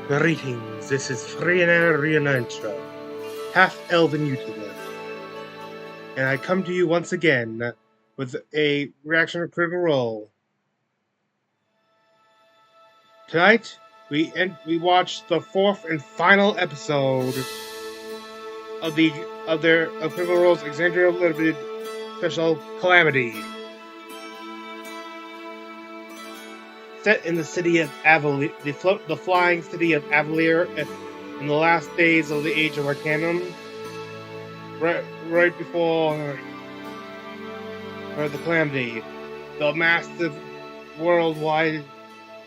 Greetings, this is Exandria Unlimited, half-elven YouTuber, and I come to you once again with a reaction to Critical Role. Tonight, we watched the fourth and final episode of Critical Role's Exandria Unlimited special Calamity. Set in the city of Avalier, the flying city of Avalier, in the last days of the Age of Arcanum, right before the Calamity, the massive worldwide,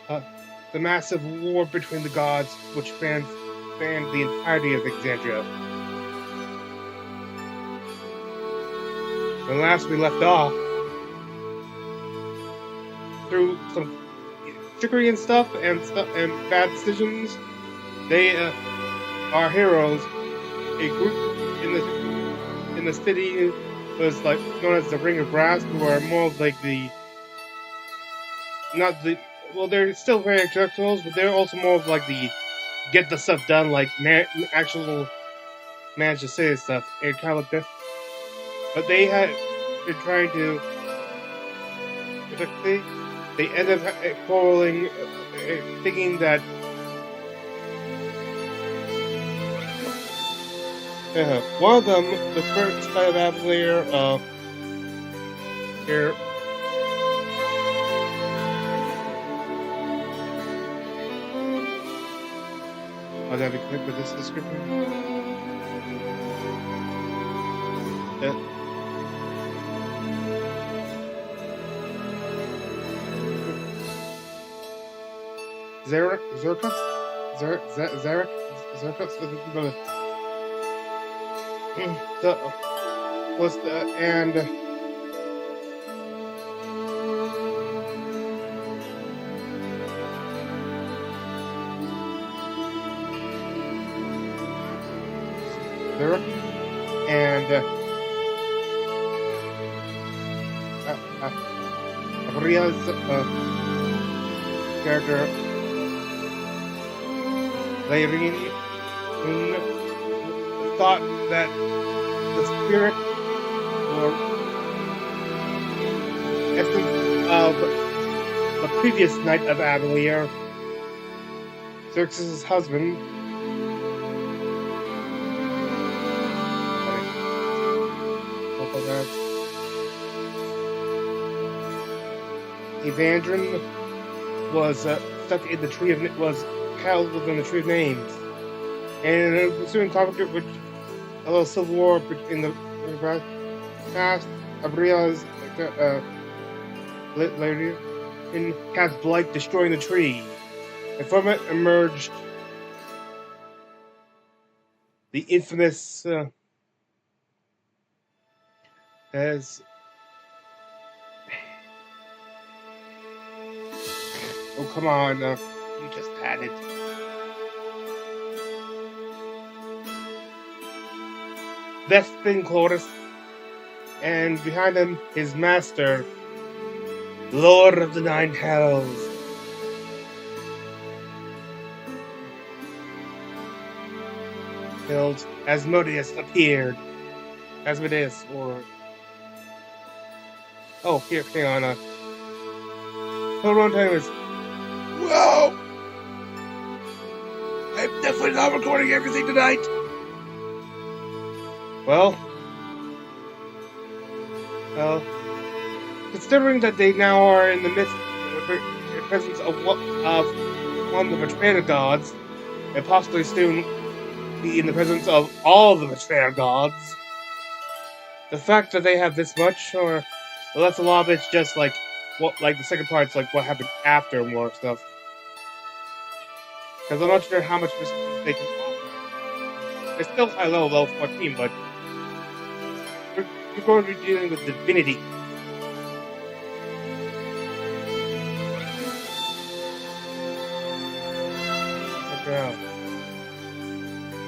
the massive war between the gods, which spanned the entirety of Exandria. When last we left off, through some trickery and stuff and bad decisions, our heroes, a group in the city was like known as the Ring of Brass, who are more of like they're still very intellectuals, but they're also more of like the get the stuff done, like actual manage to say stuff, and kind of like this. But they had been trying to they ended up quarreling, thinking that one of them, the first guy of Avalier, here. Oh, that'd be quick with this description. Zarek was the and Zarek and Ria's character Lairine thought that the spirit or essence of the previous knight of Avalier, Xerxes' husband, Evandrin, was stuck in the tree of held within the Tree of Names, and in pursuing conflict with a little civil war in the past, Abria's later in cast blight, destroying the tree, and from it emerged the infamous as oh come on, you just had it. Vespin Chloris, and behind him his master, Lord of the Nine Hells. Asmodeus appeared. Asmodeus, or oh, here, hang on. Total runtime is wow. I'm definitely not recording everything tonight. Well, considering that they now are in the presence of one of the betrayal gods, and possibly soon be in the presence of all the betrayal gods, the fact that they have this much, or well, that's a lot of it's just like the second part's like what happened after more stuff. Because I'm not sure how much they can offer. It's still high level 14, but we're going to be dealing with divinity.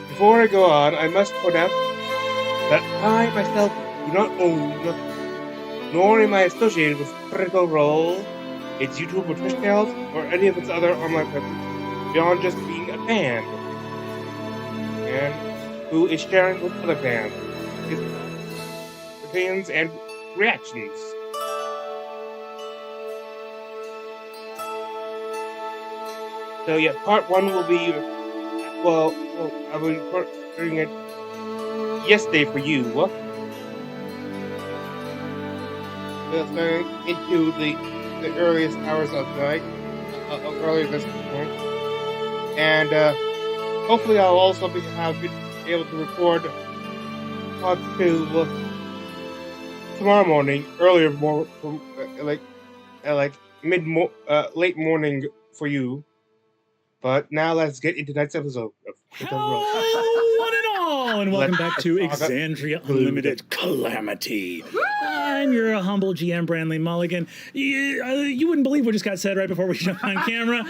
Before I go on, I must point out that I myself do not own, nor am I associated with Critical Role, its YouTube or Twitch channels, or any of its other online presence. beyond just being a band, and who is sharing with other bands his opinions and reactions. So yeah, part 1 will be I will be recording it yesterday for you. It's going into the earliest hours of the night, earlier this point, and hopefully I'll also be able to record part 2 tomorrow morning, late morning for you. But now let's get into tonight's episode of Hello, one and all, and welcome back to Exandria Unlimited Calamity. I'm your humble GM, Brandley Mulligan. You wouldn't believe what just got said right before we jumped on camera.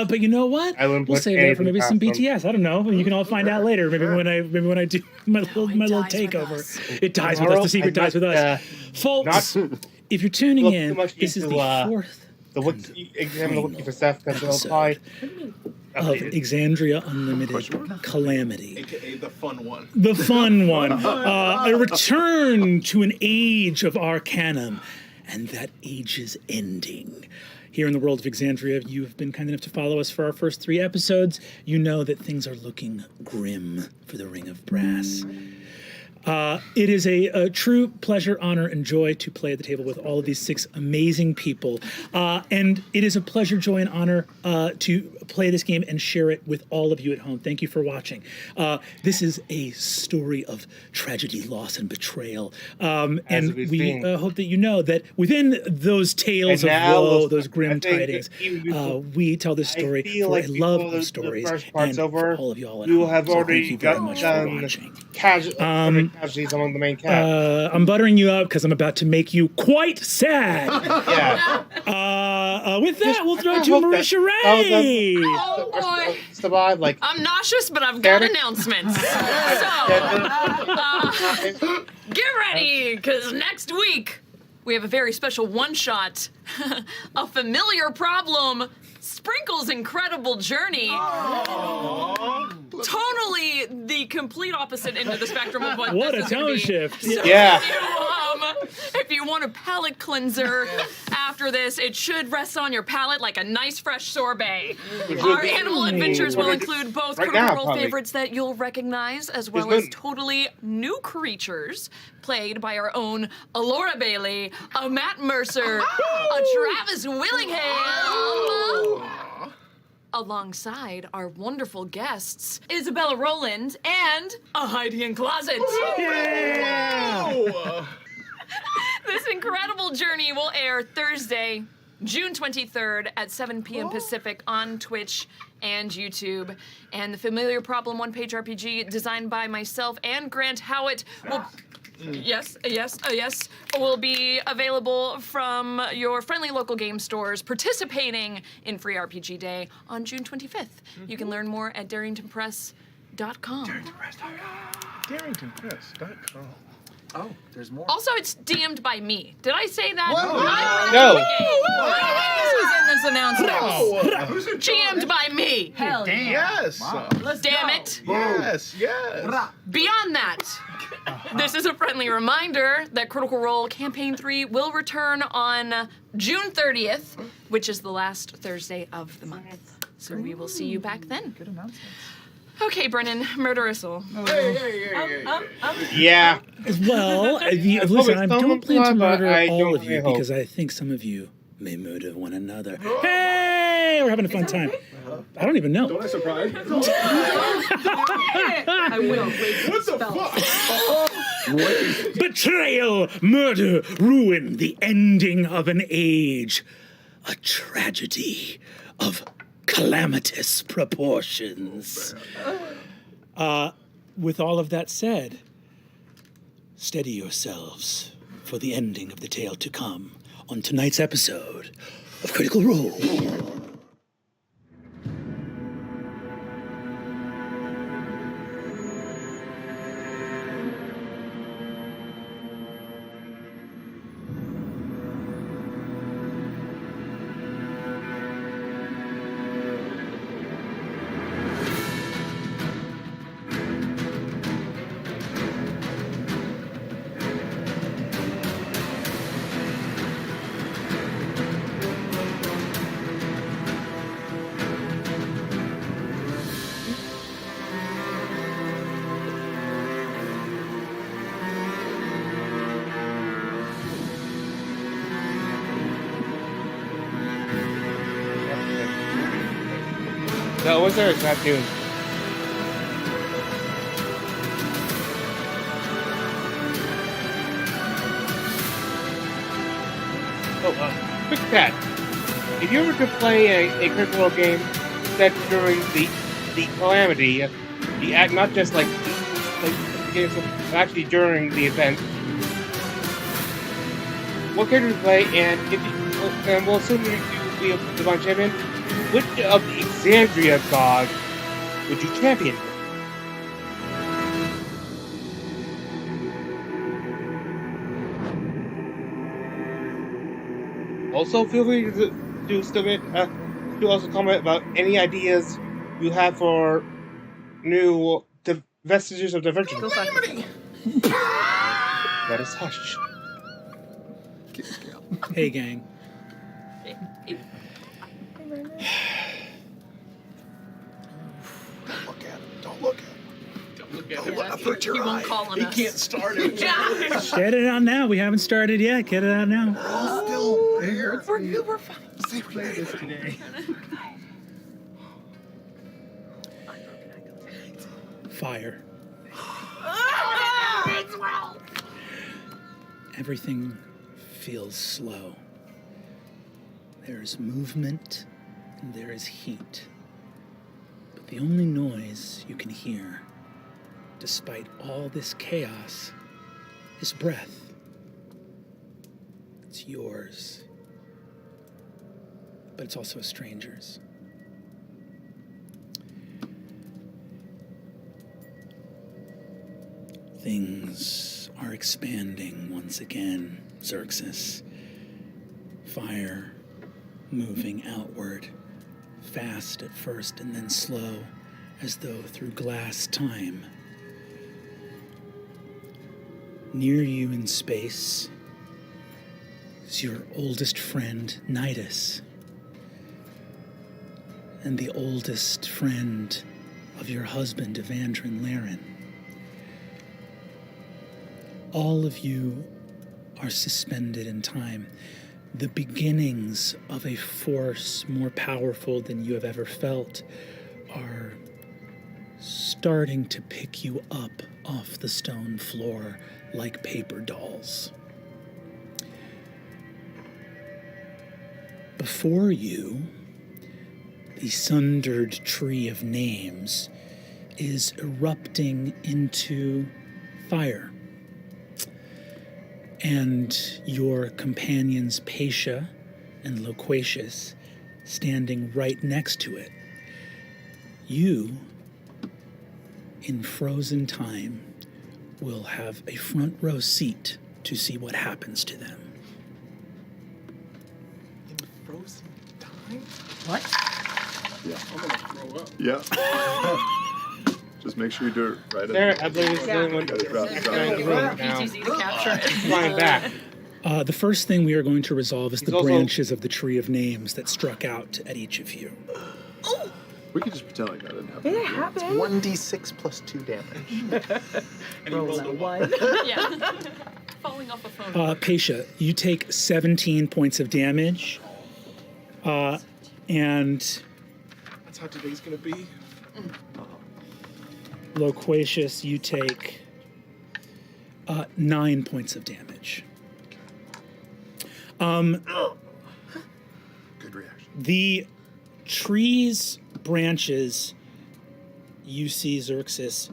But you know what? We'll save that for maybe some BTS. I don't know. You can all find out later. Maybe when I do my little takeover. It dies with us. The secret dies with us. Folks, if you're tuning in, this is the fourth. Examine the wiki for stuff because it'll apply. Of Exandria Unlimited Calamity. AKA the fun one. The fun one. A return to an age of Arcanum, and that age is ending. Here in the world of Exandria, you've been kind enough to follow us for our first 3 episodes. You know that things are looking grim for the Ring of Brass. It is a true pleasure, honor, and joy to play at the table with all of these 6 amazing people. And it is a pleasure, joy, and honor to play this game and share it with all of you at home. Thank you for watching. This is a story of tragedy, loss, and betrayal. And we hope that you know that within those tales of woe, those grim tidings, we tell this story for a love of stories. And for all of you all at home. You have already done casualties among the main cast. I'm buttering you up because I'm about to make you quite sad. Yeah. With that, we'll throw to Marisha Ray. Oh boy! I'm nauseous, but I've got announcements. So, get ready, because next week we have a very special one-shot, a familiar problem, Sprinkle's incredible journey. Totally the complete opposite end of the spectrum of what a this is tone shift. So yeah. If you want a palate cleanser after this, it should rest on your palate like a nice fresh sorbet. Our animal adventures will include both Critical Role favorites that you'll recognize, as well as totally new creatures played by our own Alora Bailey, a Matt Mercer, a Travis Willingham, alongside our wonderful guests, Isabella Rowland and a Hiding Closet. Yeah! This incredible journey will air Thursday, June 23rd at 7 p.m. Pacific on Twitch and YouTube. And the Familiar Problem one-page RPG designed by myself and Grant Howitt will... Yes, will be available from your friendly local game stores participating in Free RPG Day on June 25th. You can learn more at DarringtonPress.com. DarringtonPress.com. Oh, there's more. Also, it's DM'd by me. Did I say that? No. This is in this announcement. GM'd by me. Hell yeah. Yes. Wow. Damn it. Yes. Beyond that, this is a friendly reminder that Critical Role Campaign 3 will return on June 30th, which is the last Thursday of the month. So we will see you back then. Good announcements. Okay, Brennan, Murderistle. Yeah. Well, listen, I don't plan to murder all of you because I think some of you may murder one another. Hey, we're having a fun time. I don't even know. Don't I surprise? I will. What the fuck? Betrayal, murder, ruin, the ending of an age. A tragedy of calamitous proportions. With all of that said, steady yourselves for the ending of the tale to come on tonight's episode of Critical Role. No, was there a cartoon? Oh, quick chat. If you were to play a critical role game set during the Calamity, the act, not just like the game, but actually during the event, what character would you play? And if you, and we'll assume you would be a divine champion. Which of the Exandria gods would you champion? Also, feel free to submit, to also comment about any ideas you have for new vestiges of divergence. That is hush. Hey, gang. Don't look at him. Put your he won't eye. call on He us. can't start it. Get it out now. We haven't started yet. Get it out now. Still there. We're fine. Fire. Everything feels slow. There is movement and there is heat. But the only noise you can hear, despite all this chaos, is breath. It's yours. But it's also a stranger's. Things are expanding once again, Xerxes. Fire moving outward, fast at first and then slow, as though through glass time. Near you in space is your oldest friend, Nidus, and the oldest friend of your husband, Evandrin Laren. All of you are suspended in time. The beginnings of a force more powerful than you have ever felt are starting to pick you up off the stone floor like paper dolls. Before you, the sundered tree of names is erupting into fire. And your companions Patia and Loquacious standing right next to it. You, in frozen time, will have a front row seat to see what happens to them. In frozen time? What? Yeah. I'm gonna throw up. Yeah. Just make sure you do it right. There, I believe it's the only one Gotta drop that's it. in the room now. PTZ to capture it. Flying back. The first thing we are going to resolve is He's the also- branches of the tree of names that struck out at each of you. We could just pretend like that didn't happen. 1d6 plus 2 damage. Roll a 1. Yeah. Falling off a phone. Patia, you take 17 points of damage. And That's how today's gonna be. Loquacious, you take 9 points of damage. Good reaction. The tree's branches, you see Xerxes,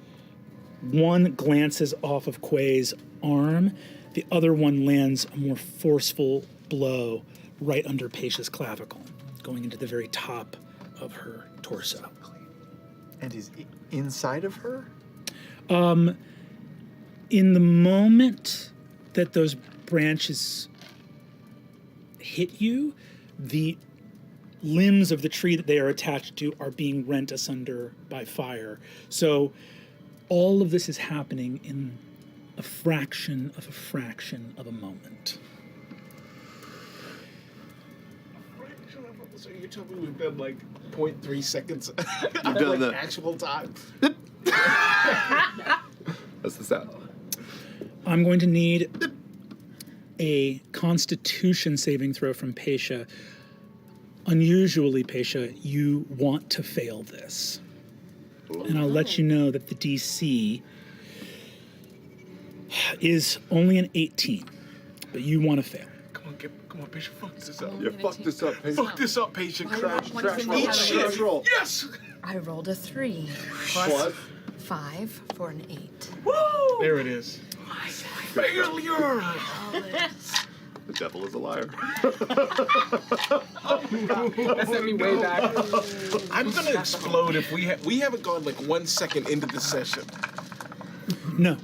one glances off of Quay's arm, the other one lands a more forceful blow right under Patia's clavicle, going into the very top of her torso. And he's inside of her? In the moment that those branches hit you, the limbs of the tree that they are attached to are being rent asunder by fire. So all of this is happening in a fraction of a moment. So you told me we've done like 0.3 seconds of done like that. actual time. That's the sound. I'm going to need a Constitution saving throw from Patia. Unusually, Pesha, you want to fail this. And I'll let you know that the DC is only an 18, but you want to fail. Come on, patient. Fuck this up. Yeah, fuck this up, patient. Fuck this up, patient. Crash roll. Eat shit. roll. Yes. I rolled a 3 Plus. plus 5 for an 8. Woo! There it is. Failure. The devil is a liar. That sent me way back. I'm gonna explode if we haven't gone like 1 second into the session. No.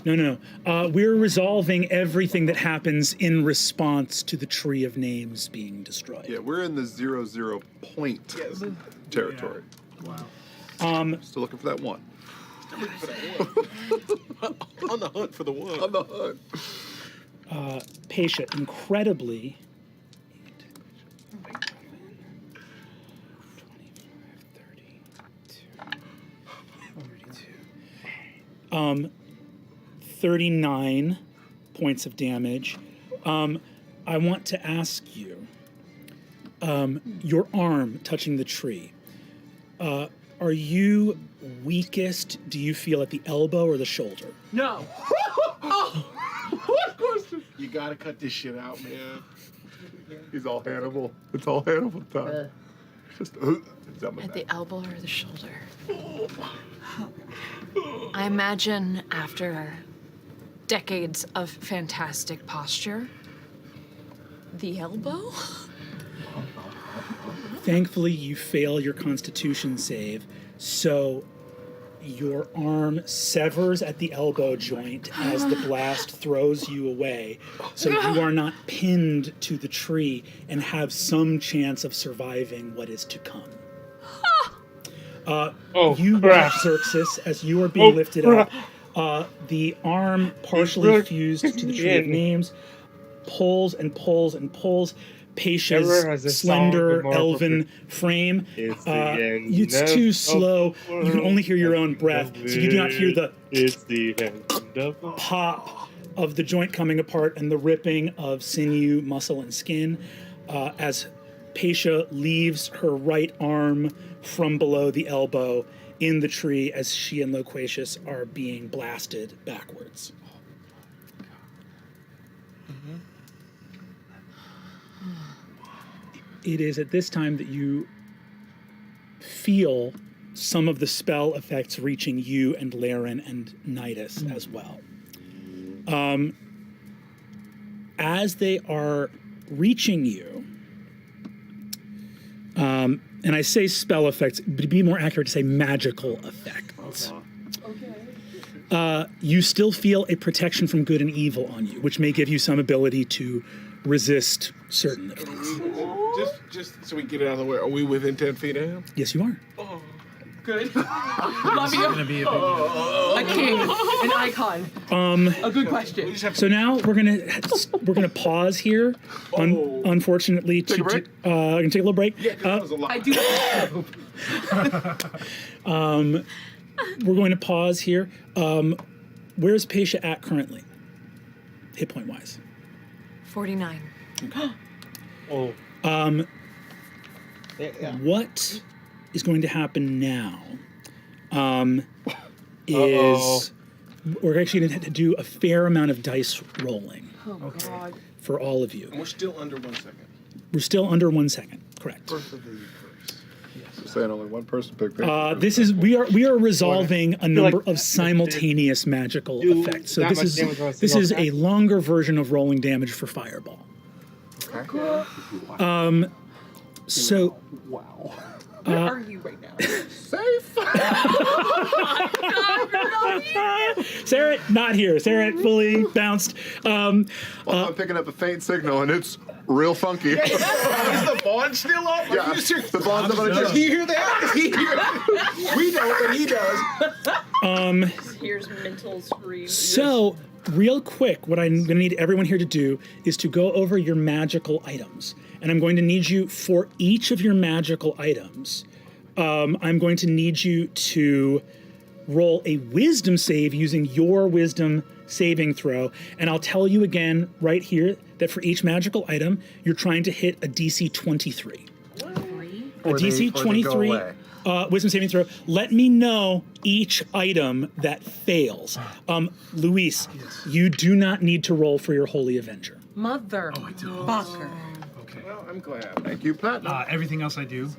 We're resolving everything that happens in response to the Tree of Names being destroyed. Yeah, we're in the 0 point territory. Wow. Still looking for that one. On the hunt for the one. On the hunt. Pesha, incredibly, 39 points of damage. I want to ask you, your arm touching the tree, are you weakest, do you feel at the elbow or the shoulder? No. What question? You gotta cut this shit out, man. He's all Hannibal. It's all Hannibal time. Just it's on my At back. the elbow or the shoulder? I imagine after decades of fantastic posture, the elbow? Thankfully, you fail your Constitution save, so your arm severs at the elbow joint as the blast throws you away, so you are not pinned to the tree and have some chance of surviving what is to come. You crap. watch Xerxes as you are being lifted crap. up. The arm partially really fused to the Tree of in. Names pulls and pulls and pulls. Never has Pesha's this slender song been more elven frame. It's the end It's of too the slow. You can only hear your own breath, so you do not hear the It's the end of the pop of the joint coming apart and the ripping of sinew, muscle, and skin as Pesha leaves her right arm from below the elbow in the tree as she and Loquacious are being blasted backwards. It is at this time that you feel some of the spell effects reaching you and Laren and Nidus as well. As they are reaching you, and I say spell effects, but to be more accurate to say magical effects. You still feel a protection from good and evil on you, which may give you some ability to resist certain things. Just so we get it out of the way, are we within 10 feet of him? Yes, you are. Good. Love you. A king, an icon. A good question. So now we're gonna pause here. Unfortunately, Take a break? Gonna take a little break. Yeah, 'cause that was a lot. I do. We're going to pause here. Where's Pesha at currently? Hit point wise. 49. Oh. What is going to happen now is we're actually going to do a fair amount of dice rolling Oh, God. for all of you. And we're still under 1 second. We're still under 1 second, correct? First of the first. I'm saying only one person picked We are resolving a number like of simultaneous magical do effects. So that this much is damage on a this single is a attack? longer version of rolling damage for Fireball. So Where are you right now? Sarah, not here. Sarah fully bounced. I'm picking up a faint signal and it's real funky. Is the bond still up? Are Yeah, you serious? the bond's up on a Does jet. he hear that? Does he hear that? We don't, but he does. Here's mental screams. So, real quick, what I'm going to need everyone here to do is to go over your magical items. And I'm going to need you, for each of your magical items, I'm going to need you to roll a wisdom save using your wisdom saving throw. And I'll tell you again right here that for each magical item, you're trying to hit a DC 23. A DC 23 wisdom saving throw. Let me know each item that fails. Luis, you do not need to roll for your Holy Avenger. Mother. Oh, I do. Fucker. Okay. Well, I'm glad. Thank you, Platinum. Everything else I do.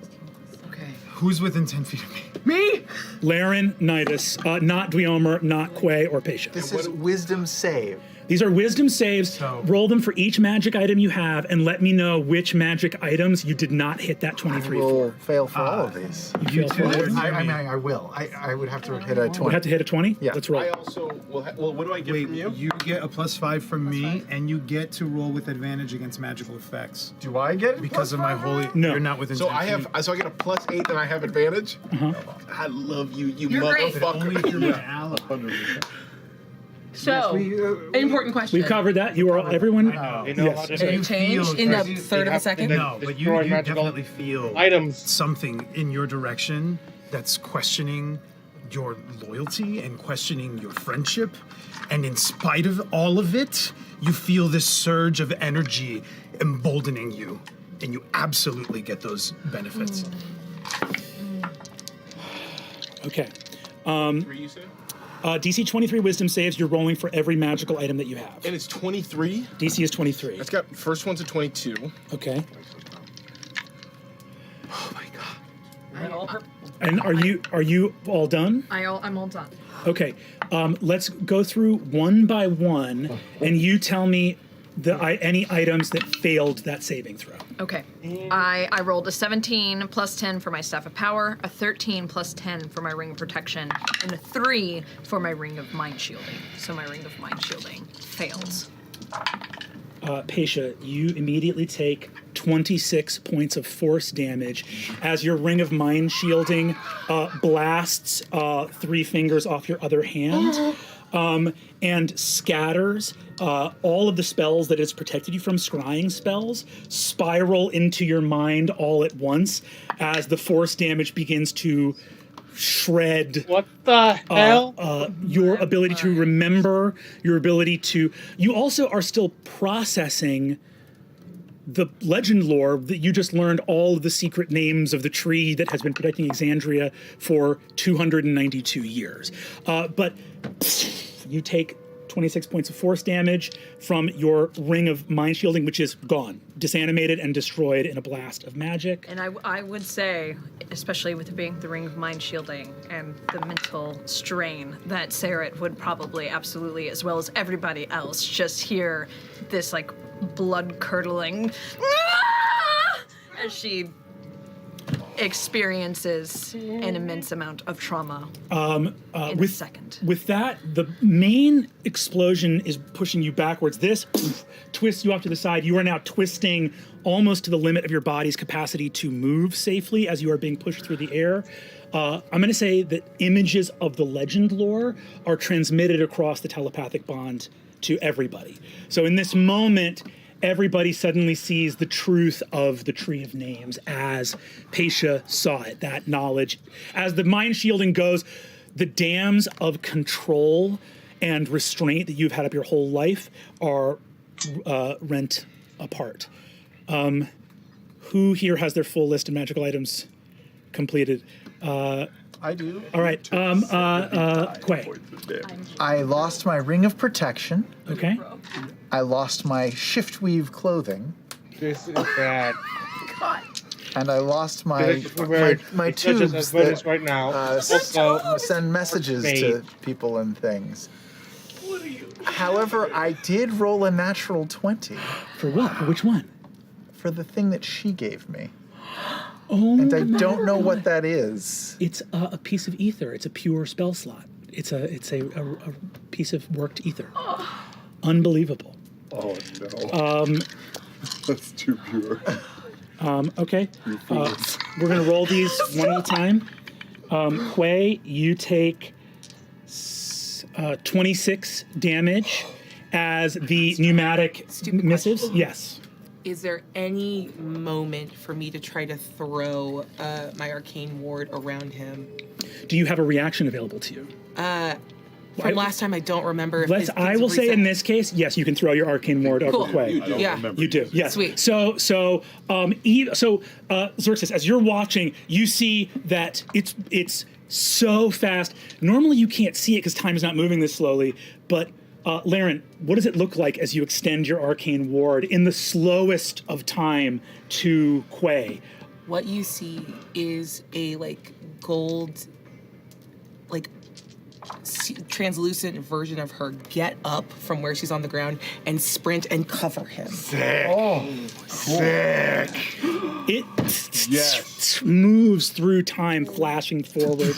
Okay. Who's within 10 feet of me? Me? Laren, Nidus, not Dweomer, not Quay, or Patia. This is wisdom save. These are wisdom saves. So- Roll them for each magic item you have, and let me know which magic items you did not hit that 23 I will for. fail for all of these. You two fail are for. near I me. mean, I will. I would have to hit a We 20. have to hit a 20? Yeah. Let's roll. I also will. Well, what do I get Wait, from you? you get a +5 from me, and you get to roll with advantage against magical effects. Do I get it? Because of my holy... No. You're not within So 10 I have. feet. So I get a +8, and I have advantage. I love you, you You're great. motherfucker. Only if you're my ally. 100%. So, an important question. We've covered that. You are everyone. They know how Yes. to Did You it change feel in a crazy. third of a second? No, but you Destroy magical definitely feel items. something in your direction that's questioning your loyalty and questioning your friendship. And in spite of all of it, you feel this surge of energy emboldening you. And you absolutely get those benefits. Okay. 3, you said? DC 23 wisdom saves. You're rolling for every magical item that you have. And it's 23. DC is 23. It's got first one's a 22. Okay. Oh my god. And are you all done? I'm all done. Okay. Let's go through one by one, and you tell me any items that failed that saving throw. Okay. I rolled a 17 plus 10 for my Staff of Power, a 13 plus 10 for my Ring of Protection, and a 3 for my Ring of Mind Shielding. So my Ring of Mind Shielding fails. Patia, you immediately take 26 points of force damage as your Ring of Mind Shielding blasts 3 fingers off your other hand. And scatters all of the spells that it's protected you from, scrying spells, spiral into your mind all at once as the force damage begins to shred What the hell? your ability to remember, your ability to... You also are still processing the legend lore that you just learned all of the secret names of the tree that has been protecting Exandria for 292 years. But you take 26 points of force damage from your Ring of Mind Shielding, which is gone, disanimated and destroyed in a blast of magic. And I would say, especially with it being the Ring of Mind Shielding and the mental strain, that Sarit would probably absolutely, as well as everybody else, just hear this like blood-curdling as she experiences an immense amount of trauma in a second. With that, the main explosion is pushing you backwards. This twists you off to the side. You are now twisting almost to the limit of your body's capacity to move safely as you are being pushed through the air. I'm going to say that images of the legend lore are transmitted across the telepathic bond to everybody. So in this moment, everybody suddenly sees the truth of the Tree of Names as Patia saw it, that knowledge. As the mind shielding goes, the dams of control and restraint that you've had up your whole life are rent apart. Who here has their full list of magical items completed? I do. All right, Quay. I lost my Ring of Protection. Okay. I lost my Shift Weave clothing. This is bad. And I lost my It's just weird. my It's not just tubes as good as that right now. also send messages to Made. people and things. However, I did roll a natural 20 For what? For which one? for the thing that she gave me. Oh, And I don't know what that is. it's a piece of ether. It's a pure spell slot. It's a piece of worked ether. Unbelievable. Oh no. That's too pure. Okay. We're gonna roll these one at a time. Quay, you take 26 damage as the pneumatic Stupid missives. question. Yes. Is there any moment for me to try to throw my arcane ward around him? Do you have a reaction available to you? From last time, I don't remember. If I will say in this case, yes, you can throw your arcane ward over Quay. I don't remember. You do, yes. Sweet. So, Xerxes, as you're watching, you see that it's so fast. Normally, you can't see it because time is not moving this slowly. But Laren, what does it look like as you extend your arcane ward in the slowest of time to Quay? What you see is a gold, translucent version of her get up from where she's on the ground and sprint and cover him. Sick. Sick. It Yes. moves through time, flashing forward,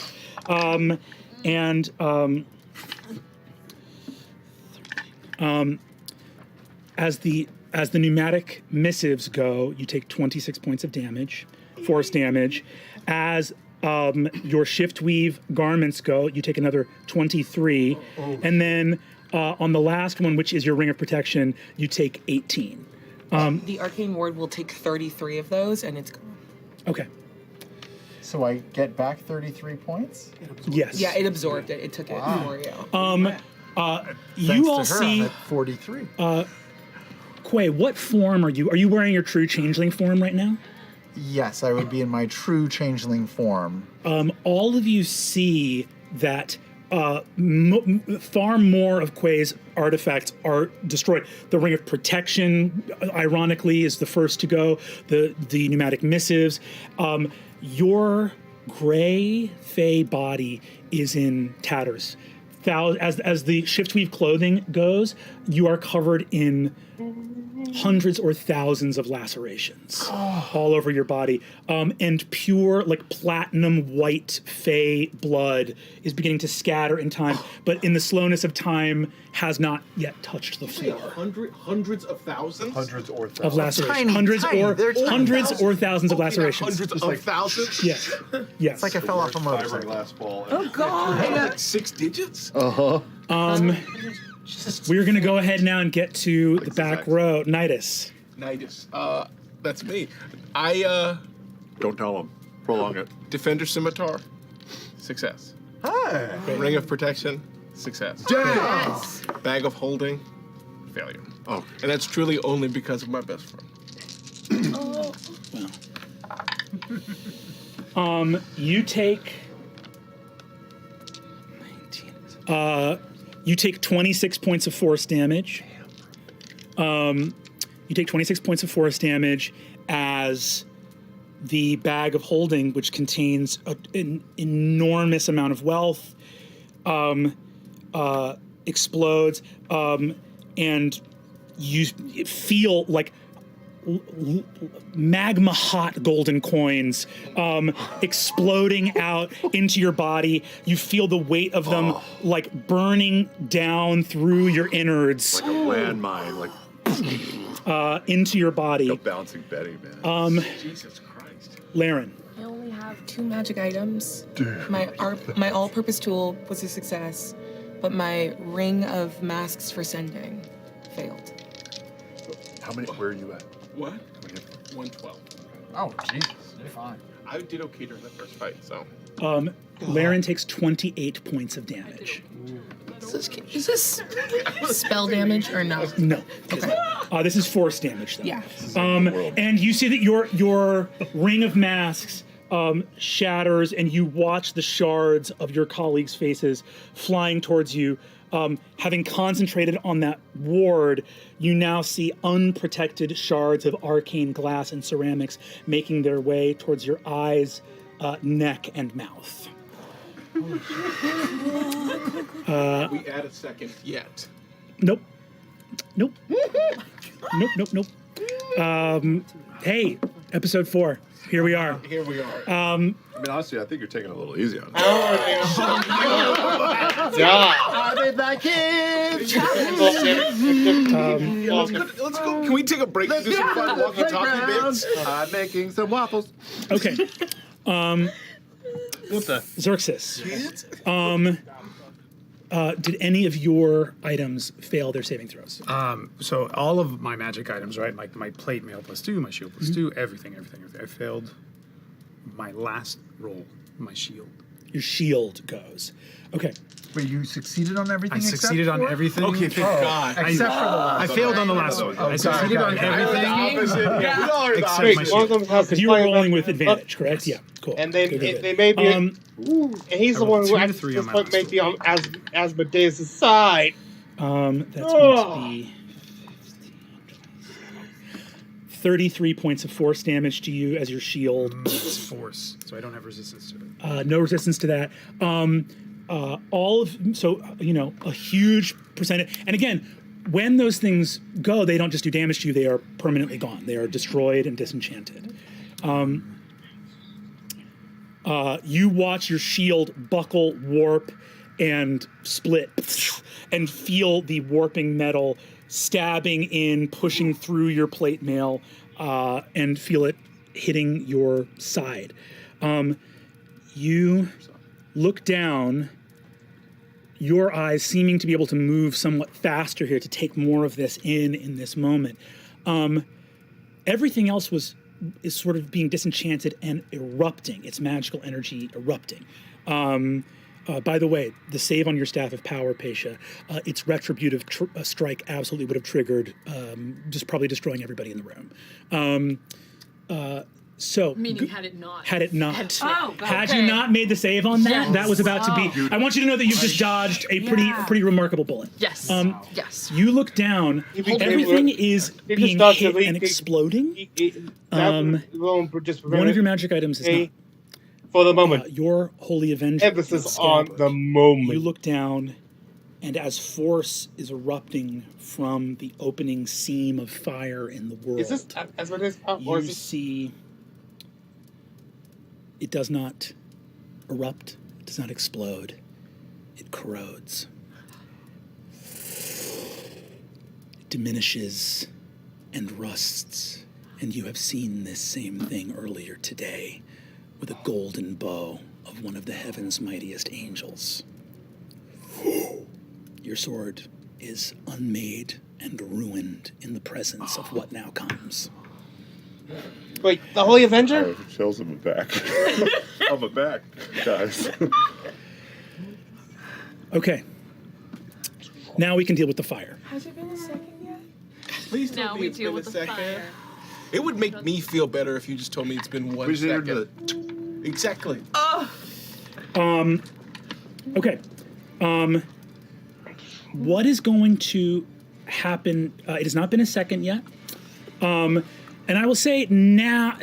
as the pneumatic missives go, you take 26 points of damage, force damage. As your shift weave garments go, you take another 23, and then on the last one, which is your ring of protection, you take 18. The arcane ward will take 33 of those, and it's gone. Okay. So I get back 33 points? Yes. Yeah, it absorbed it. It took it for you. Thanks You all to her, see I'm at 43. Quay. What form are you? Are you wearing your true changeling form right now? Yes, I would be in my true changeling form. All of you see that far more of Quay's artifacts are destroyed. The Ring of Protection, ironically, is the first to go. The pneumatic missives. Your gray fey body is in tatters. As the shift weave clothing goes, you are covered in hundreds or thousands of lacerations all over your body, and pure platinum white fey blood is beginning to scatter in time, but in the slowness of time has not yet touched the floor. Hundreds of thousands? Hundreds or thousands. Of lacerations, Tiny, hundreds tiny. They're tiny. hundreds or thousands of lacerations. Hundreds of thousands? Yes, yes. It's like I fell off a motorcycle. Fiberglass ball. Oh, God. 6 digits? We're gonna go ahead now and get to the back exactly. row. Nidus. Nidus. That's me. I Don't tell him. Prolong it. Defender Scimitar. Success. Hey. Ring of Protection. Success. Yes. Bag of Holding. Failure. Oh. And that's truly only because of my best friend. You take. You take 26 points of force damage. You take 26 points of force damage as the bag of holding, which contains an enormous amount of wealth, explodes, and you feel like magma hot golden coins exploding out into your body. You feel the weight of them burning down through your innards, Like a landmine, into your body. a bouncing Betty, man. Jesus Christ. Laren. I only have 2 magic items. My all-purpose tool was a success, but my ring of masks for sending failed. How many? Where are you at? What? 112. Oh, Jesus. You're fine. I did okay during the first fight, so. Laren takes 28 points of damage. Is this spell damage or no? No. Okay. This is force damage, though. Yeah. And you see that your ring of masks shatters, and you watch the shards of your colleagues' faces flying towards you. Having concentrated on that ward, you now see unprotected shards of arcane glass and ceramics making their way towards your eyes, neck, and mouth. We add a second yet. Nope. Nope. Nope. Hey, episode 4. Here we are. Here we are. I mean, honestly, I think you're taking it a little easy on it. Yeah. I'll be back in. Let's go. Can we take a break and do some fun walkie-talkie bits? I'm making some waffles. Okay. What the? Xerxes. Did any of your items fail their saving throws? So all of my magic items, right? Like my plate mail +2, my shield +2, everything. I failed my last roll, my shield. your shield goes. Okay. Wait, you succeeded on everything? I succeeded on everything. Okay, thank God. Except for the last I failed on the last one. I succeeded on everything. Except my Wait, one of shield. them has Because you were flying rolling left- with advantage, correct? Yeah, cool. And they Good, good, good. they may be. And he's the I rolled one who 2 at to 3 this on my point may last be on Asmodeus' side. That's going to be 33 points of force damage to you as your shield. It's force, so I don't have resistance to it. No resistance to that. A huge percentage. And again, when those things go, they don't just do damage to you; they are permanently gone. They are destroyed and disenchanted. You watch your shield buckle, warp, and split, and feel the warping metal stabbing in, pushing through your plate mail, and feel it hitting your side. You look down, your eyes seeming to be able to move somewhat faster here to take more of this in this moment. Everything else is sort of being disenchanted and erupting, its magical energy erupting. By the way, the save on your Staff of Power, Pesha, its retributive strike absolutely would have triggered, just probably destroying everybody in the room. Meaning, had it not. Had it not. Oh, Had okay. you not made the save on that, Yes. that was about to be. I want you to know that you've just dodged a pretty remarkable bullet. Yes. Yes. You look down, everything is He just being dodged hit the- and exploding. One One of your magic items is not. For the moment. Your Holy Avenger. Emphasis on the moment. You look down, and as force is erupting from the opening seam of fire in the world, Is this Asmodeus' power, or you is this see it does not erupt, it does not explode, it corrodes. It diminishes and rusts, and you have seen this same thing earlier today with a golden bow of one of the heaven's mightiest angels. Your sword is unmade and ruined in the presence of what now comes. Wait, the Holy I Avenger? have shells in my back. On my back, guys. Okay. Now we can deal with the fire. Has it been a second yet? Please Now tell me we it's deal been a with the second. fire. It would make me feel better if you just told me it's been 1 We just second. entered Exactly. Okay. What is going to happen? It has not been a second yet. And I will say now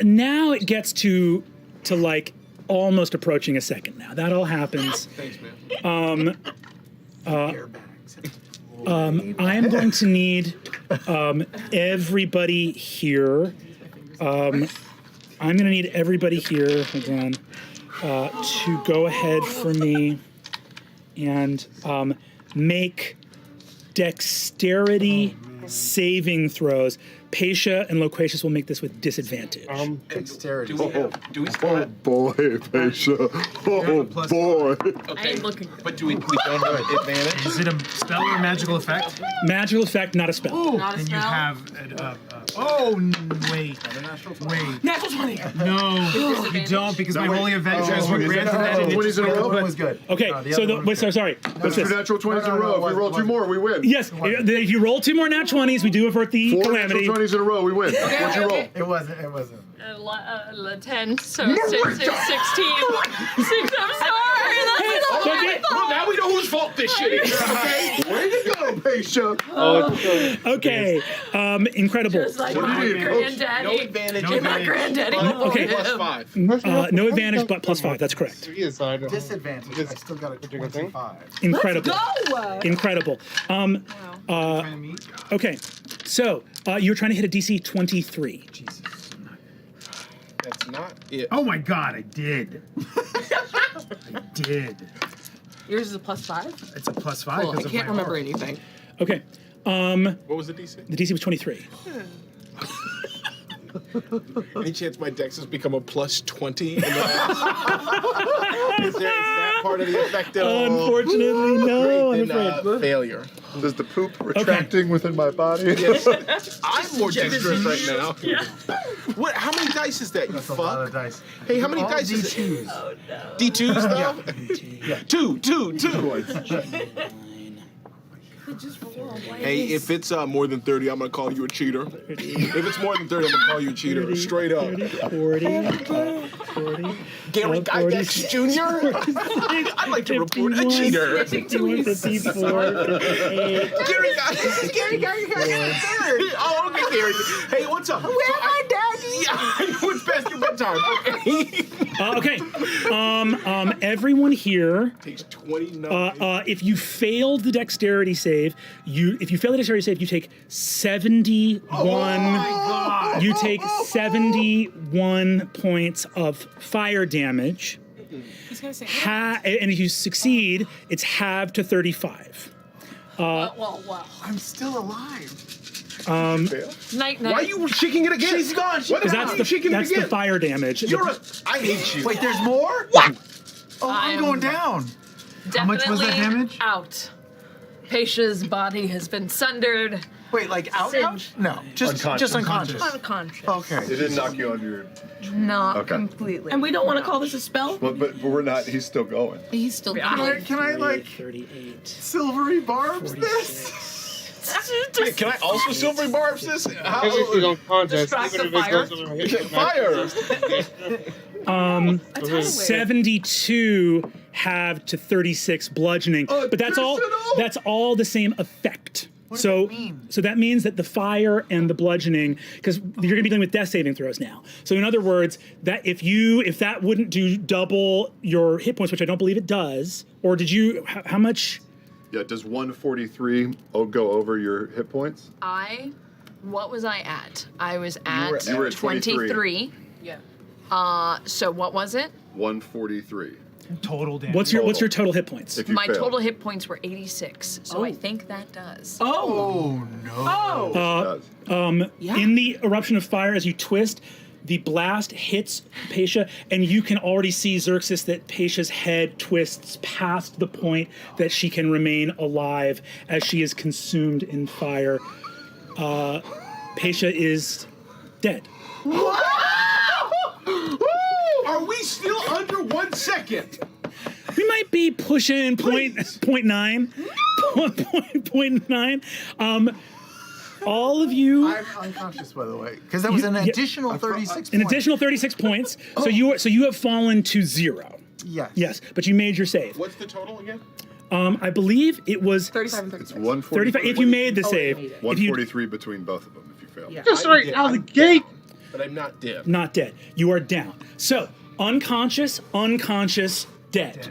it gets to like almost approaching a second now. That all happens. Thanks, man. I am going to need everybody here. I'm going to need everybody here, hold on, to go ahead for me and make dexterity saving throws. Pasha and Loquacious will make this with disadvantage. Dexterity. Do we still Oh have... boy, Pesha. Oh Plus- boy. I Okay, ain't looking. but do we don't have advantage? Is it a spell or magical effect? Magical effect, not a spell. Not a Then you spell. have. Wait. Natural 20. No, you don't, because my wait. Holy Avengers were wait. granted that. and it 20s just in a went row? to- was good. Okay, No, the so other one was good. sorry. That's What's two this? natural 20s in a No, row. If we it roll wasn't. two more, we win. Yes, if you roll 2 more nat 20s, we do avert the 4 calamity. natural 20s in a row, we win. What'd you roll? It wasn't. It wasn't. 10, so 16. 6, I'm sorry. That's Okay. Well, now we know whose fault this shit is. Okay. Way to go, Pesha. Okay, incredible. just like What do my you need, Coach? granddaddy. No advantage. No And my advantage. granddaddy. Okay. Plus 5. No advantage, but +5. That's correct. Disadvantage. I still got a 25. Incredible. Go! Incredible. Trying to meet? Okay, so you're trying to hit a DC 23. Jesus. That's not it. Oh my god, I did. I did. Yours is a +5? It's a +5 Cool. I because of can't my remember heart. anything. Okay, What was the DC? the DC was 23. Any chance my dex has become a plus 20? In the is that part of the effect at all? Unfortunately, no. I'm Then, afraid. failure. Does the poop retracting within my body? Yes. I'm more dexterous right now. Yeah. What? How many dice is that? You That's fuck. a lot of dice. Hey, how many All dice is D2s. it? Oh no. D2s though? Yeah. Two. Hey, if it's more than 30, I'm gonna call you a cheater. If it's more than 30, I'm gonna call you a cheater. 30, Straight up. 40, 40, Gary Gygax Jr. I'd like to report a cheater. 51, 54, 58. Gary Gygax. Oh, okay, Gary. Hey, what's up? Where's my daddy? Yeah, it's past your bedtime. Okay. Everyone here. Takes 29. If you failed the dexterity save, you take 71. Oh my God. You take 71 points of fire damage. He's gonna say. And if you succeed, it's halved to 35. Well. I'm still alive. Night. Why are you shaking it again? She's gone. What Because the hell? that's the fire damage. I hate you. Wait, there's more? What? Oh, I'm going down. Definitely much was that damage? Out. Paisha's body has been sundered. Wait, like out? Singed. No, just unconscious. Unconscious. Okay. It didn't knock you on your. Not Okay. completely. And we don't want to call this a spell? But we're not. He's still going. He's still Can I like 38. silvery barbs this? 46. Hey, can I also silvery barbs this? How? Because she's unconscious, Distract even the if it goes over my Fire! 72 halved to 36 bludgeoning, but that's all. That's all the same effect. What does So, that mean? so that means that the fire and the bludgeoning, because you're going to be dealing with death saving throws now. So in other words, that if that wouldn't do double your hit points, which I don't believe it does, or did you? How much? Yeah. Does 143 go over your hit points? What was I at? I was at You were at 23. 23. Yeah. So what was it? 143. Total damage. What's your total hit points? If you My fail. total hit points were 86. So I think that does. Oh no. In the eruption of fire, as you twist, the blast hits Paisha, and you can already see, Xerxes, that Paisha's head twists past the point that she can remain alive as she is consumed in fire. Paisha is dead. Are we still under 1 second? We might be pushing point nine. Point nine. All of you. I'm unconscious, by the way, because that was an additional 36 An points. additional 36 points. So you have fallen to 0. Yes. Yes, but you made your save. What's the total again? I believe it was 35 and It's 36. 143. 35. If you made the save, made it. if you 143 between both of them. If you fail. Yeah. Just right out of the gate. But I'm not dead. not dead, you are down. So unconscious, dead.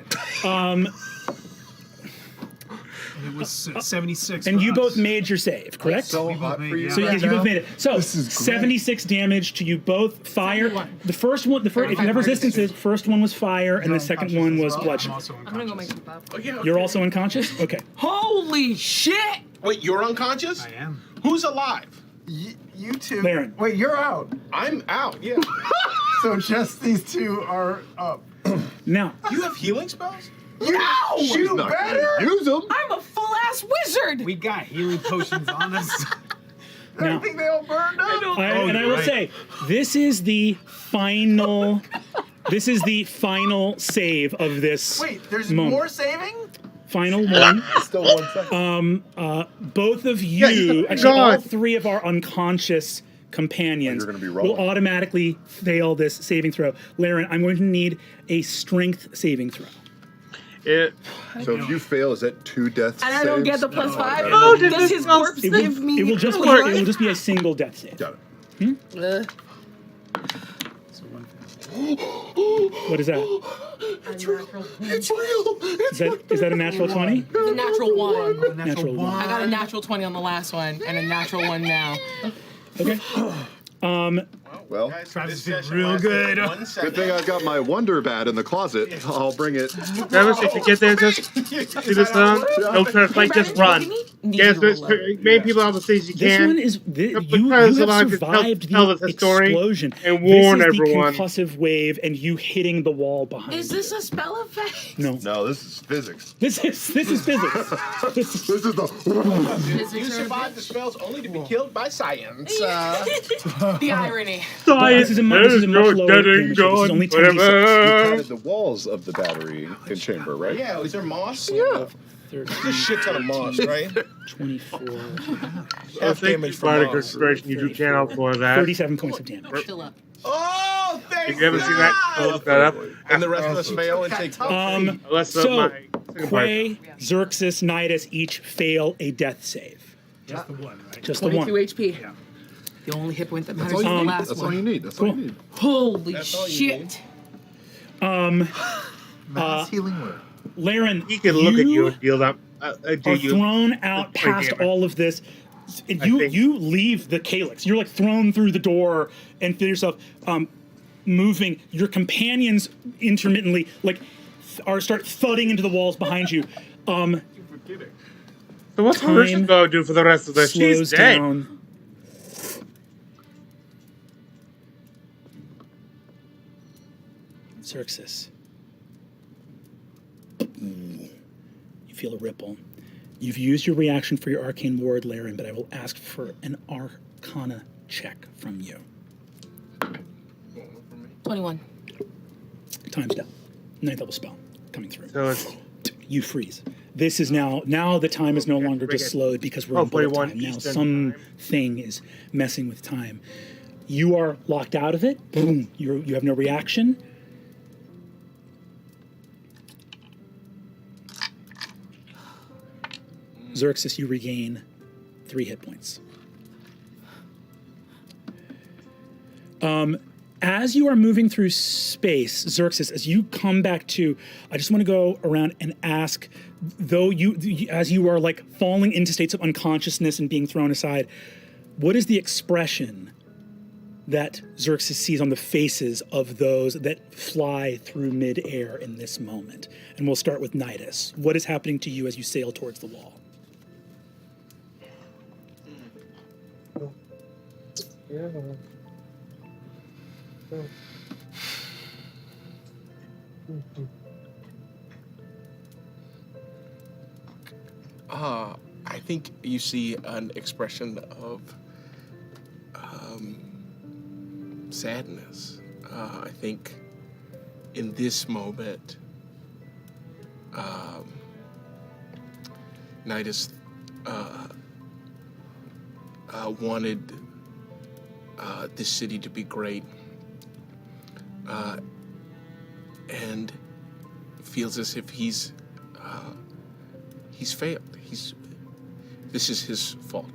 It was 76. And for you us. both made your save, correct? So We both hot made for you. it. So yes, you both made it. So This is great. 76 damage to you both. Fire. 71. The first one, if you have resistances, first one was fire, and the second unconscious one as was well? bludgeon. I'm also I'm gonna go make unconscious. some pop. You're also unconscious. Okay. Holy shit! Wait, you're unconscious? I am. Who's alive? You two. Laren. Wait, you're out. I'm out, yeah. So just these two are up. Now, You have healing spells? You shoot Not better. gonna use them. I'm a full ass wizard! We got healing potions on us. I now. think they all burned up. And I will right. say, this is the final. This is the final save of this. Wait, there's moment. more saving? Final one. Still 1 second. Both of Yeah, you, oh actually, all God. 3 of our unconscious companions You're gonna be will rolling. automatically fail this saving throw. Laren, I'm going to need a strength saving throw. So if you fail, is that 2 deaths? And I don't get the plus 5? Oh, did Does this his not- corpse It will, give me it will just be plus it will just be a single death save. Got it. What is that? It's real. Is that a natural 20? The natural 1. Natural one. I got a natural 20 on the last one and a natural 1 now. Okay. Well, Travis is real good. good thing I've got my Wonder Bat in the closet. I'll bring it. Travis, if you get there, just see this one. Don't try to fight, just run. Get as many people out of the stage as you This can. one is you Because have I can survived tell the the story explosion and warn this is everyone. The concussive wave and you hitting the wall behind. Is this a spell effect? No. No, this is physics. This is physics. This is the. You survived the spells only to be killed by science. The irony. This is a much lower damage. This is only 10d6. You padded the walls of the battery in chamber, right? Yeah, is there moss? Yeah. There's a shit ton of moss, right? 24. Half damage from Bardic moss. Inspiration, you do channel for that. 37 points of damage. Still up. Oh, thank If you haven't seen that, go look that up. And the rest of us fail and take Unless So, my Quay, Xerxes, Nidus each fail a death save. Just the one, right? Just the 22 one. HP. Yeah. The only hit point that That's matters all is you the need. last That's all one. you need. That's all you need. Holy all you shit. Mass healing word. Laren, he can look at you and deal that. Do are you? thrown out Pretty past damage. all of this. I You think- you leave the calyx. You're like thrown through the door and feel yourself moving. Your companions intermittently start thudding into the walls behind you. So what's Time Harrison going to do for the rest of this? She's Slows dead. down. Xerxes. You feel a ripple. You've used your reaction for your arcane ward, Laren, but I will ask for an Arcana check from you. 21. Time's down. Ninth level spell coming through. So it's You freeze. This is now the time is no longer just slowed because we're in bullet 41 time. Now Eastern something is messing with time. You are locked out of it. Boom. You have no reaction. Xerxes, you regain 3 hit points. As you are moving through space, Xerxes, as you come back to, I just want to go around and ask, though as you are like falling into states of unconsciousness and being thrown aside, what is the expression that Xerxes sees on the faces of those that fly through midair in this moment? And we'll start with Nidus. What is happening to you as you sail towards the wall? I think you see an expression of sadness. I think in this moment, Nidus wanted this city to be great, and feels as if he's failed. This is his fault.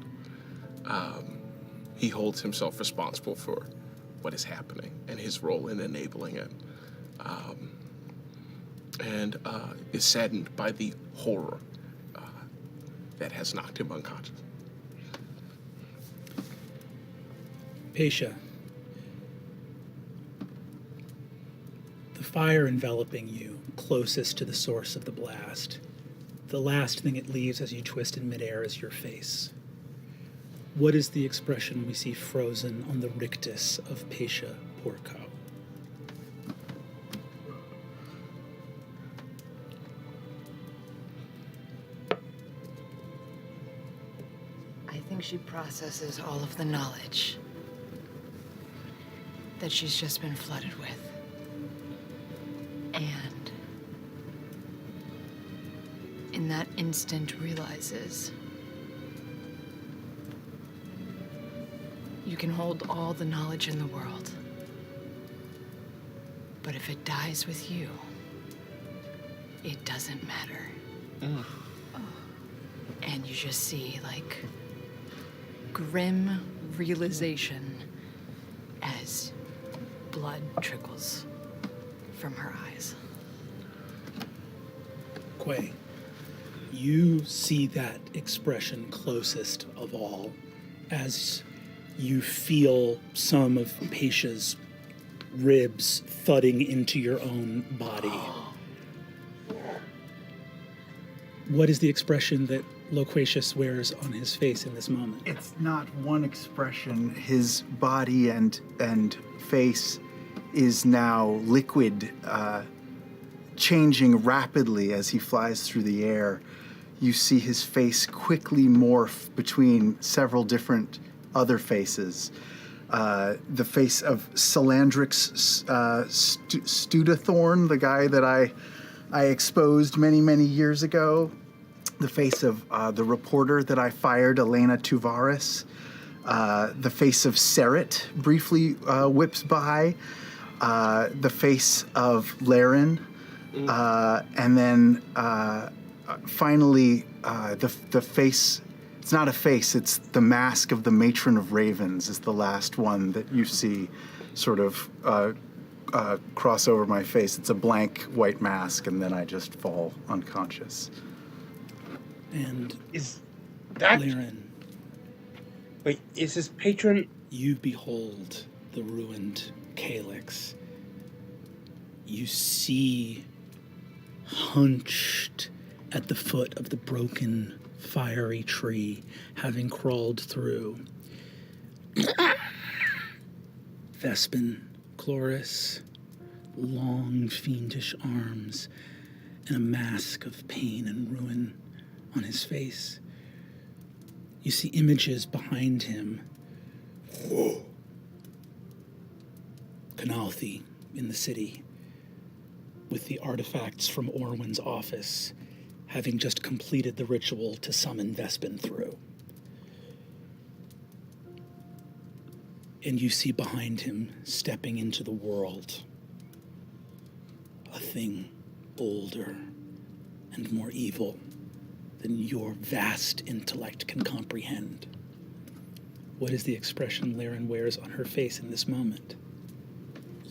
He holds himself responsible for what is happening and his role in enabling it, and is saddened by the horror that has knocked him unconscious. Pesha, the fire enveloping you closest to the source of the blast, the last thing it leaves as you twist in midair is your face. What is the expression we see frozen on the rictus of Pesha Porco? I think she processes all of the knowledge that she's just been flooded with. And in that instant realizes you can hold all the knowledge in the world, but if it dies with you, it doesn't matter. And you just see like grim realization as blood trickles from her eyes. Quay, you see that expression closest of all as you feel some of Paisha's ribs thudding into your own body. What is the expression that Loquacious wears on his face in this moment? It's not one expression. His body and face is now liquid, changing rapidly as he flies through the air. You see his face quickly morph between several different other faces. The face of Salandrix Studathorn, the guy that I exposed many, many years ago. The face of the reporter that I fired, Elena Tuvaris. The face of Seret briefly whips by. The face of Laren. And then finally, the face, it's not a face, it's the mask of the Matron of Ravens is the last one that you see sort of cross over my face. It's a blank white mask, and then I just fall unconscious. And is that Laren, wait, is his patron? you behold the ruined calyx. You see, hunched at the foot of the broken, fiery tree, having crawled through, Vespin Chloris, long, fiendish arms, and a mask of pain and ruin on his face. You see images behind him. Canalthi in the city, with the artifacts from Orwin's office, having just completed the ritual to summon Vespin through. And you see behind him, stepping into the world, a thing older and more evil than your vast intellect can comprehend. What is the expression Laren wears on her face in this moment?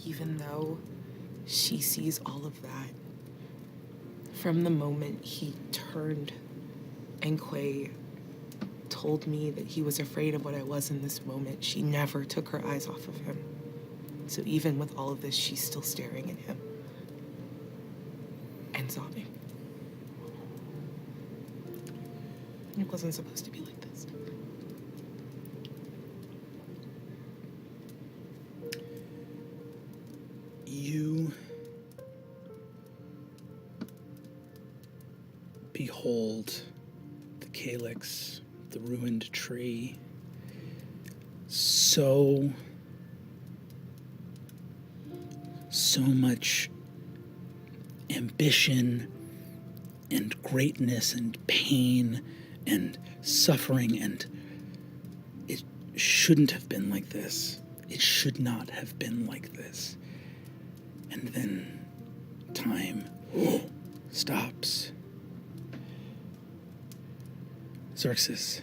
Even though she sees all of that, from the moment he turned and Quay told me that he was afraid of what I was in this moment, she never took her eyes off of him. So even with all of this, she's still staring at him and sobbing. It wasn't supposed to be like this. You behold the calyx, the ruined tree, so much ambition and greatness and pain and suffering, and it shouldn't have been like this. It should not have been like this. And then time stops. Xerxes,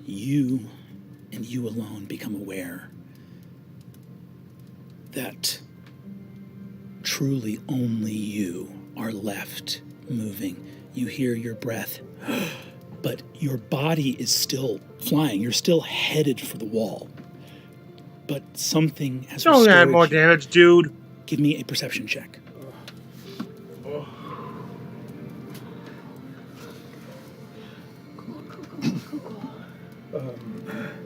you and you alone become aware that truly only you are left moving. You hear your breath, but your body is still flying. You're still headed for the wall. But something has Don't restored add more you. damage, dude. Give me a perception check.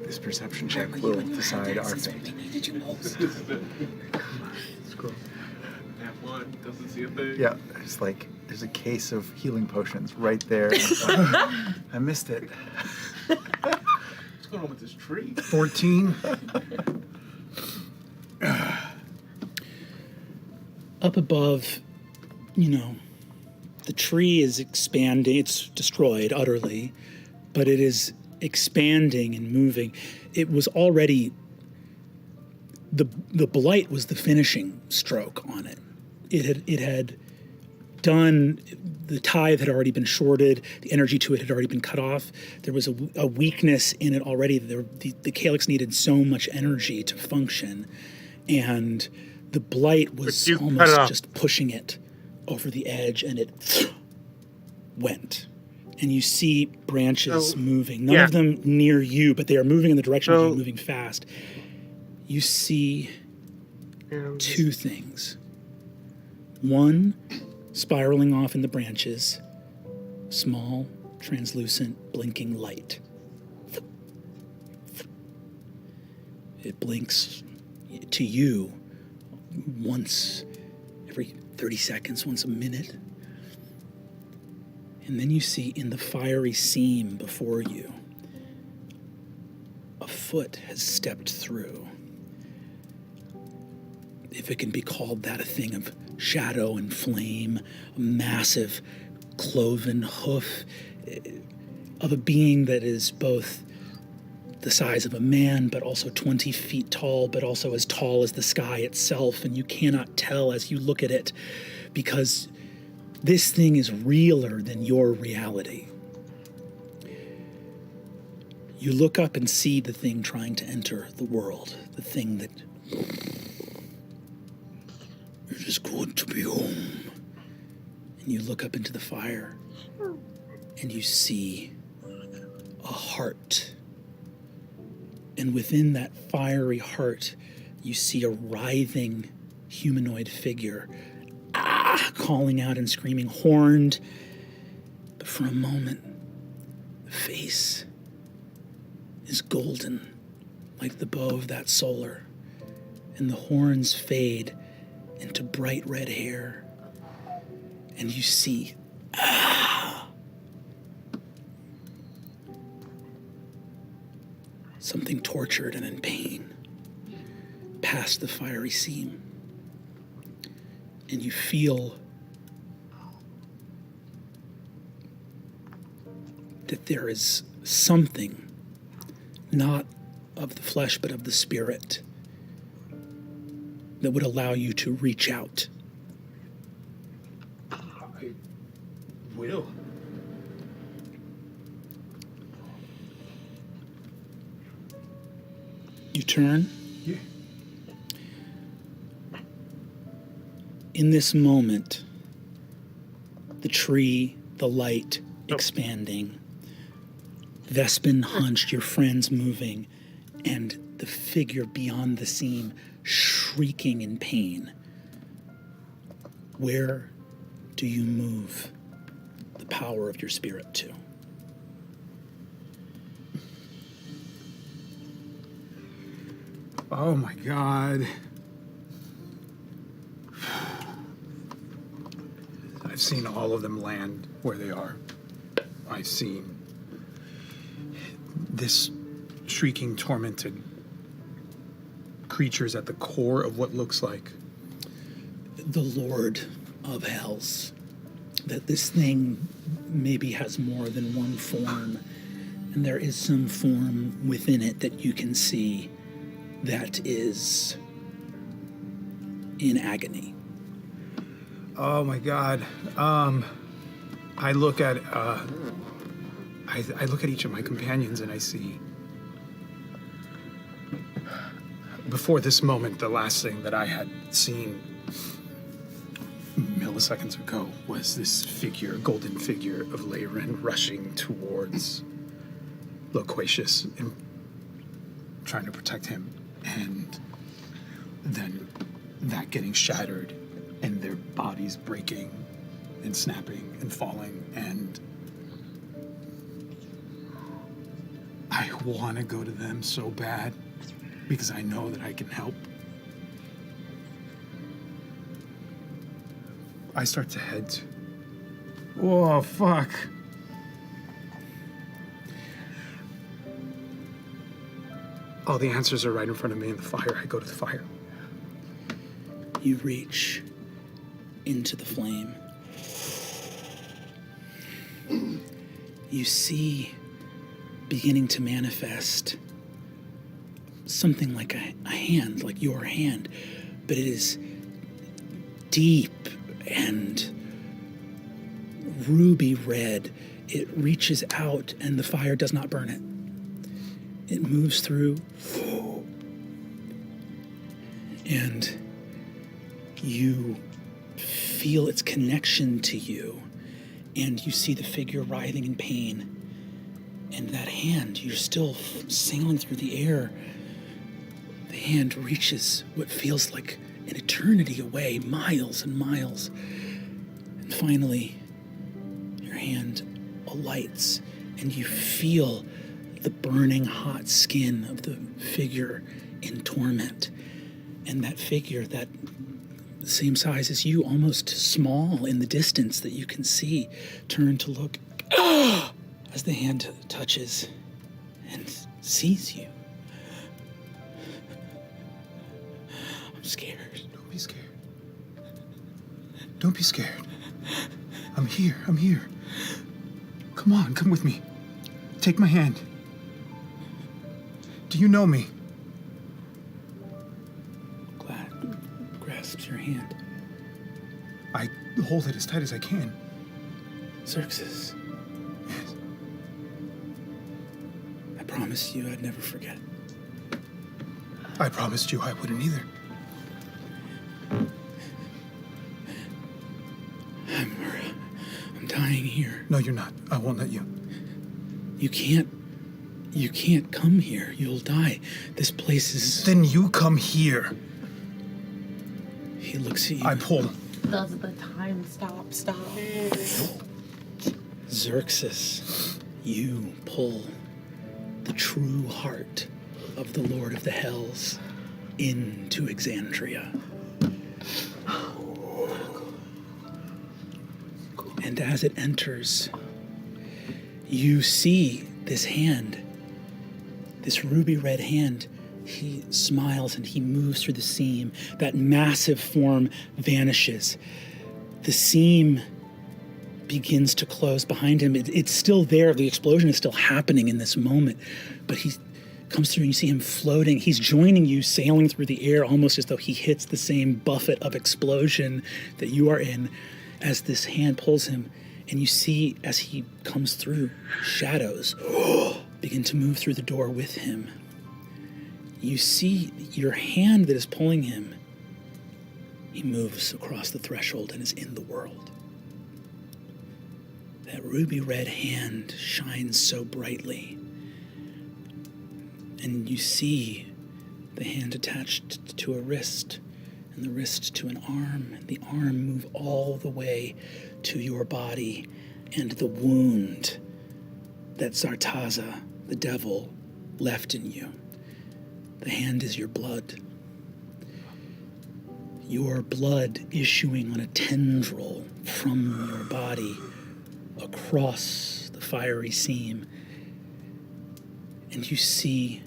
This perception check will decide our fate. Half one doesn't see a thing. Yeah, it's like there's a case of healing potions right there. I missed it. What's going on with this tree? 14. Up above, the tree is expanding. It's destroyed utterly, but it is expanding and moving. It was already, the blight was the finishing stroke on it. It had done, the tithe had already been shorted, the energy to it had already been cut off. There was a weakness in it already. The calyx needed so much energy to function, and the blight was almost just pushing it over the edge, and it went. And you see branches So, moving. None yeah. of them near you, but they are moving in the direction of So- you, moving fast. You see two things. One, spiraling off in the branches, small, translucent, blinking light. It blinks to you once every 30 seconds, once a minute. And then you see in the fiery seam before you, a foot has stepped through. If it can be called that, a thing of shadow and flame, a massive cloven hoof of a being that is both the size of a man, but also 20 feet tall, but also as tall as the sky itself. And you cannot tell as you look at it, because this thing is realer than your reality. You look up and see the thing trying to enter the world, the thing that... It is good to be home. And you look up into the fire, and you see a heart. And within that fiery heart, you see a writhing humanoid figure, calling out and screaming, horned. But for a moment, the face is golden, like the bow of that solar, and the horns fade into bright red hair, and you see something tortured and in pain past the fiery seam, and you feel that there is something not of the flesh but of the spirit that would allow you to reach out. I will. You turn. Yeah. In this moment, the tree, the light expanding, Vespin hunched, your friends moving, and the figure beyond the seam shrieking in pain. Where do you move the power of your spirit to? Oh my God. I've seen all of them land where they are. I've seen this shrieking, tormented creatures at the core of what looks like the Lord of Hells. That this thing maybe has more than one form, and there is some form within it that you can see that is in agony. Oh my God. I look at I look at each of my companions and I see, before this moment, the last thing that I had seen milliseconds ago was this figure, golden figure of Leyrin rushing towards Loquacious and trying to protect him, and then that getting shattered and their bodies breaking and snapping and falling, and I want to go to them so bad because I know that I can help. I start to head to... Whoa, fuck. All the answers are right in front of me in the fire. I go to the fire. You reach into the flame. You see beginning to manifest something like a hand, like your hand, but it is deep and ruby red. It reaches out and the fire does not burn it. It moves through, and you feel its connection to you, and you see the figure writhing in pain. And that hand, you're still sailing through the air. The hand reaches what feels like an eternity away, miles and miles. And finally, your hand alights, and you feel the burning hot skin of the figure in torment. And that figure, that same size as you, almost small in the distance that you can see, turn to look as the hand touches and sees you. I'm scared. Don't be scared. Don't be scared. I'm here. I'm here. Come on, come with me. Take my hand. Do you know me? Glad grasps your hand. I hold it as tight as I can. Xerxes. Yes. I promised you I'd never forget. I promised you I wouldn't either. I'm dying here. No, you're not. I won't let you. You can't come here. You'll die. This place is... Then you come here. He looks at you. I pull. Does the time stop? Xerxes, you pull the true heart of the Lord of the Hells into Exandria. And as it enters, you see this hand, this ruby red hand. He smiles and he moves through the seam. That massive form vanishes. The seam begins to close behind him. It's still there. The explosion is still happening in this moment. But he comes through and you see him floating. He's joining you, sailing through the air, almost as though he hits the same buffet of explosion that you are in as this hand pulls him. And you see, as he comes through, shadows begin to move through the door with him. You see your hand that is pulling him. He moves across the threshold and is in the world. That ruby red hand shines so brightly. And you see the hand attached to a wrist, and the wrist to an arm, and the arm move all the way to your body, and the wound that Zartaza, the devil, left in you. The hand is your blood. Your blood issuing on a tendril from your body across the fiery seam. And you see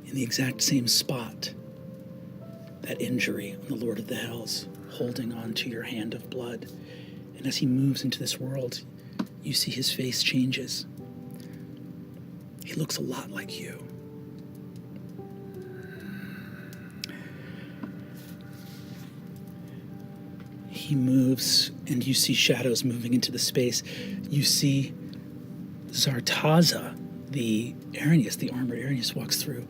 in the exact same spot that injury on the Lord of the Hells, holding on to your hand of blood. And as he moves into this world, you see his face changes. He looks a lot like you. He moves, and you see shadows moving into the space. You see Zartaza, the Arrhenius, the armored Arrhenius, walks through.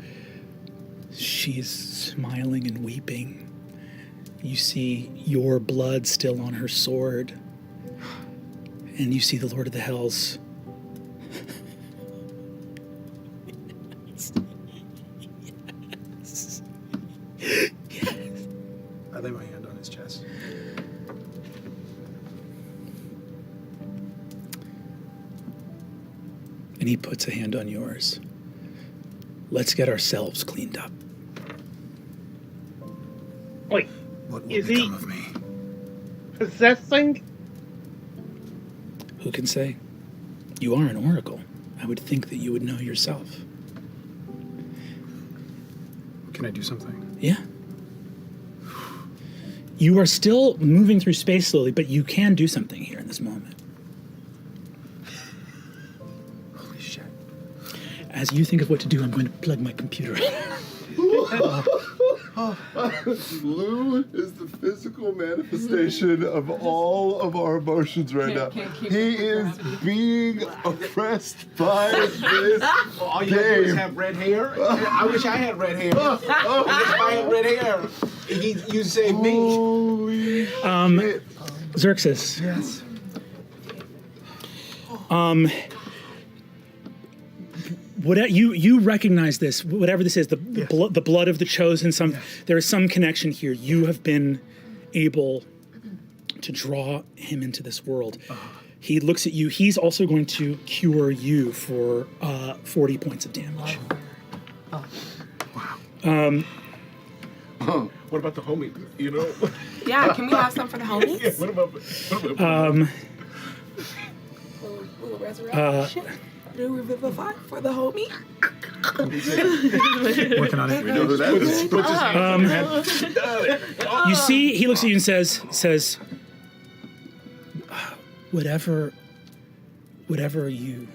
She's smiling and weeping. You see your blood still on her sword. And you see the Lord of the Hells. Yes. Yes. I lay my hand on his chest. And he puts a hand on yours. Let's get ourselves cleaned up. Wait, What will is he become of me? possessing? Who can say? You are an oracle. I would think that you would know yourself. Can I do something? Yeah. You are still moving through space slowly, but you can do something here in this moment. Holy shit. As you think of what to do, I'm going to plug my computer in. Lou is the physical manifestation of all of our emotions right now. He is being oppressed by this All you have to do is game. have red hair. I wish I had red hair. If I had red hair, you'd save me. Holy shit. Xerxes. Yes. What you recognize this, whatever this is, the blood of the chosen. There is some connection here. You have been able to draw him into this world. He looks at you. He's also going to cure you for 40 points of damage. Wow. What about the homie? You know? Yeah, can we have some for the homies? Yeah, what about Little resurrection. Little revivify for the homie. Working on it. we know who that is? Put his hands in your hand. You see, he looks at you and says, whatever you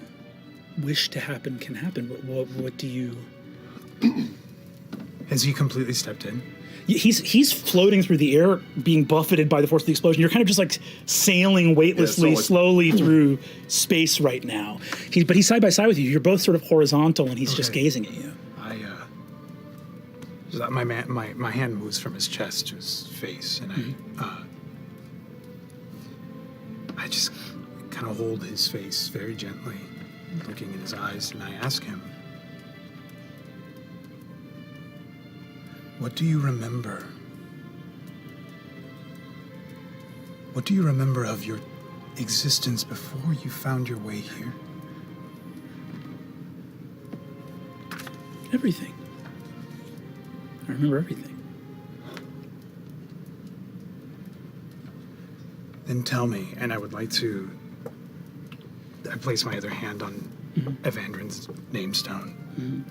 wish to happen can happen. What do you? Has he completely stepped in? He's floating through the air, being buffeted by the force of the explosion. You're kind of just like sailing weightlessly, slowly through space right now. But he's side by side with you. You're both sort of horizontal, and he's just gazing at you. My hand moves from his chest to his face, and I just kind of hold his face very gently, looking in his eyes, and I ask him, what do you remember? What do you remember of your existence before you found your way here? Everything. I remember everything. Then tell me, and I would like to... I place my other hand on Evandrin's namestone.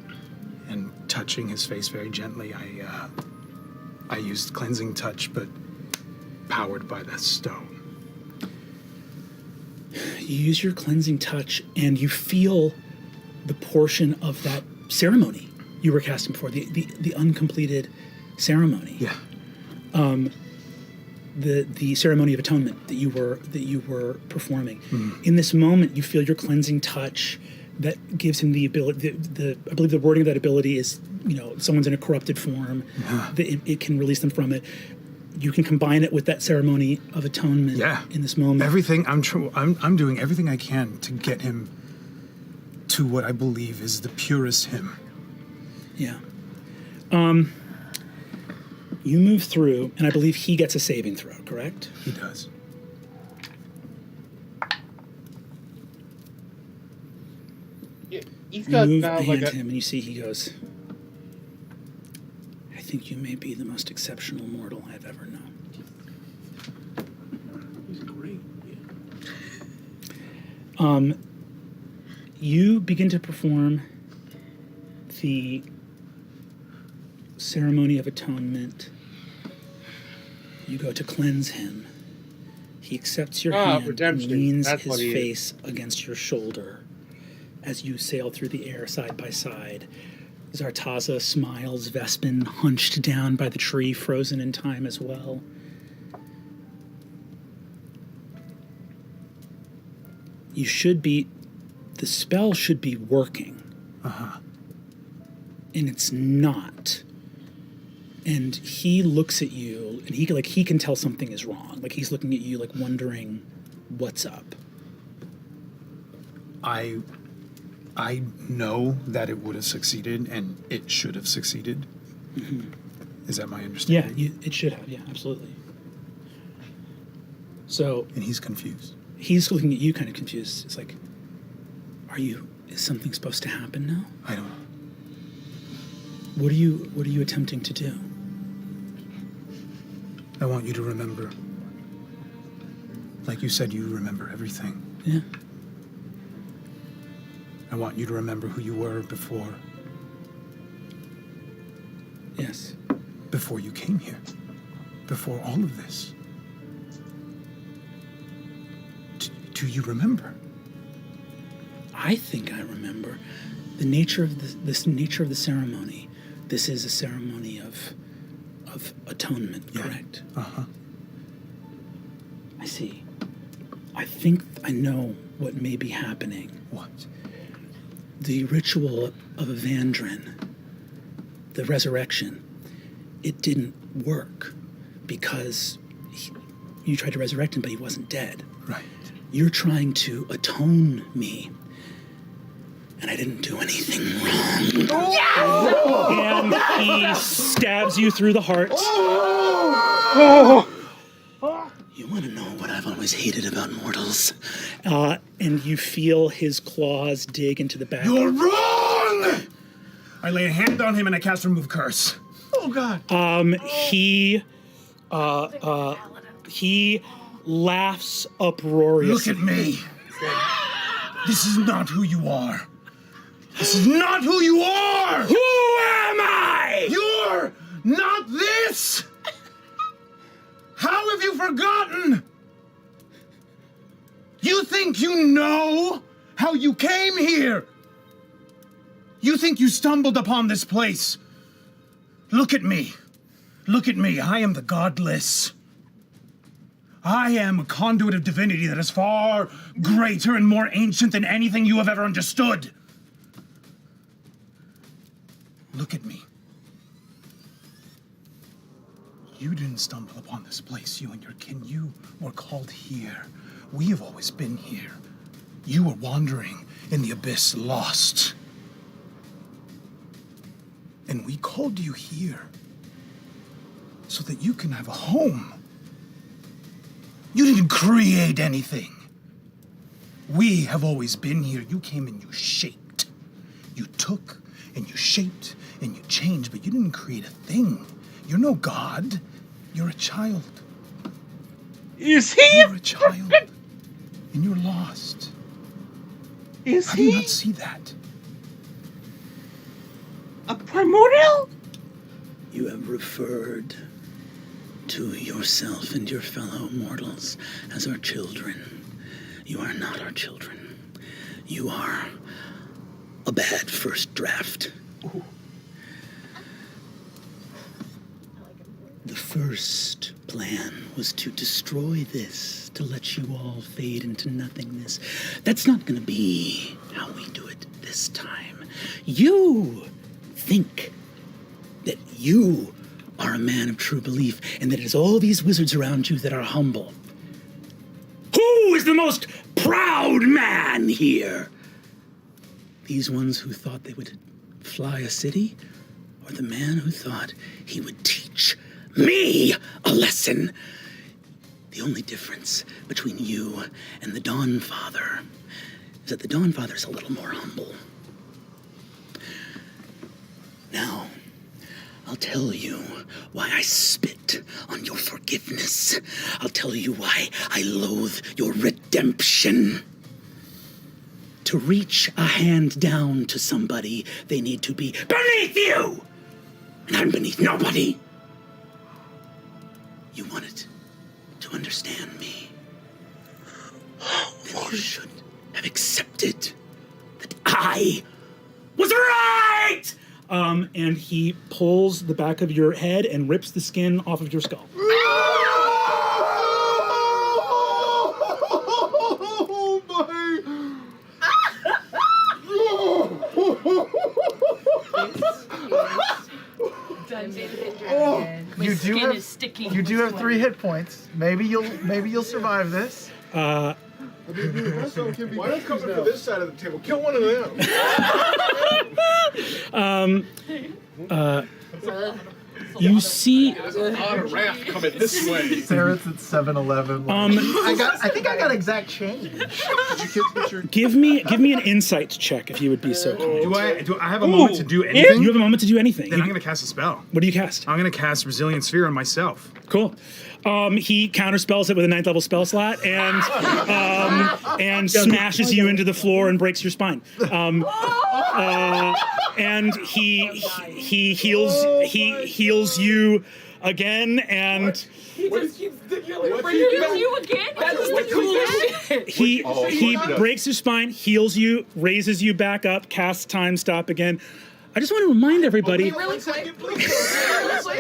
And touching his face very gently, I used cleansing touch, but powered by that stone. You use your cleansing touch, and you feel the portion of that ceremony you were casting before, the uncompleted ceremony. Yeah. The ceremony of atonement that you were performing. In this moment, you feel your cleansing touch that gives him the ability. I believe the wording of that ability is, someone's in a corrupted form. It can release them from it. You can combine it with that ceremony of atonement. In this moment. Everything I'm doing everything I can to get him to what I believe is the purest him. Yeah. You move through, and I believe he gets a saving throw, correct? He does. Yeah, he's You got move now and like hand a. him, and you see he goes, I think you may be the most exceptional mortal I've ever known. He's great. You begin to perform the ceremony of atonement. You go to cleanse him. He accepts your hand and redemption. leans That's his what he is. face against your shoulder as you sail through the air side by side. Zartaza smiles, Vespin hunched down by the tree, frozen in time as well. The spell should be working. And it's not. And he looks at you, and he can tell something is wrong. Like, he's looking at you, like, wondering what's up. I know that it would have succeeded, and it should have succeeded. Is that my understanding? Yeah, it should have. Yeah, absolutely. So, and he's confused. He's looking at you, kind of confused. It's like, is something supposed to happen now? I don't know. What are you attempting to do? I want you to remember. Like you said, you remember everything. Yeah. I want you to remember who you were before. Yes. Before you came here. Before all of this. Do you remember? I think I remember the nature of nature of the ceremony. This is a ceremony of atonement, correct? I see. I think I know what may be happening. What? The ritual of Evandrin, the resurrection, it didn't work because you tried to resurrect him, but he wasn't dead. Right. You're trying to atone me. And I didn't do anything wrong. And he stabs you through the heart. You want to know what I've always hated about mortals? And you feel his claws dig into the back. You're wrong! I lay a hand on him and I cast Remove Curse. Oh, God. He laughs uproariously. Look at me. This is not who you are. This is not who you are! Who am I? You're not this! How have you forgotten? You think you know how you came here? You think you stumbled upon this place? Look at me. Look at me. I am the godless. I am a conduit of divinity that is far greater and more ancient than anything you have ever understood. Look at me. You didn't stumble upon this place, you and your kin. You were called here. We have always been here. You were wandering in the abyss, lost. And we called you here so that you can have a home. You didn't create anything. We have always been here. You came and you shaped. You took and you shaped and you changed, but you didn't create a thing. You're no god. You're a child. Is he? You're a child. And you're lost. Is How do you not see that? a primordial? You have referred to yourself and your fellow mortals as our children. You are not our children. You are a bad first draft. Ooh. The first plan was to destroy this, to let you all fade into nothingness. That's not going to be how we do it this time. You think that you are a man of true belief and that it is all these wizards around you that are humble. Who is the most proud man here? These ones who thought they would fly a city, or the man who thought he would teach me a lesson? The only difference between you and the Dawn Father is that the Dawn Father is a little more humble. Now, I'll tell you why I spit on your forgiveness. I'll tell you why I loathe your redemption. To reach a hand down to somebody, they need to be beneath you! And I'm beneath nobody. You wanted to understand me. Then you should have accepted that I was right! And he pulls the back of your head and rips the skin off of your skull. Oh my! You do have, is sticky. you do have 3 hit points. Maybe you'll survive this. Why don't come for this side of the table? Kill one of them. You see, There's an odd raft coming this way. Sarah's at 7-Eleven. I think I got exact change. give me an insight check if you would be so kind. Do I have a moment to do anything? You have a moment to do anything. Then I'm going to cast a spell. What do you cast? I'm going to cast Resilient Sphere on myself. Cool. He counterspells it with a 9th level spell slot and smashes you into the floor and breaks your spine. And he heals you again and He just keeps heals you again? That's the coolest shit. he breaks your spine, heals you, raises you back up, casts time stop again. I just want to remind everybody. Really quick.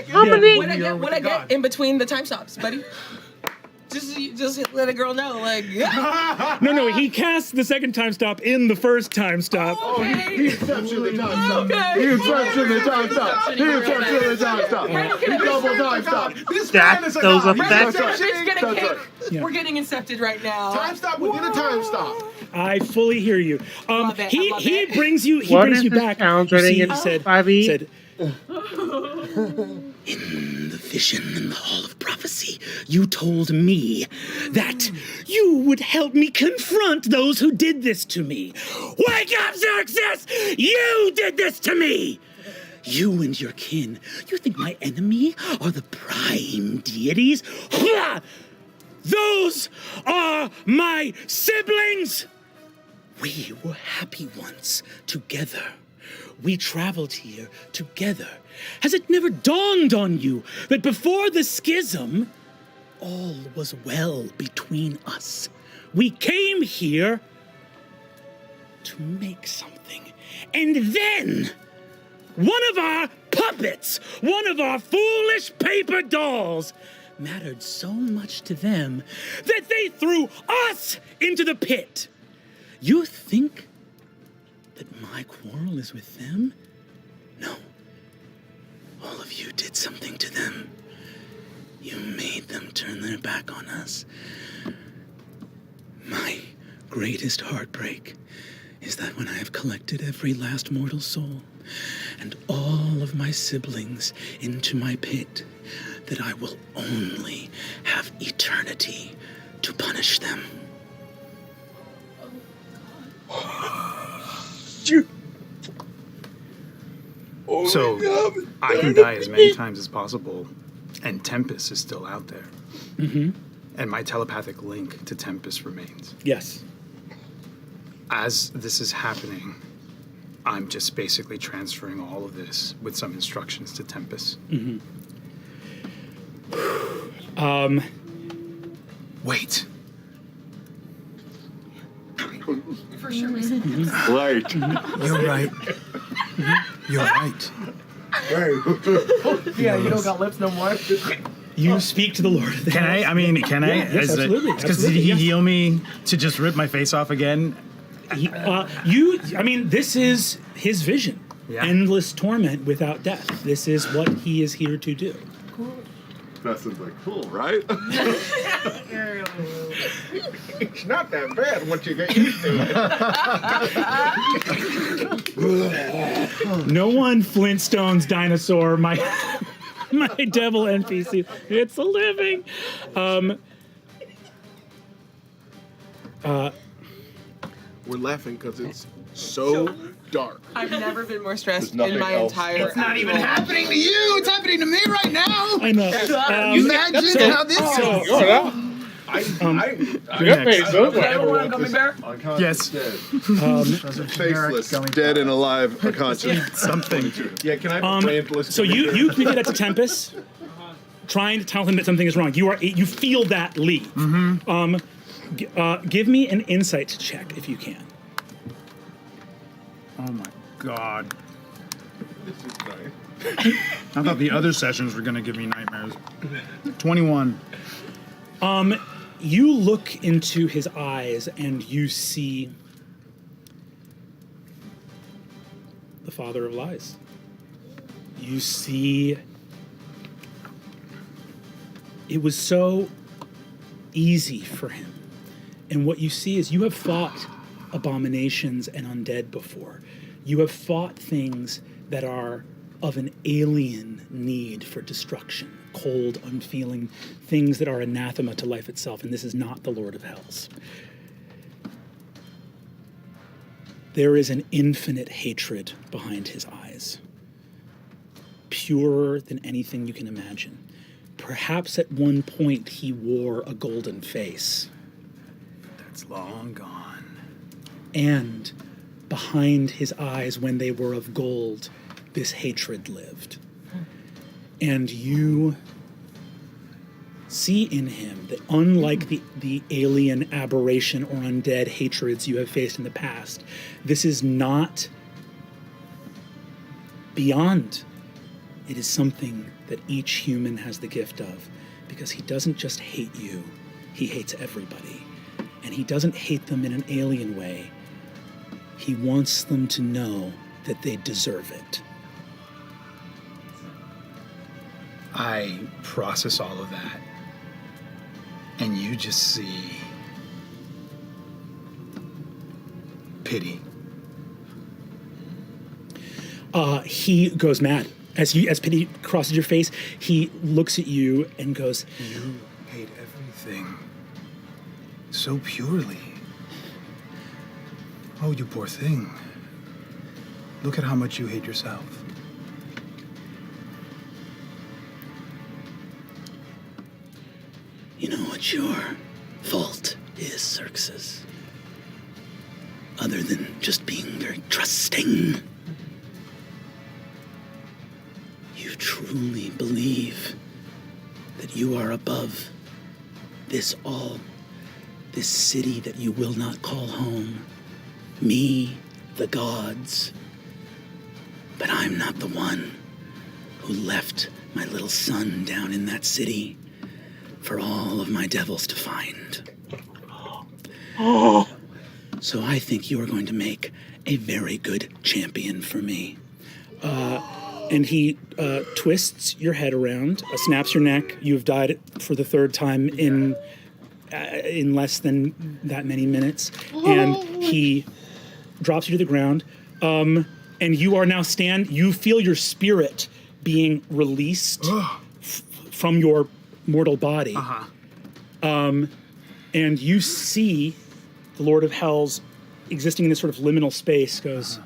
How many? What I get in between the time stops, buddy? Just let a girl know, like. No, he casts the second time stop in the first time stop. He accepts the time stop. He accepts the time stop. He accepts the time stop. He double time stop. Stack those effects. She's gonna kick Yeah. We're getting incepted right now. Time stop within a time stop. I fully hear you. Love it, I love He it. brings you back. You see, he said, in the vision in the Hall of Prophecy, you told me that you would help me confront those who did this to me. Wake up, Xerxes! You did this to me! You and your kin, you think my enemy are the prime deities? Those are my siblings! We were happy once, together. We traveled here together. Has it never dawned on you that before the schism, all was well between us? We came here to make something. And then, one of our puppets, one of our foolish paper dolls, mattered so much to them that they threw us into the pit. You think that my quarrel is with them? No. All of you did something to them. You made them turn their back on us. My greatest heartbreak is that when I have collected every last mortal soul and all of my siblings into my pit, that I will only have eternity to punish them. So I can die as many times as possible, and Tempest is still out there. Mm-hmm. And my telepathic link to Tempest remains. Yes. As this is happening, I'm just basically transferring all of this with some instructions to Tempest. Mm-hmm. Wait. For sure, we said Right. You're right. You're right. Yeah, you don't got lips no more. You speak to the Lord of the Can I? House. I mean, can I? Yeah, yes, absolutely. Because did he heal me to just rip my face off again? This is his vision. Yeah. Endless torment without death. This is what he is here to do. Preston's like, cool, right? It's not that bad once you get used to it. No one Flintstones dinosaur my devil NPC. It's a living. We're laughing because it's so dark. I've never been more stressed There's in my nothing else. entire. It's not even happening to you. It's happening to me right now. I know. Imagine how this Oh, is. you're out. Your next. face looks like Everyone, gummy bear. Unconscious, Yes. dead. Generic Faceless, gummy dead and alive, unconscious. Something. Yeah, can I have a brand list? So you communicate that to Tempest, trying to tell him that something is wrong. You feel that leave. Mm-hmm. Give me an insight check if you can. Oh my God. This is nice. I thought the other sessions were going to give me nightmares. 21. You look into his eyes and you see the father of lies. You see it was so easy for him. And what you see is you have fought abominations and undead before. You have fought things that are of an alien need for destruction, cold, unfeeling, things that are anathema to life itself, and this is not the Lord of Hells. There is an infinite hatred behind his eyes, purer than anything you can imagine. Perhaps at one point he wore a golden face. That's long gone. And behind his eyes, when they were of gold, this hatred lived. And you see in him that unlike the alien aberration or undead hatreds you have faced in the past, this is not beyond. It is something that each human has the gift of, because he doesn't just hate you, he hates everybody. And he doesn't hate them in an alien way. He wants them to know that they deserve it. I process all of that. And you just see pity. He goes mad. As pity crosses your face, he looks at you and goes, You hate everything so purely. Oh, you poor thing. Look at how much you hate yourself. you know what your fault is, Xerxes? Other than just being very trusting. You truly believe that you are above this all, this city that you will not call home, me, the gods. But I'm not the one who left my little son down in that city for all of my devils to find. So I think you are going to make a very good champion for me. And he twists your head around, snaps your neck. You've died for the third time in less than that many minutes. And he drops you to the ground. And you are now you feel your spirit being released from your mortal body. And you see the Lord of Hell's existing in this sort of liminal space goes,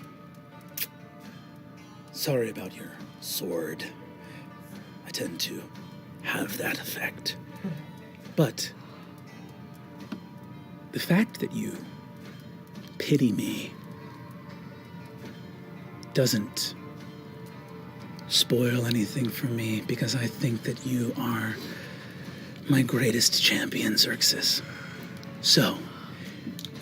sorry about your sword. I tend to have that effect. But the fact that you pity me doesn't spoil anything for me, because I think that you are my greatest champion, Xerxes. So,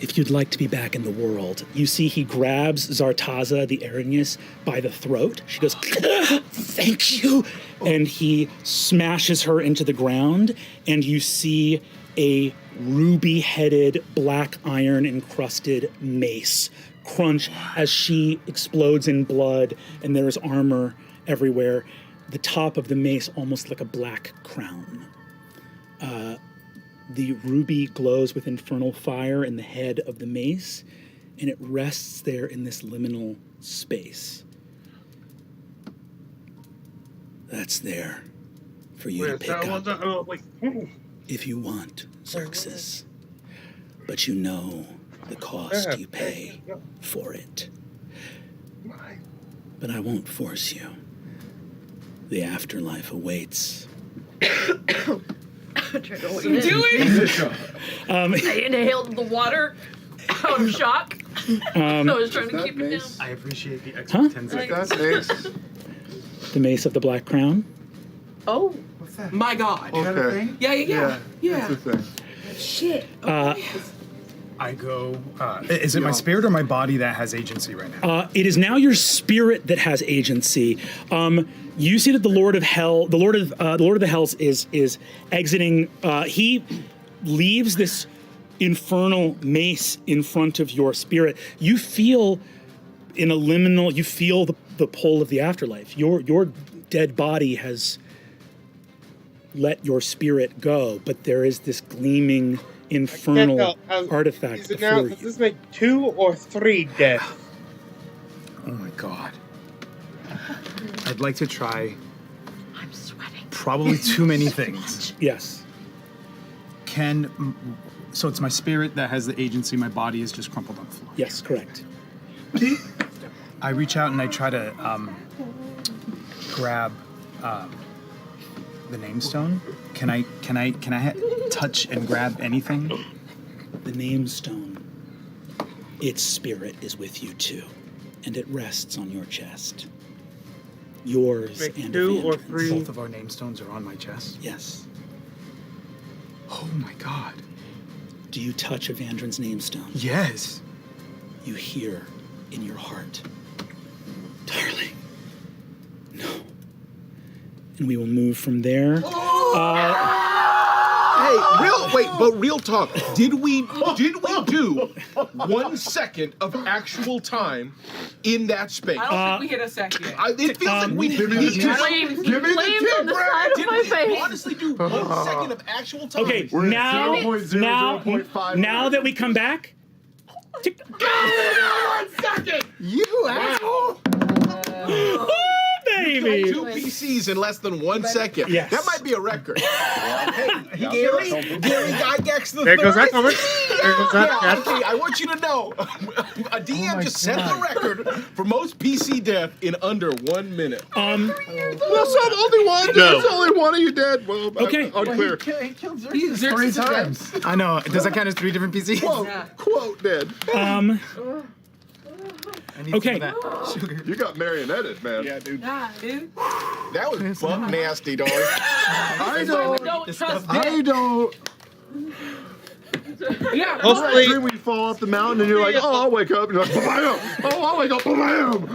if you'd like to be back in the world, you see he grabs Zartaza, the Erinyes, by the throat. She goes, thank you! And he smashes her into the ground, and you see a ruby-headed, black iron-encrusted mace crunch as she explodes in blood, and there is armor everywhere. The top of the mace almost like a black crown. The ruby glows with infernal fire in the head of the mace, and it rests there in this liminal space. That's there for you to pick up if you want, Xerxes. But you know the cost you pay for it. But I won't force you. The afterlife awaits. I don't know what you're doing. I inhaled the water out of shock. I was trying to keep it down. I appreciate the extra 10 seconds. The mace of the Black Crown. Oh. What's that? My God. Okay. Yeah. That's the thing. Shit. I go, is it my spirit or my body that has agency right now? It is now your spirit that has agency. You see that the Lord of Hell, the Lord of the Hells is exiting. He leaves this infernal mace in front of your spirit. You feel in a liminal. You feel the pull of the afterlife. Your dead body has let your spirit go, but there is this gleaming infernal artifact Is it before now? you. Does this make 2 or 3 deaths? Oh my God. I'd like to try I'm sweating. probably too many things. Yes. So it's my spirit that has the agency, my body is just crumpled on the floor. Yes, correct. I reach out and I try to grab the name stone. Can I touch and grab anything? The name stone, its spirit is with you too, and it rests on your chest. Yours Make and 2 or Evandrin's. 3. Both of our name stones are on my chest. Yes. Oh my God. Do you touch Evandrin's name stone? Yes. You hear in your heart, darling, no. And we will move from there. Hey, But real talk. Did we do 1 second of actual time in that space? I don't think we hit a second. It feels like we Give me the tip. Give me the tip, Brad. Did we honestly do 1 second of actual time? Okay, We're at now 0.00.5 now that we come back. 1 second. You asshole! Woo, baby! 2 PCs in less than 1 second. Yes. That might be a record. Hey, Gary Gygax the There goes that third. comment. There goes that. Yeah, Cat. okay, I want you to know, a DM just set the record for most PC death in under 1 minute. Well, so only one. No. There's only one of you dead. Well, Okay. unclear. He killed Xerxes 3 times. I know. Does that count as 3 different PCs? Quote dead. I need Okay. some of that sugar. You got marionetted, man. Yeah, dude. Nah, dude. That was buck nasty, dog. I don't. Don't trust I it. don't. Yeah. Hopefully, Dream when you fall off the mountain and you're like, oh, I'll wake up. And you're like, bam! Oh, I'll wake up, bam!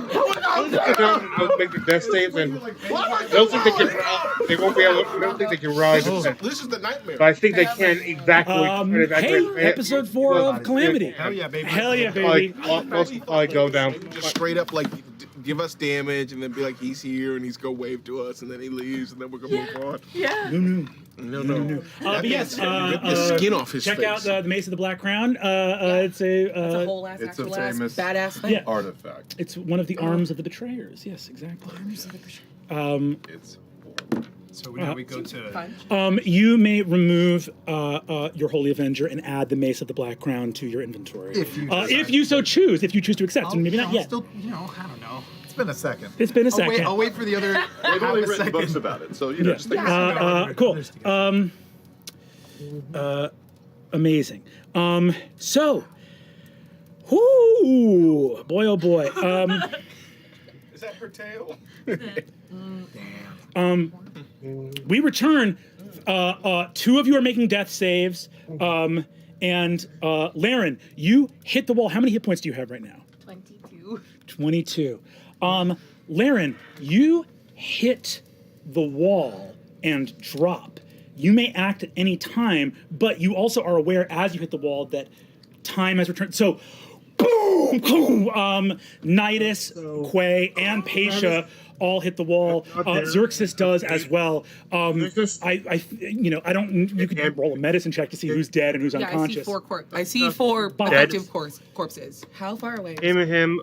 they'll make the death saves, and I don't think they can. They won't be able. I don't think they can rise. This is the nightmare. But I think they can exactly. Hey, episode 4 of Calamity. Hell yeah, baby. Hell yeah, baby. Most will probably go down. Just straight up like give us damage and then be like he's here and he's gonna wave to us and then he leaves and then we're gonna move on. Yeah. No. But yes, Rip the skin off his check face. out the Mace of the Black Crown. It's a That's a whole ass, It's a actual ass, famous badass thing. yeah. artifact. It's one of the arms of the betrayers. Yes, exactly. It's So now we go to. You may remove your Holy Avenger and add the Mace of the Black Crown to your inventory. If you so choose, if you choose to accept, and maybe not yet. Still, I don't know. It's been a second. It's been a second. I'll wait for the other. They've only written books about it, so just think about it. Cool. Amazing. So, whoo, boy, oh boy. Is that her tail? We return. 2 of you are making death saves. And Laren, you hit the wall. How many hit points do you have right now? 22. Laren, you hit the wall and drop. You may act at any time, but you also are aware as you hit the wall that time has returned. So, boom, boom. Nidus, Quay, and Paisha all hit the wall. Xerxes does as well. I don't. You could roll a medicine check to see who's dead and who's unconscious. I see 4 active corpses. How far away Aim at him,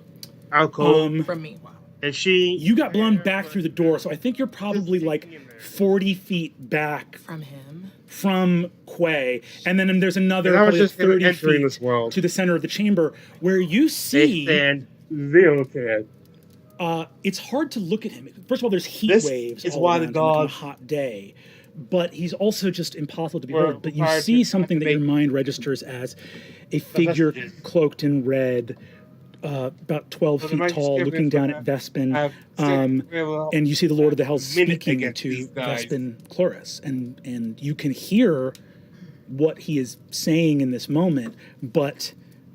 alcove, from me? and she. You got blown back through the door, so I think you're probably like 40 feet back From him. from Quay, and then there's another And I was probably just 30 entering feet this world. to the center of the chamber, where you They see. stand 0 chance. It's hard to look at him. First of all, there's heat This waves is all why around the him on a gods hot day, but he's also just impossible to were behold. But you required see to something that your activate mind registers as a figure messages. cloaked in red, about 12 So the feet messages tall, given looking down at have- Vespin, have and you see the Lord of the Hells minute speaking against to these guys. Vespin Chloris, and you can hear what he is saying in this moment, but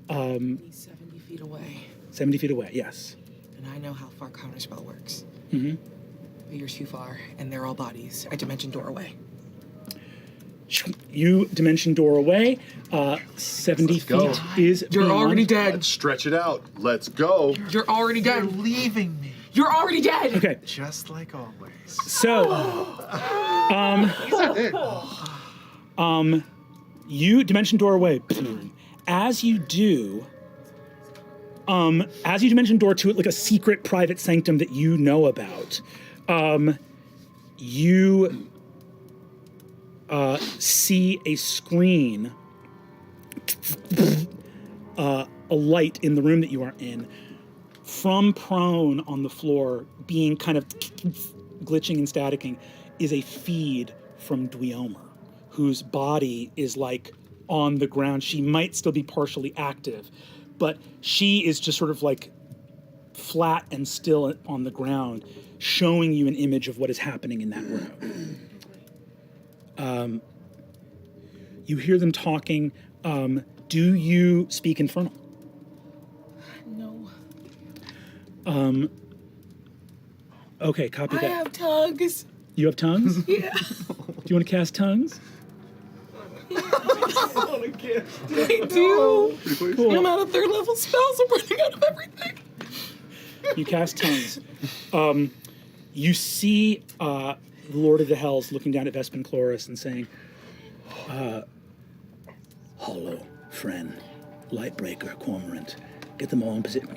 He's 70 feet away, 70 feet away, yes. and I know how far counterspell works. Mm-hmm. But you're too far, and they're all bodies. I dimension door away. You dimension door away. 70 go. feet is You're beyond. already dead. Let's stretch it out. Let's go. You're already You're dead. leaving me, You're already dead. Okay, just like always. so you dimension door away. As you do, as you dimension door to it, like a secret private sanctum that you know about, you see a screen, a light in the room that you are in. From prone on the floor, being kind of glitching and staticking, is a feed from Dweomer, whose body is like on the ground. She might still be partially active, but she is just sort of like flat and still on the ground, showing you an image of what is happening in that room. You hear them talking. Do you speak Infernal? No. Okay, copy I that. have tongues. You have tongues? Yeah. Do you want to cast tongues? I do. I'm out of 3rd level spells. I'm running out of everything. You cast tongues. You see the Lord of the Hells looking down at Vespin Chloris and saying, Hollow, Friend, Lightbreaker, Cormorant, get them all in position.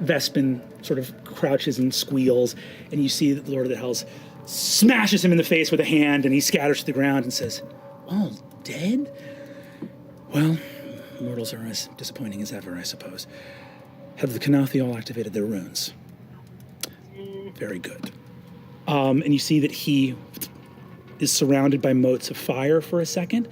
Vespin sort of crouches and squeals, and you see that the Lord of the Hells smashes him in the face with a hand, and he scatters to the ground and says, all dead? Well, mortals are as disappointing as ever, I suppose. Have the Kanathi all activated their runes? Very good. And you see that he is surrounded by motes of fire for a second,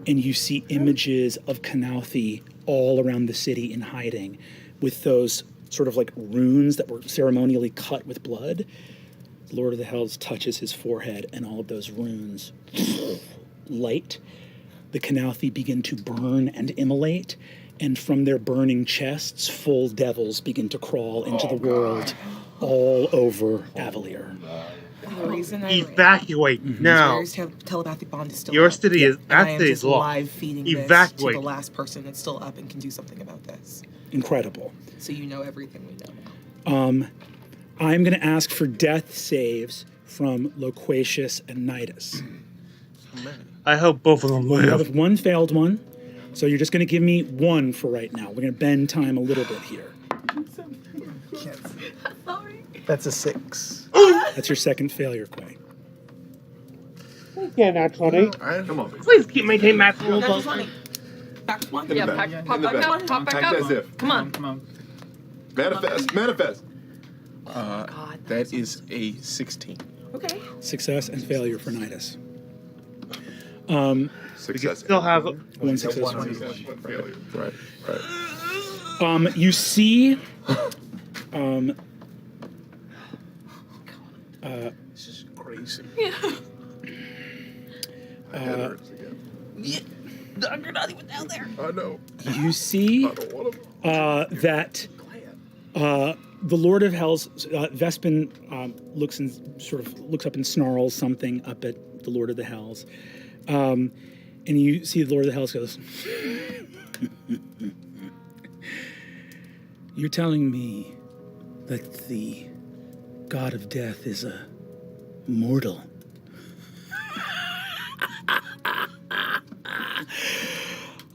and you see images of Kanathi all around the city in hiding with those sort of like runes that were ceremonially cut with blood. The Lord of the Hells touches his forehead, and all of those runes light. The Kanathi begin to burn and immolate, and from their burning chests, full devils begin to crawl into the world all over Avalier. The reason Evacuate now. Mary's telepathic bond is still Your up. city is And I that am city's just lost. live feeding this to Evacuate. the last person that's still up and can do something about this. Incredible. So you know everything we know now. I'm going to ask for death saves from Loquacious and Nidus. I hope both of them You live. have one failed one, so you're just going to give me one for right now. We're going to bend time a little bit here. That's a 6. That's your second failure, Quay. Yeah, not 20. Come on. Please keep maintain maximum. That's funny. Back one. In Yeah, the back. pop In the back back. up, pop back Act up. as if. Come on. Come on. Manifest. God, That is a 16. Okay. Success and failure for Nidus. Success. Still have One success. Failure. Right. You see This is crazy. My head hurts again. You're not even down there. I know. you see I don't want to. that the Lord of Hell's Vespin looks up and snarls something up at the Lord of the Hells, and you see the Lord of the Hells goes, "You're telling me that the God of Death is a mortal?"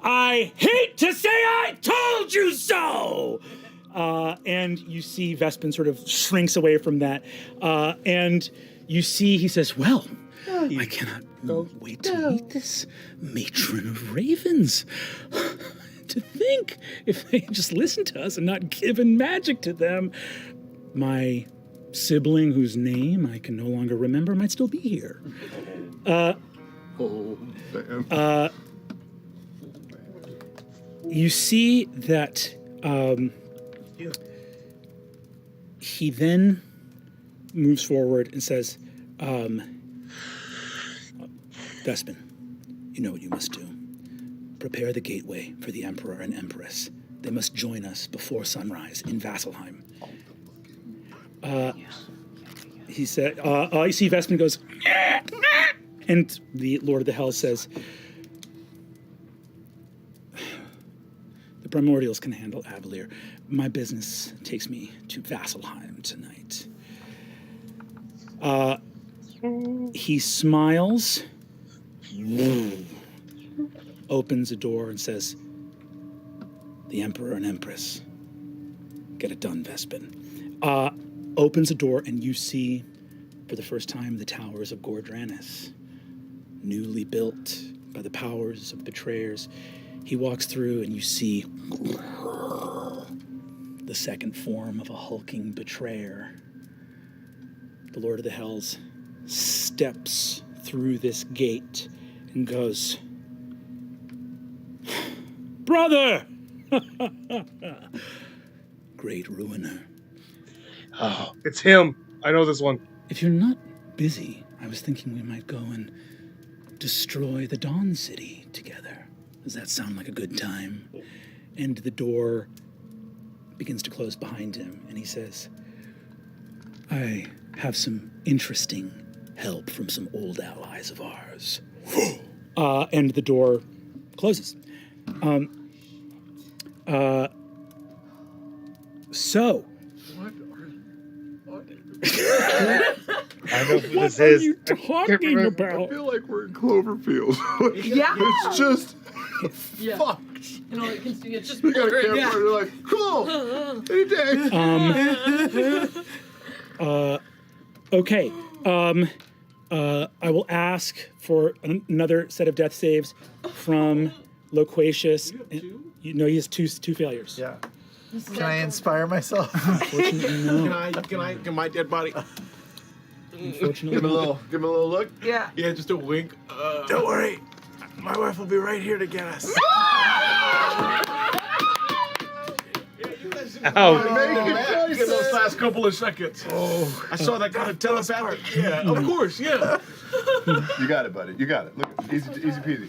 I hate to say I told you so! And you see Vespin sort of shrinks away from that. And you see he says, well, I cannot wait to meet this matron of ravens. To think, if they had just listened to us and not given magic to them, my sibling whose name I can no longer remember might still be here. Oh, damn. You see that he then moves forward and says, Vespin, you know what you must do. Prepare the gateway for the Emperor and Empress. They must join us before sunrise in Vasselheim. He said, you see Vespin goes, and the Lord of the Hells says, the Primordials can handle Avalier. My business takes me to Vasselheim tonight. He smiles, opens a door and says, the Emperor and Empress. Get it done, Vespin. Opens a door and you see, for the first time, the towers of Gordranis, newly built by the powers of betrayers. He walks through and you see the second form of a hulking betrayer. The Lord of the Hells steps through this gate and goes, brother! Great ruiner. Oh, it's him. I know this one. If you're not busy, I was thinking we might go and destroy the Dawn City together. Does that sound like a good time? And the door begins to close behind him, and he says, I have some interesting help from some old allies of ours. and the door closes. So. I know who What this are is. you talking I about? feel like we're in Cloverfield. Yeah. It's just Yeah. fucked. You know, it's just We got a blurred. campfire. They're like, cool. Any day. Okay. I will ask for another set of death saves from Loquacious. You know he has two failures. Yeah. Can I inspire myself? Unfortunately, no. Can my dead body? Unfortunately, Give him a little look. Yeah. Yeah, just a wink. Don't worry. My wife will be right here to get us. Oh, Get those last couple of seconds. Oh, I saw that kind of telepathic. Yeah, of course, yeah. You got it, buddy. You got it. Look, easy peasy.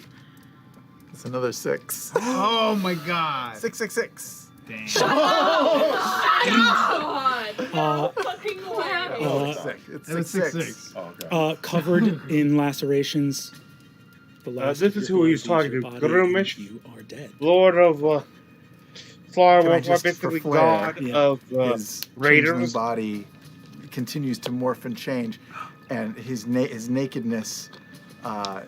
It's another 6. Oh my god. 666. Dang. Fucking wow. It's It was 666. 6-6. Oh, okay. covered in lacerations. The last this of is your who he's blood talking leaves to. your body, Grumish? and you are dead. Lord of Star Can I Wars, just, basically for flair, god yeah. of His Raiders. changeling body continues to morph and change, and his nakedness,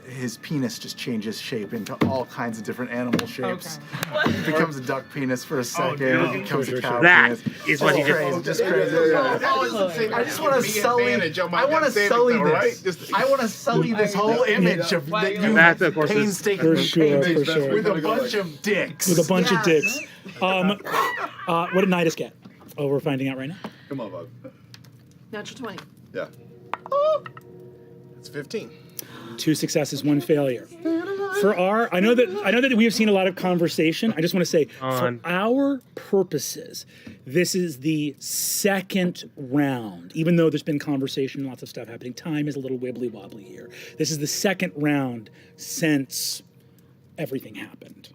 his penis just changes shape into all kinds of different animal shapes. It becomes a duck penis for a second, no. it becomes a cow That penis. is what he crazy, just. just crazy. I just want to sully. I want to sully this. I want to sully this whole image of that you That, of course, is- painstakingly For sure, painted for sure. with a bunch of dicks. With a bunch of dicks. What did Nidus get? Oh, we're finding out right now. Come on, bud. Natural 20. Yeah. It's 15. 2 successes, 1 failure. For I know that we have seen a lot of conversation. I just want to say, for our purposes, this is the second round. Even though there's been conversation, lots of stuff happening, time is a little wibbly wobbly here. This is the second round since everything happened.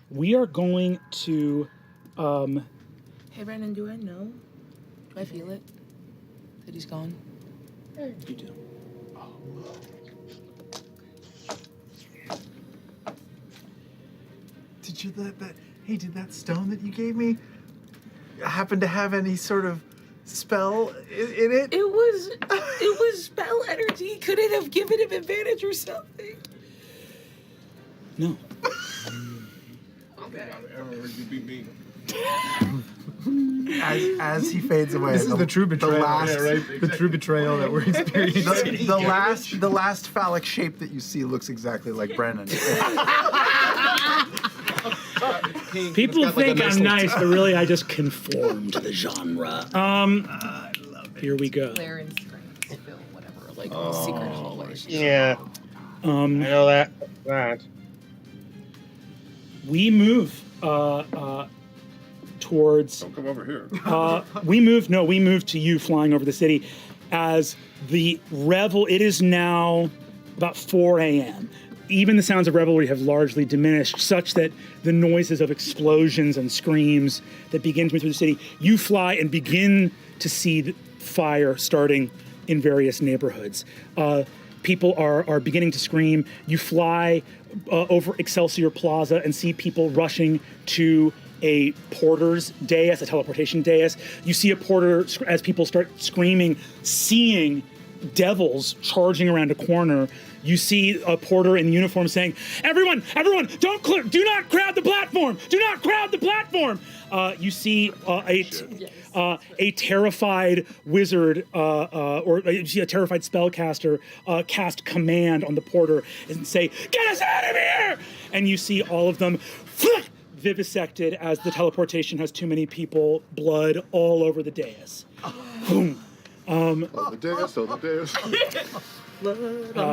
We are going to. Hey, Brandon, do I know? Do I feel it? That he's gone? You do. Did you did that stone that you gave me happen to have any sort of spell in it? It was spell energy. Could it have given him advantage or something? No. You beat me. As he fades away, This is the true betrayal. The The true betrayal that we're experiencing. the last phallic shape that you see looks exactly like Brennan. People think I'm nice, but really I just conform to the genre. Here we go. Claire and Strength, Phil, whatever, like secret hallways. Yeah, I know that. We move towards. Don't come over here. We move to you flying over the city as the revel. It is now about 4 a.m. Even the sounds of revelry have largely diminished, such that the noises of explosions and screams that begin to move through the city, you fly and begin to see the fire starting in various neighborhoods. People are beginning to scream. You fly over Excelsior Plaza and see people rushing to a porter's dais, a teleportation dais. You see a porter, as people start screaming, seeing devils charging around a corner. You see a porter in uniform saying, "Everyone, do not crowd the platform! Do not crowd the platform!" You see a terrified wizard, or you see a terrified spellcaster cast command on the porter and say, "Get us out of here!" And you see all of them vivisected as the teleportation has too many people, blood all over the dais. Boom. The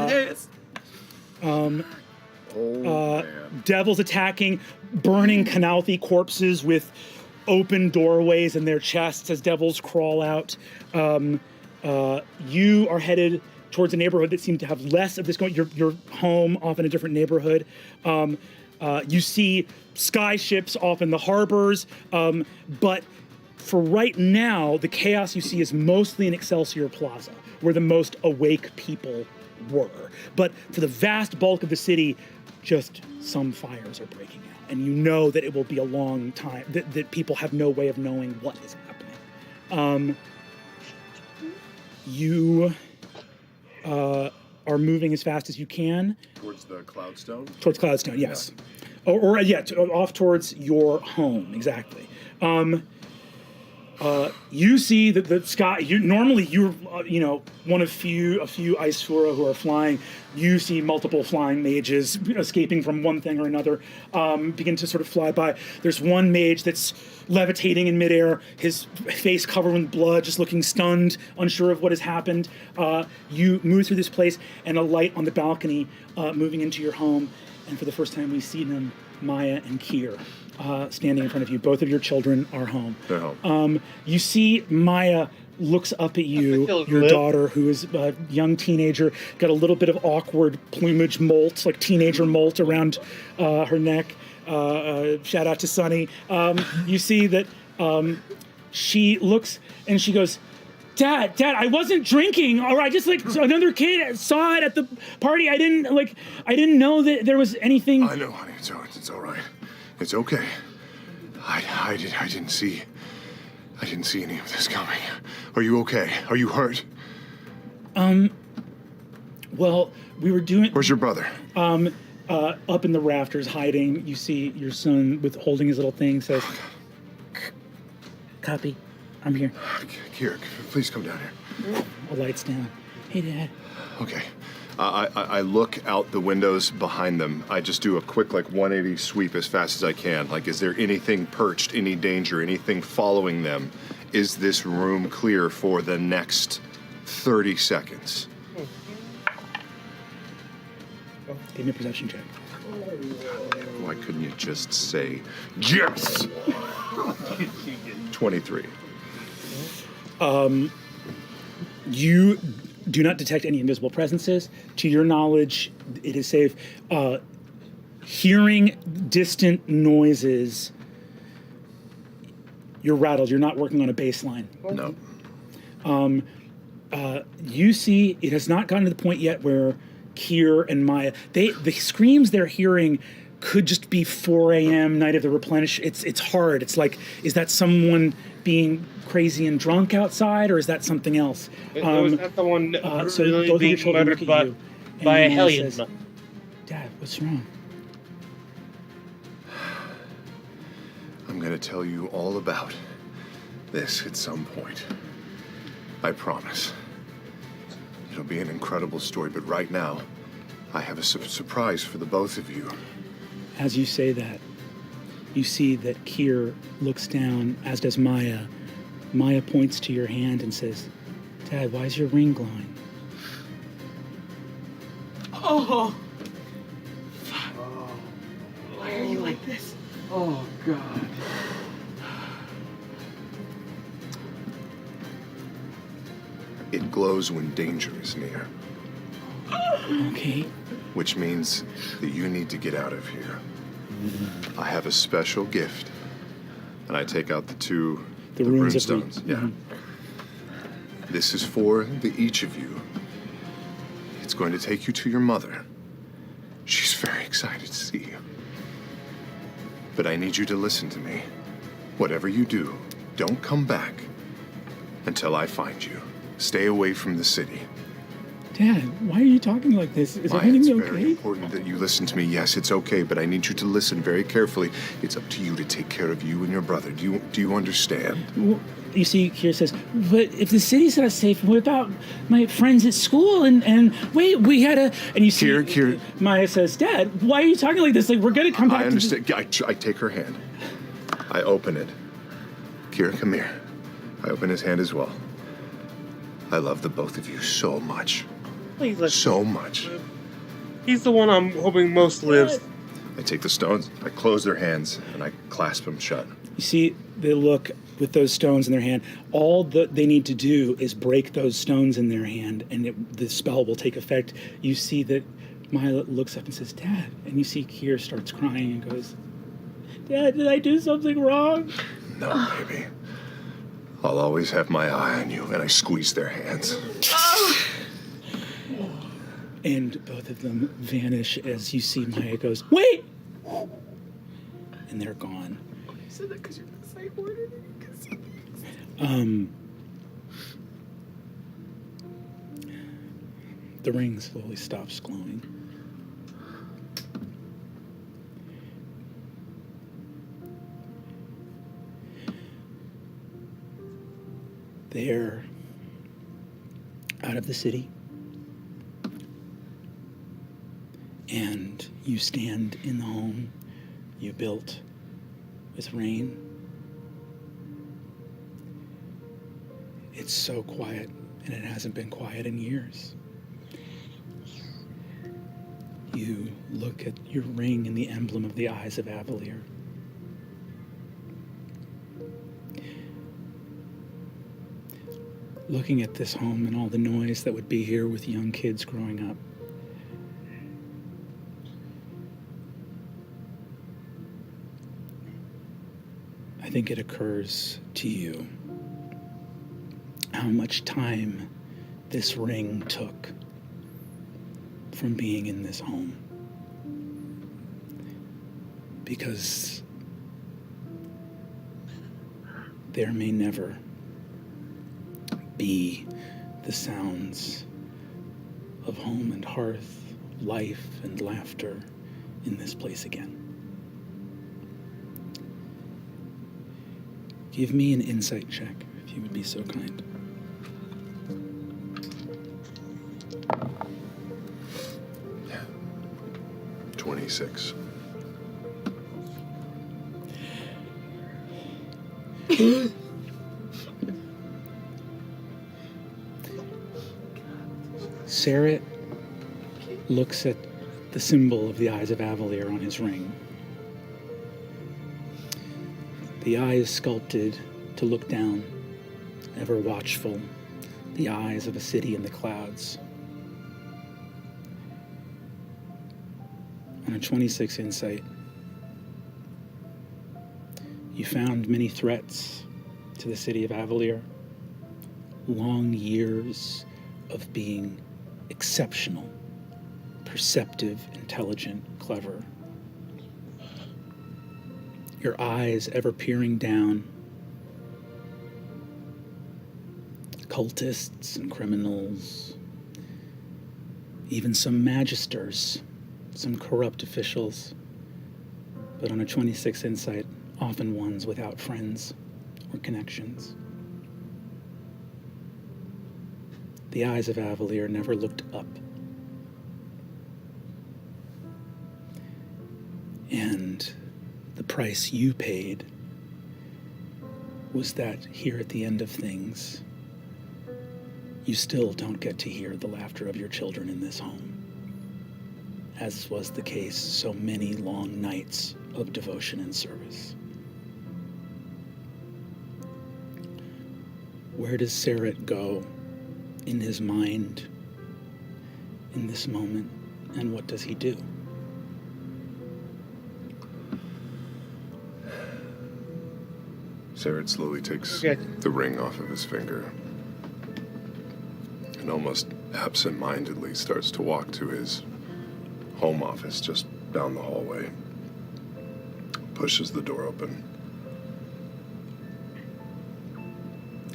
dais. Devils attacking, burning Canalthi corpses with open doorways in their chests as devils crawl out. You are headed towards a neighborhood that seemed to have less of this going. You're home off in a different neighborhood. You see sky ships off in the harbors, but for right now, the chaos you see is mostly in Excelsior Plaza, where the most awake people were. But for the vast bulk of the city, just some fires are breaking out. And you know that it will be a long time, that people have no way of knowing what is happening. You are moving as fast as you can. Towards the Cloudstone? Towards Cloudstone, yes. Off towards your home, exactly. You see that the sky. Normally you're one of a few Aisura who are flying. You see multiple flying mages escaping from one thing or another, begin to sort of fly by. There's one mage that's levitating in midair, his face covered in blood, just looking stunned, unsure of what has happened. You move through this place, and a light on the balcony, moving into your home, and for the first time we see them, Maya and Kier. Standing in front of you. Both of your children are home. They're home. You see Maya looks up at you, your daughter, who is a young teenager, got a little bit of awkward plumage molt, like teenager molt around her neck. Shout out to Sunny. You see that she looks and she goes, Dad, I wasn't drinking, or I just another kid saw it at the party. I didn't know that there was anything. I know, honey. It's all right. It's okay. I didn't see any of this coming. Are you okay? Are you hurt? Well, we were doing. Where's your brother? Up in the rafters, hiding. You see your son holding his little thing. Says, "Copy, I'm here." Kier, please come down here. A light's down. Hey, Dad. Okay. I look out the windows behind them. I just do a quick 180 sweep as fast as I can. Is there anything perched, any danger, anything following them? Is this room clear for the next 30 seconds? Give me a perception check. Why couldn't you just say yes? 23. You do not detect any invisible presences. To your knowledge, it is safe. Hearing distant noises, you're rattled. You're not working on a baseline. No. You see, it has not gotten to the point yet where Kier and Maya, the screams they're hearing could just be 4 a.m. night of the replenish. It's hard. It's is that someone being crazy and drunk outside, or is that something else? Was that the one So really both of your being children murdered look at you, by a and Maya hellion? says, Dad, what's wrong? I'm going to tell you all about this at some point. I promise. It'll be an incredible story, but right now, I have a surprise for the both of you. As you say that, you see that Kier looks down, as does Maya. Maya points to your hand and says, Dad, why is your ring glowing? Oh. Why are you like this? Oh, God. It glows when danger is near. Okay. Which means that you need to get out of here. I have a special gift. And I take out the runes runestones. Yeah. This is for each of you. It's going to take you to your mother. She's very excited to see you. But I need you to listen to me. Whatever you do, don't come back until I find you. Stay away from the city. Dad, why are you talking like this? Is Maya, everything it's very okay? important that you listen to me. Yes, it's okay, but I need you to listen very carefully. It's up to you to take care of you and your brother. Do you understand? Well, you see, Kier says, but if the city's not safe, what about my friends at school? And wait, we had a... And you see, Kier. Maya says, Dad, why are you talking like this? We're going to come back I understand. I take her hand. I open it. Kier, come here. I open his hand as well. I love the both of you so much. Please let So much. He's the one I'm hoping most lives. I take the stones, I close their hands, and I clasp them shut. You see, they look with those stones in their hand. All that they need to do is break those stones in their hand, and the spell will take effect. You see that Maya looks up and says, Dad. And you see Kier starts crying and goes, Dad, did I do something wrong? No, baby. I'll always have my eye on you, and I squeeze their hands. And both of them vanish as you see Maya goes, wait! And they're gone. You said that because you're going to say order. The ring slowly stops glowing. They're out of the city. And you stand in the home you built with rain. It's so quiet, and it hasn't been quiet in years. You look at your ring and the emblem of the Eyes of Avalier. Looking at this home and all the noise that would be here with young kids growing up. I think it occurs to you how much time this ring took from being in this home. Because there may never be the sounds of home and hearth, life and laughter in this place again. Give me an insight check, if you would be so kind. Yeah. 26. Sarah looks at the symbol of the Eyes of Avalier on his ring. The eye is sculpted to look down, ever watchful, the eyes of a city in the clouds. On a 26 insight, you found many threats to the city of Avalier. Long years of being exceptional, perceptive, intelligent, clever. Your eyes ever peering down. Cultists and criminals, even some magisters, some corrupt officials, but on a 26 insight, often ones without friends or connections. The Eyes of Avalier never looked up. And the price you paid was that here at the end of things, you still don't get to hear the laughter of your children in this home, as was the case so many long nights of devotion and service. Where does Sarah go in his mind in this moment, and what does he do? Sarah slowly takes Okay. the ring off of his finger and almost absent-mindedly starts to walk to his home office just down the hallway. Pushes the door open.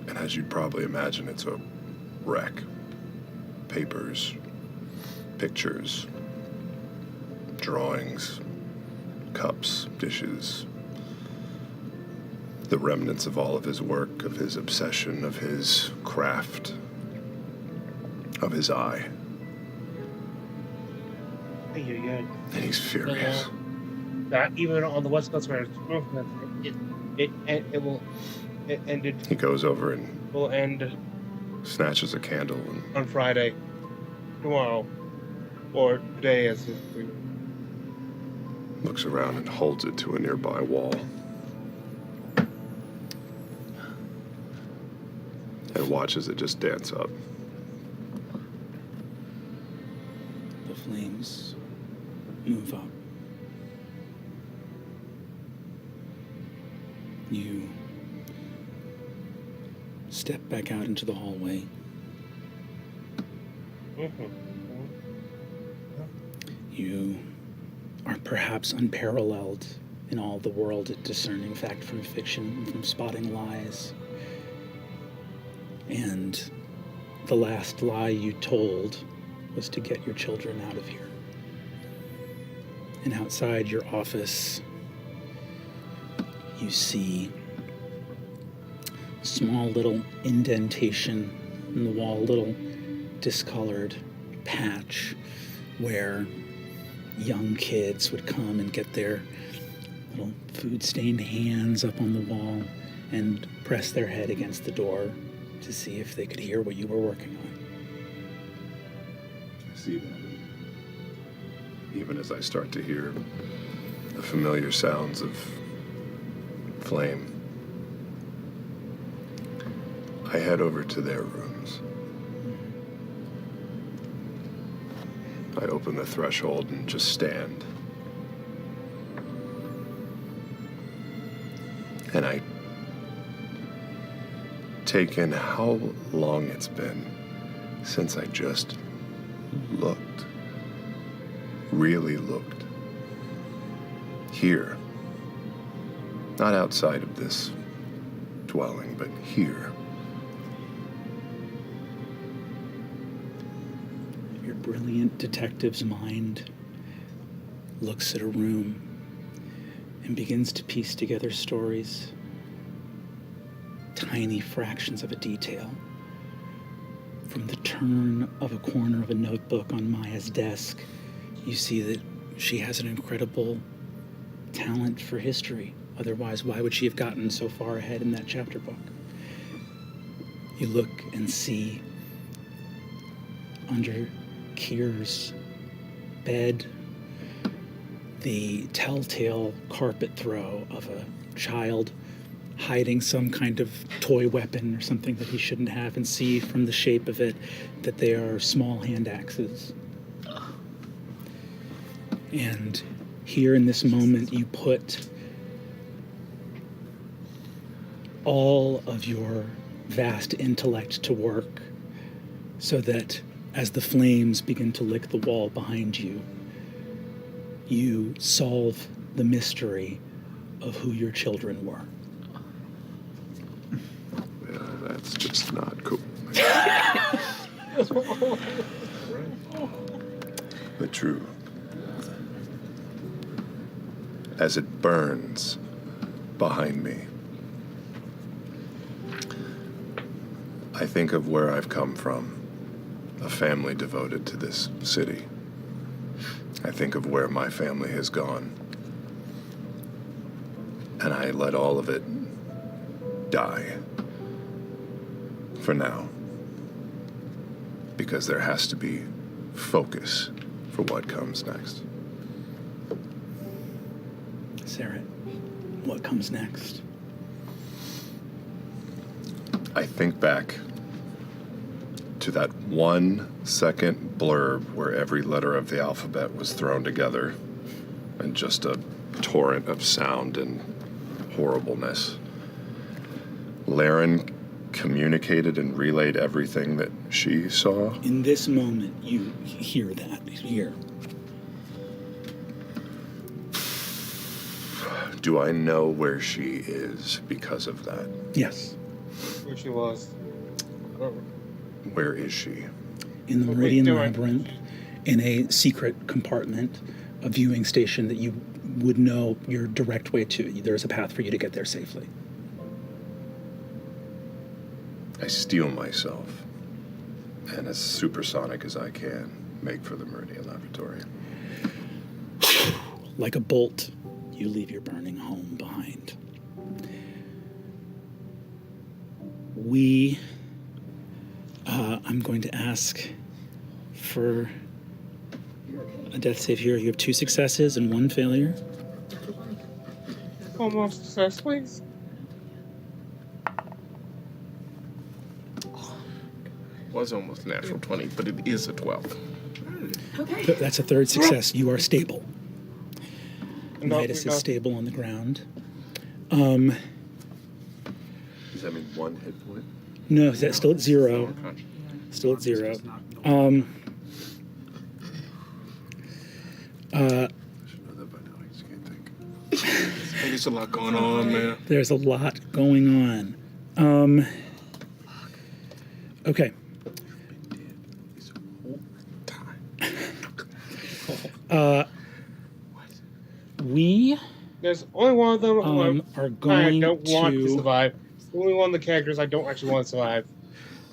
And as you'd probably imagine, it's a wreck. Papers, pictures, drawings, cups, dishes, the remnants of all of his work, of his obsession, of his craft, of his eye. Yeah. And he's furious. Not even on the West Coast where it's it ended. He goes over and Will end snatches a candle and on Friday, tomorrow, or today as it. looks around and holds it to a nearby wall. And watches it just dance up. The flames move up. You step back out into the hallway. You are perhaps unparalleled in all the world at discerning fact from fiction, from spotting lies. And the last lie you told was to get your children out of here. And outside your office, you see a small little indentation in the wall, a little discolored patch where young kids would come and get their little food-stained hands up on the wall and press their head against the door to see if they could hear what you were working on. I see that. Even as I start to hear the familiar sounds of flame, I head over to their rooms. I open the threshold and just stand. And I take in how long it's been since I just looked. Really looked. Here. Not outside of this dwelling, but here. Your brilliant detective's mind looks at a room and begins to piece together stories, tiny fractions of a detail. From the turn of a corner of a notebook on Maya's desk, you see that she has an incredible talent for history. Otherwise, why would she have gotten so far ahead in that chapter book? You look and see under Kier's bed the telltale carpet throw of a child hiding some kind of toy weapon or something that he shouldn't have, and see from the shape of it that they are small hand axes. And here in this moment, you put all of your vast intellect to work so that as the flames begin to lick the wall behind you, you solve the mystery of who your children were. Well, that's just not cool. But true. As it burns behind me, I think of where I've come from, a family devoted to this city. I think of where my family has gone. And I let all of it die. For now. Because there has to be focus for what comes next. Sarah, what comes next? I think back to that 1 second blurb where every letter of the alphabet was thrown together and just a torrent of sound and horribleness. Laren communicated and relayed everything that she saw. In this moment, you hear that here. Do I know where she is because of that? Yes. Where she was. Where is she? In the What Meridian we doing? Labyrinth, in a secret compartment, a viewing station that you would know your direct way to. There's a path for you to get there safely. I steel myself, and as supersonic as I can, make for the Meridian Laboratory. Like a bolt, you leave your burning home behind. I'm going to ask for a death save here. You have 2 successes and 1 failure. Almost success, please. Was almost a natural 20, but it is a 12. That's a 3rd success. You are stable. No, Midas no. is stable on the ground. Does that mean 1 hit point? No, that's still at 0. Still at 0. I should know that by now. I just can't think. Hey, there's a lot going on, man. There's a lot going on. Okay. There's only one of them who are I going don't want to to survive. It's the only one of the characters I don't actually want to survive.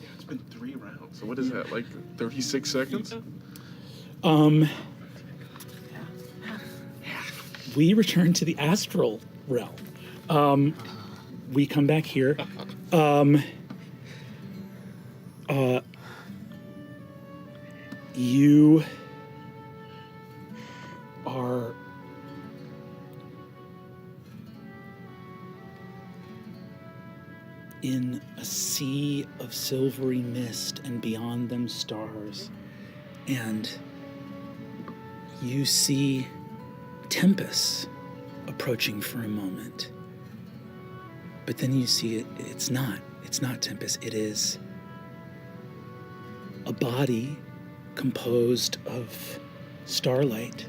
Yeah, it's been 3 rounds. So what is that, like 36 seconds? We return to the astral realm. We come back here. You are in a sea of silvery mist, and beyond them stars. And you see Tempest approaching for a moment. But then you see it's not Tempest. It is a body composed of starlight,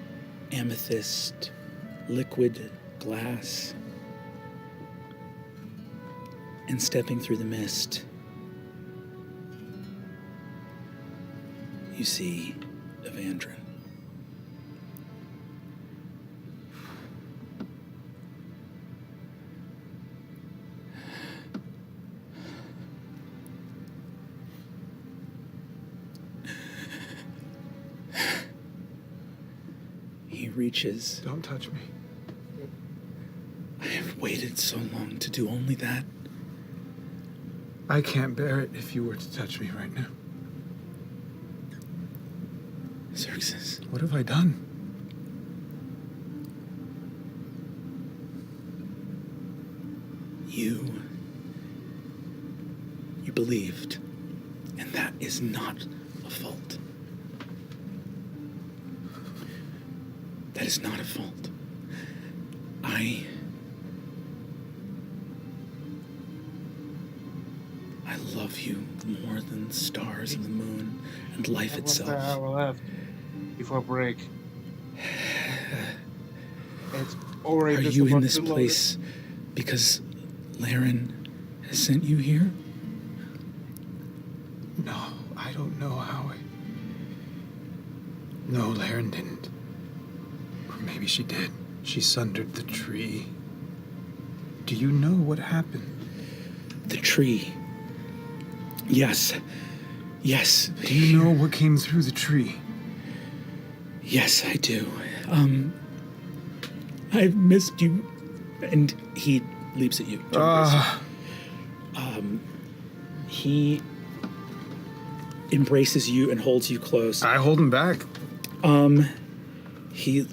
amethyst, liquid glass. And stepping through the mist, you see Exandria. He reaches. Don't touch me. I have waited so long to do only that. I can't bear it if you were to touch me right now. Xerxes. What have I done? You believed, and that is not a fault. That is not a fault. I love you more than the stars and the moon and life itself. What's the hour left before break? It's already. Are you in this place because Laren has sent you here? No, I don't know how I... No, Laren didn't. Or maybe she did. She sundered the tree. Do you know what happened? The tree. Yes. Yes. Do you know what came through the tree? Yes, I do. I've missed you. And he leaps at you. He embraces you and holds you close. I hold him back. He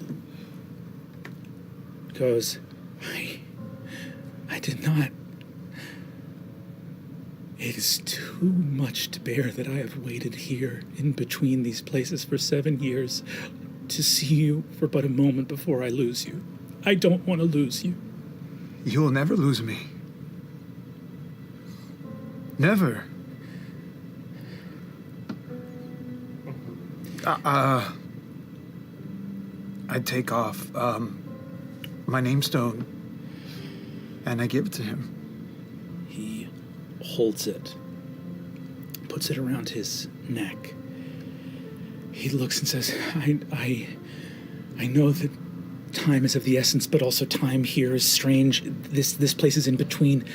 goes, I did not. It is too much to bear that I have waited here in between these places for 7 years to see you for but a moment before I lose you. I don't want to lose you. You will never lose me. Never. I take off my name stone and I give it to him. He holds it, puts it around his neck. He looks and says, I know that time is of the essence, but also time here is strange. This place is in between.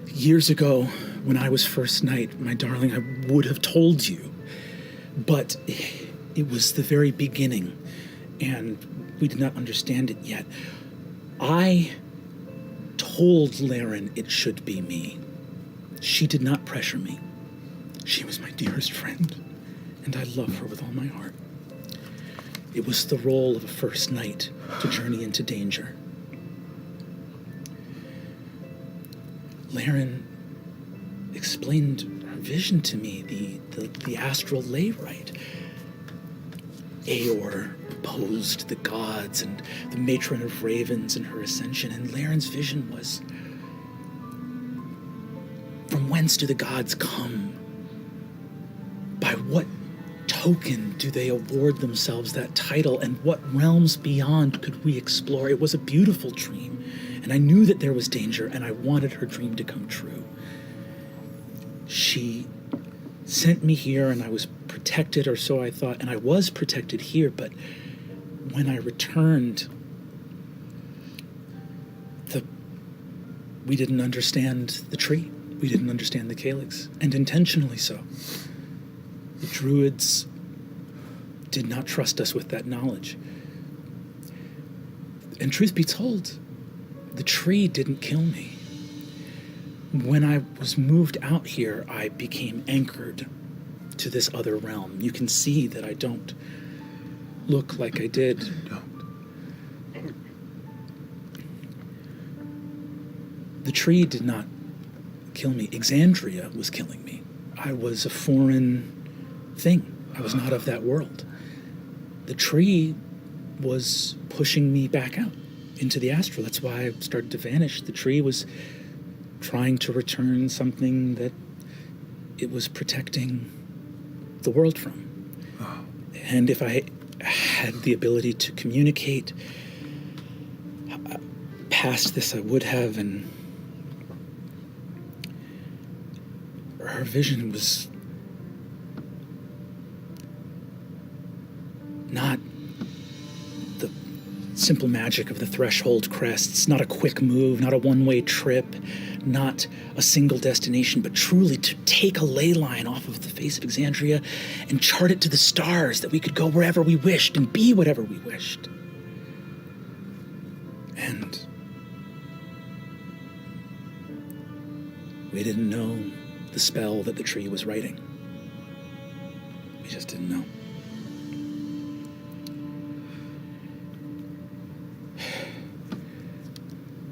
Years ago, when I was first knight, my darling, I would have told you. But it was the very beginning, and we did not understand it yet. I told Laren it should be me. She did not pressure me. She was my dearest friend, and I love her with all my heart. It was the role of a first knight to journey into danger. Laren explained her vision to me, the astral lay right. Aor opposed the gods and the matron of ravens in her ascension, and Laren's vision was, from whence do the gods come? By what token do they award themselves that title, and what realms beyond could we explore? It was a beautiful dream, and I knew that there was danger, and I wanted her dream to come true. She sent me here, and I was protected, or so I thought, and I was protected here, but when I returned, we didn't understand the tree. We didn't understand the calyx, and intentionally so. The druids did not trust us with that knowledge. And truth be told, the tree didn't kill me. When I was moved out here, I became anchored to this other realm. You can see that I don't look like I did. The tree did not kill me. Exandria was killing me. I was a foreign thing. I was not of that world. The tree was pushing me back out into the astral. That's why I started to vanish. The tree was trying to return something that it was protecting the world from. And if I had the ability to communicate past this, I would have, and her vision was not the simple magic of the threshold crests, not a quick move, not a one-way trip, not a single destination, but truly to take a ley line off of the face of Exandria and chart it to the stars, that we could go wherever we wished and be whatever we wished. And we didn't know the spell that the tree was writing. We just didn't know.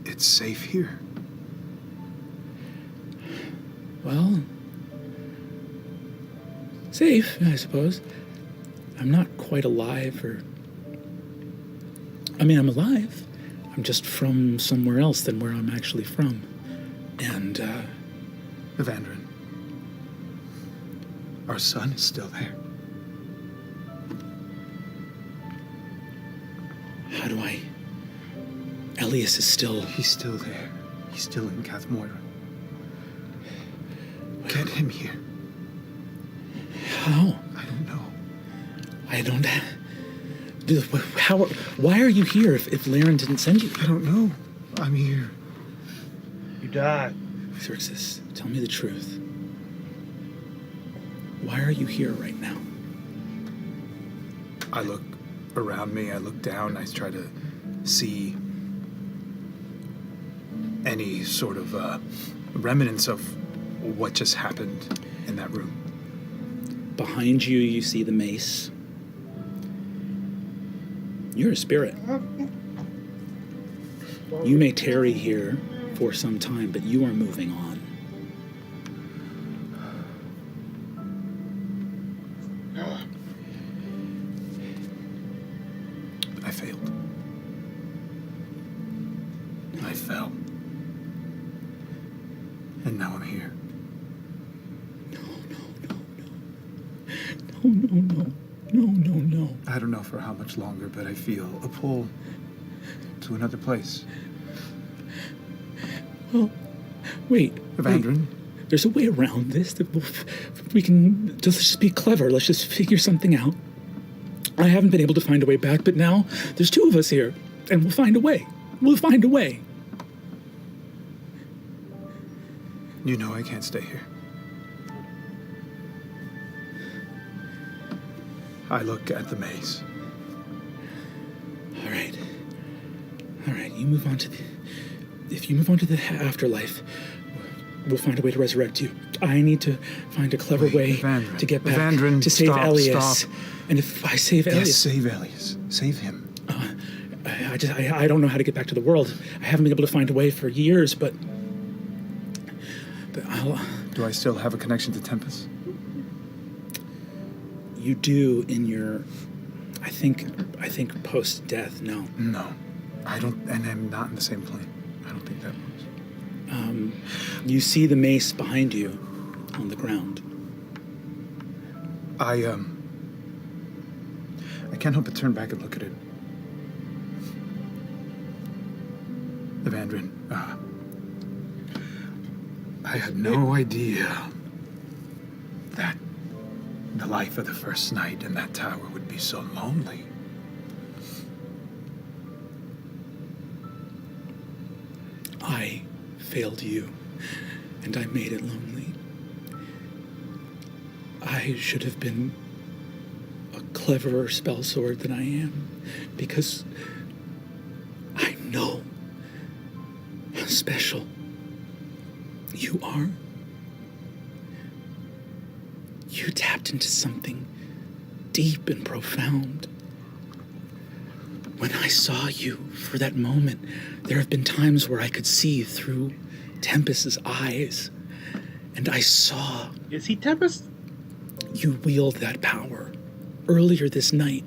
It's safe here. Well, safe, I suppose. I'm not quite alive, I'm alive. I'm just from somewhere else than where I'm actually from. And, Evandrin, our son is still there. How do I... Elias is still... He's still there. He's still in Cath Moira. Get him here. How? I don't know. I don't... How... Why are you here if Laren didn't send you? I don't know. I'm here. You died. Xerxes, tell me the truth. Why are you here right now? I look around me, I look down, I try to see any sort of remnants of what just happened in that room. Behind you, you see the mace. You're a spirit. You may tarry here for some time, but you are moving on. I failed. I fell. And now I'm here. No. I don't know for how much longer, but I feel a pull to another place. Well, wait. Evandrin? There's a way around this. We can just be clever. Let's just figure something out. I haven't been able to find a way back, but now there's two of us here, and we'll find a way. We'll find a way. You know I can't stay here. I look at the maze. All right. You move on to the... If you move on to the afterlife, we'll find a way to resurrect you. I need to find a clever way Evandrin. to get back Evandrin, to save stop, Elias. stop. And if I save Elias... Yes, save Elias. Save him. I don't know how to get back to the world. I haven't been able to find a way for years, but I'll... Do I still have a connection to Tempest? You do in your... I think post-death, no. No. I don't... And I'm not in the same plane. I don't think that works. You see the mace behind you on the ground. I I can't help but turn back and look at it. Evandrin, I had no idea that the life of the first night in that tower would be so lonely. I failed you, and I made it lonely. I should have been a cleverer spell sword than I am, because I know how special you are. You tapped into something deep and profound. When I saw you for that moment, there have been times where I could see through Tempest's eyes, and I saw... Is he Tempest? You wield that power earlier this night.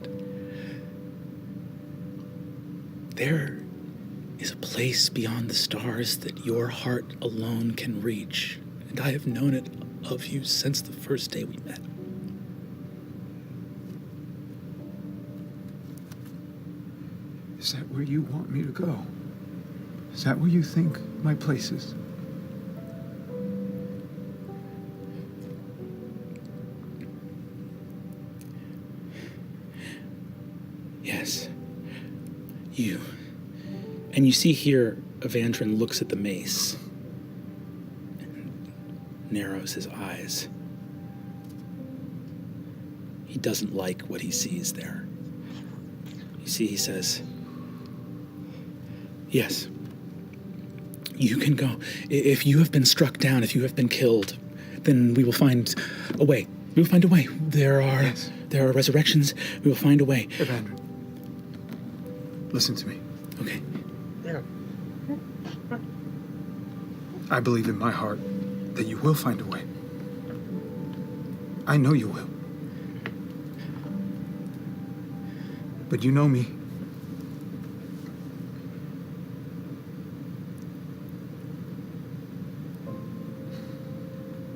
There is a place beyond the stars that your heart alone can reach, and I have known it of you since the first day we met. Is that where you want me to go? Is that where you think my place is? Yes. You. And you see here, Evandrin looks at the mace and narrows his eyes. He doesn't like what he sees there. You see, he says, yes, you can go. If you have been struck down, if you have been killed, then we will find a way. We will find a way. There are resurrections. We will find a way. Evandrin, listen to me. Okay. Yeah. I believe in my heart that you will find a way. I know you will. But you know me.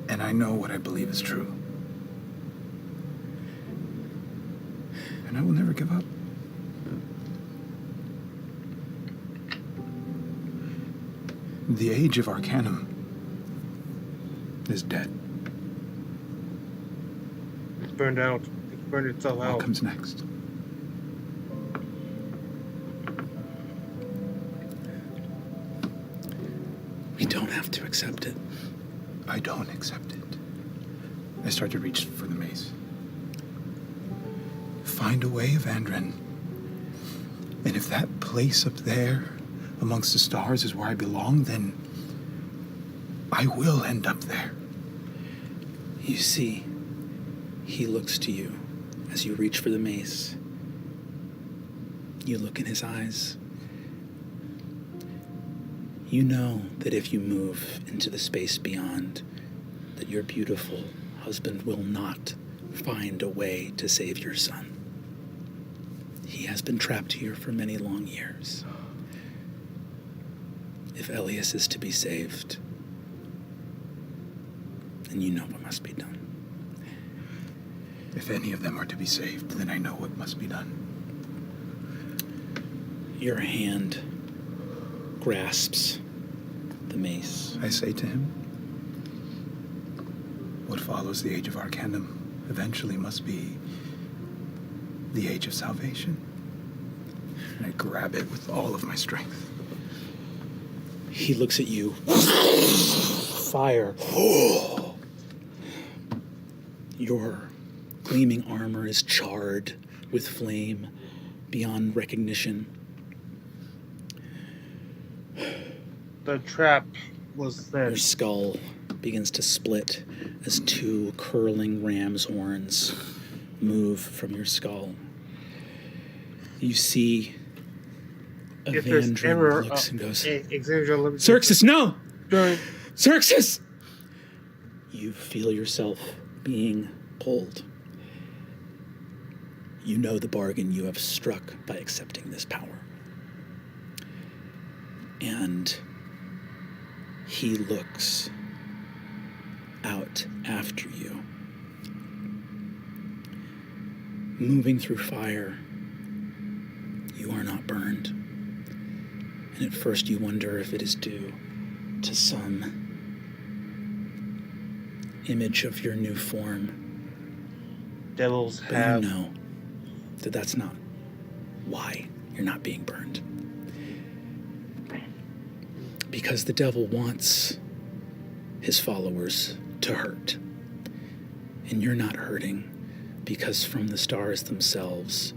And I know what I believe is true. And I will never give up. The age of Arcanum is dead. It's burned out. It's burned itself out. What comes next? We don't have to accept it. I don't accept it. I start to reach for the mace. Find a way, Evandrin. And if that place up there amongst the stars is where I belong, then I will end up there. You see, he looks to you as you reach for the mace. You look in his eyes. You know that if you move into the space beyond, that your beautiful husband will not find a way to save your son. He has been trapped here for many long years. If Elias is to be saved, then you know what must be done. If any of them are to be saved, then I know what must be done. Your hand grasps the mace. I say to him, what follows the age of Arcanum eventually must be the age of salvation. And I grab it with all of my strength. He looks at you. Fire. Your gleaming armor is charred with flame beyond recognition. The trap was there. Your skull begins to split as two curling ram's horns move from your skull. You see If there's Evandrin ever looks and goes, Exandria Unlimited. Xerxes, no! During Xerxes! You feel yourself being pulled. You know the bargain you have struck by accepting this power. And he looks out after you. moving through fire, you are not burned. And at first you wonder if it is due to some image of your new form. Devils But have. you know that that's not why you're not being burned. Because the devil wants his followers to hurt. And you're not hurting because from the stars themselves,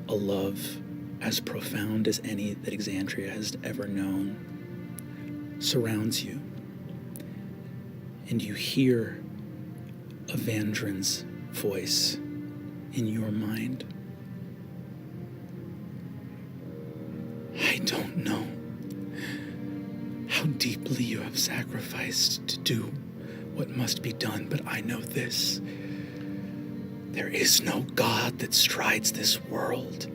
a love as profound as any that Exandria has ever known surrounds you. And you hear Evandrin's voice in your mind. I don't know how deeply you have sacrificed to do what must be done, but I know this. There is no God that strides this world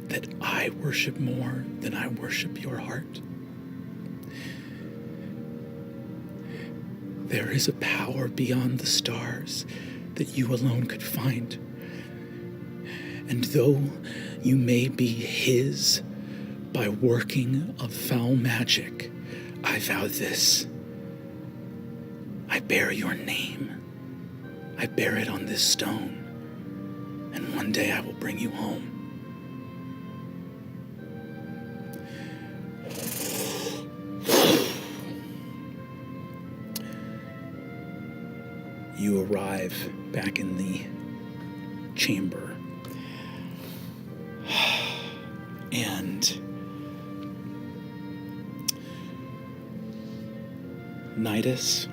that I worship more than I worship your heart. There is a power beyond the stars that you alone could find. And though you may be his by working of foul magic, I vow this. I bear your name. I bear it on this stone. And one day I will bring you home. You arrive back in the chamber. And Nidus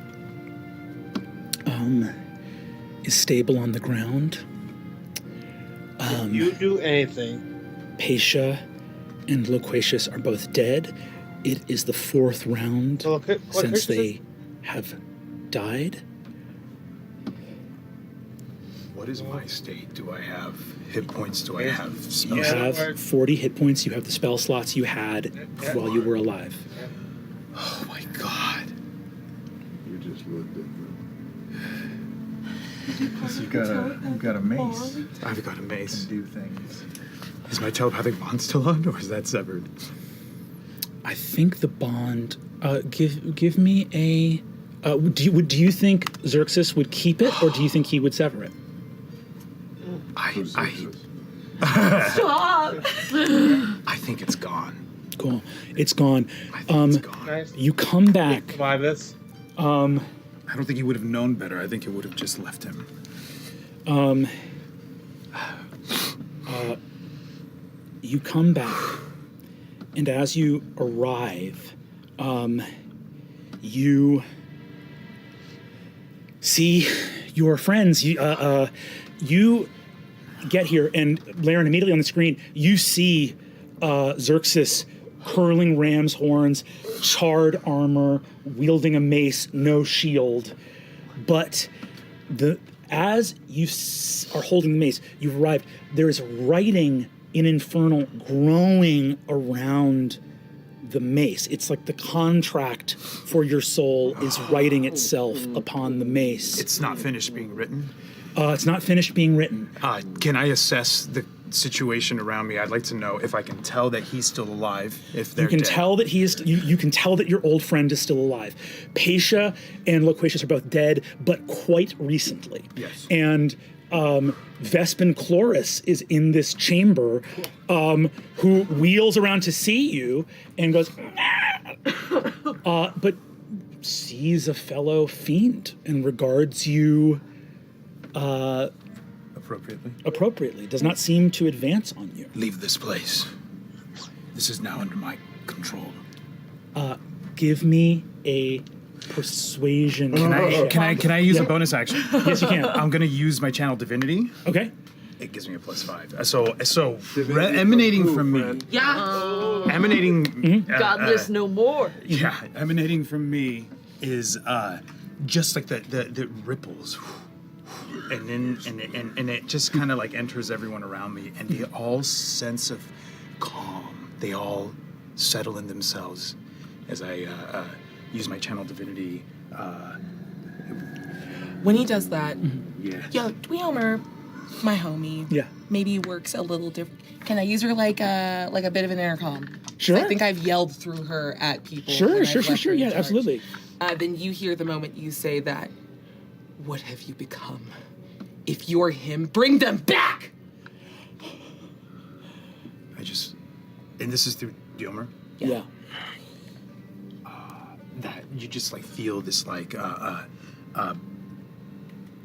is stable on the ground. You do anything. Paisha and Loquacious are both dead. It is the fourth round since they have died. What is my state? Do I have hit points? Do I have spell You slots? have 40 hit points. You have the spell slots you had while you were alive. Oh my god. You just looked at them. You've got a mace. I've got a mace. Do things. Is my telepathic bond still on, or is that severed? I think the bond. Give me a. Do you think Xerxes would keep it, or do you think he would sever it? Stop! I think it's gone. Cool. It's gone. I think it's gone. Nice. You come back. Survive this. I don't think he would have known better. I think it would have just left him. You come back, and as you arrive, you see your friends. You get here, and Laren, immediately on the screen, you see Xerxes curling ram's horns, charred armor, wielding a mace, no shield. But as you are holding the mace, you've arrived. There is writing in Infernal growing around the mace. It's like the contract for your soul is writing itself upon the mace. It's not finished being written. It's not finished being written. Can I assess the situation around me? I'd like to know if I can tell that he's still alive. If they're You can dead. tell that he is. You can tell that your old friend is still alive. Paisha and Loquacious are both dead, but quite recently. Yes. And Vespin Chloris is in this chamber, who wheels around to see you and goes, but sees a fellow fiend and regards you appropriately. Does not seem to advance on you. Leave this place. This is now under my control. Give me a persuasion. Can I use Yeah. a bonus action? Yes, you can. I'm gonna use my channel divinity. Okay. It gives me a +5. So emanating from me. Yeah. Emanating. Godless no more. Yeah, emanating from me is just like the ripples, and then and it just kind of like enters everyone around me, and they all sense of calm. They all settle in themselves as I use my channel divinity. When he does that, Yeah. yo, Dweomer, my homie. Yeah. Maybe works a little different. Can I use her like a bit of an intercom? Sure. I think I've yelled through her at people. Sure. when I've left her in Yeah, charge. absolutely. Then you hear the moment you say that. What have you become? If you're him, bring them back! And this is through Diomer? Yeah. That you just like feel this like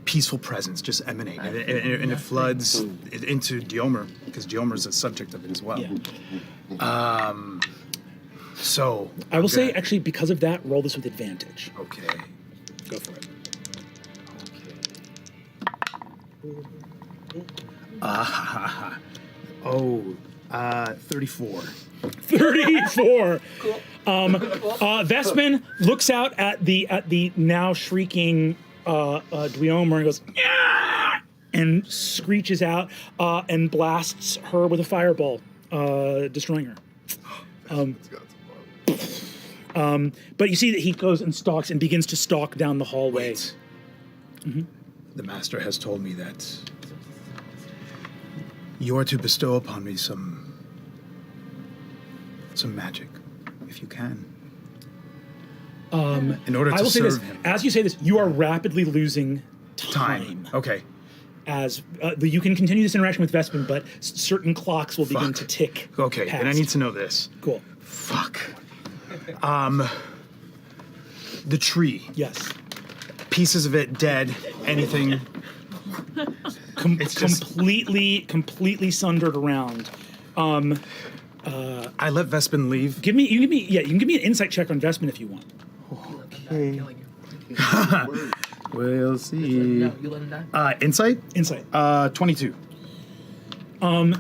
peaceful presence just emanate, and it floods into Diomer because Diomer's a subject of it as well. Yeah. So I will say, actually, because of that, roll this with advantage. Okay. Go for it. 34. 34. Vespin looks out at the now shrieking Dweomer and goes, "Yeah!" and screeches out and blasts her with a fireball, destroying her. But you see that he goes and stalks and begins to stalk down the hallway. Wait. The master has told me that you are to bestow upon me some magic, if you can. In order to I will say serve this, him. as you say this, you are rapidly losing time. Okay. As you can continue this interaction with Vespin, but certain clocks will begin to tick. Okay, past. and I need to know this. Cool. Fuck. The tree. Yes. Pieces of it dead. Anything. It's just- completely sundered around. I let Vespin leave. You can give me an insight check on Vespin if you want. Okay. We'll see. No, you let him die. Insight? Insight. 22. What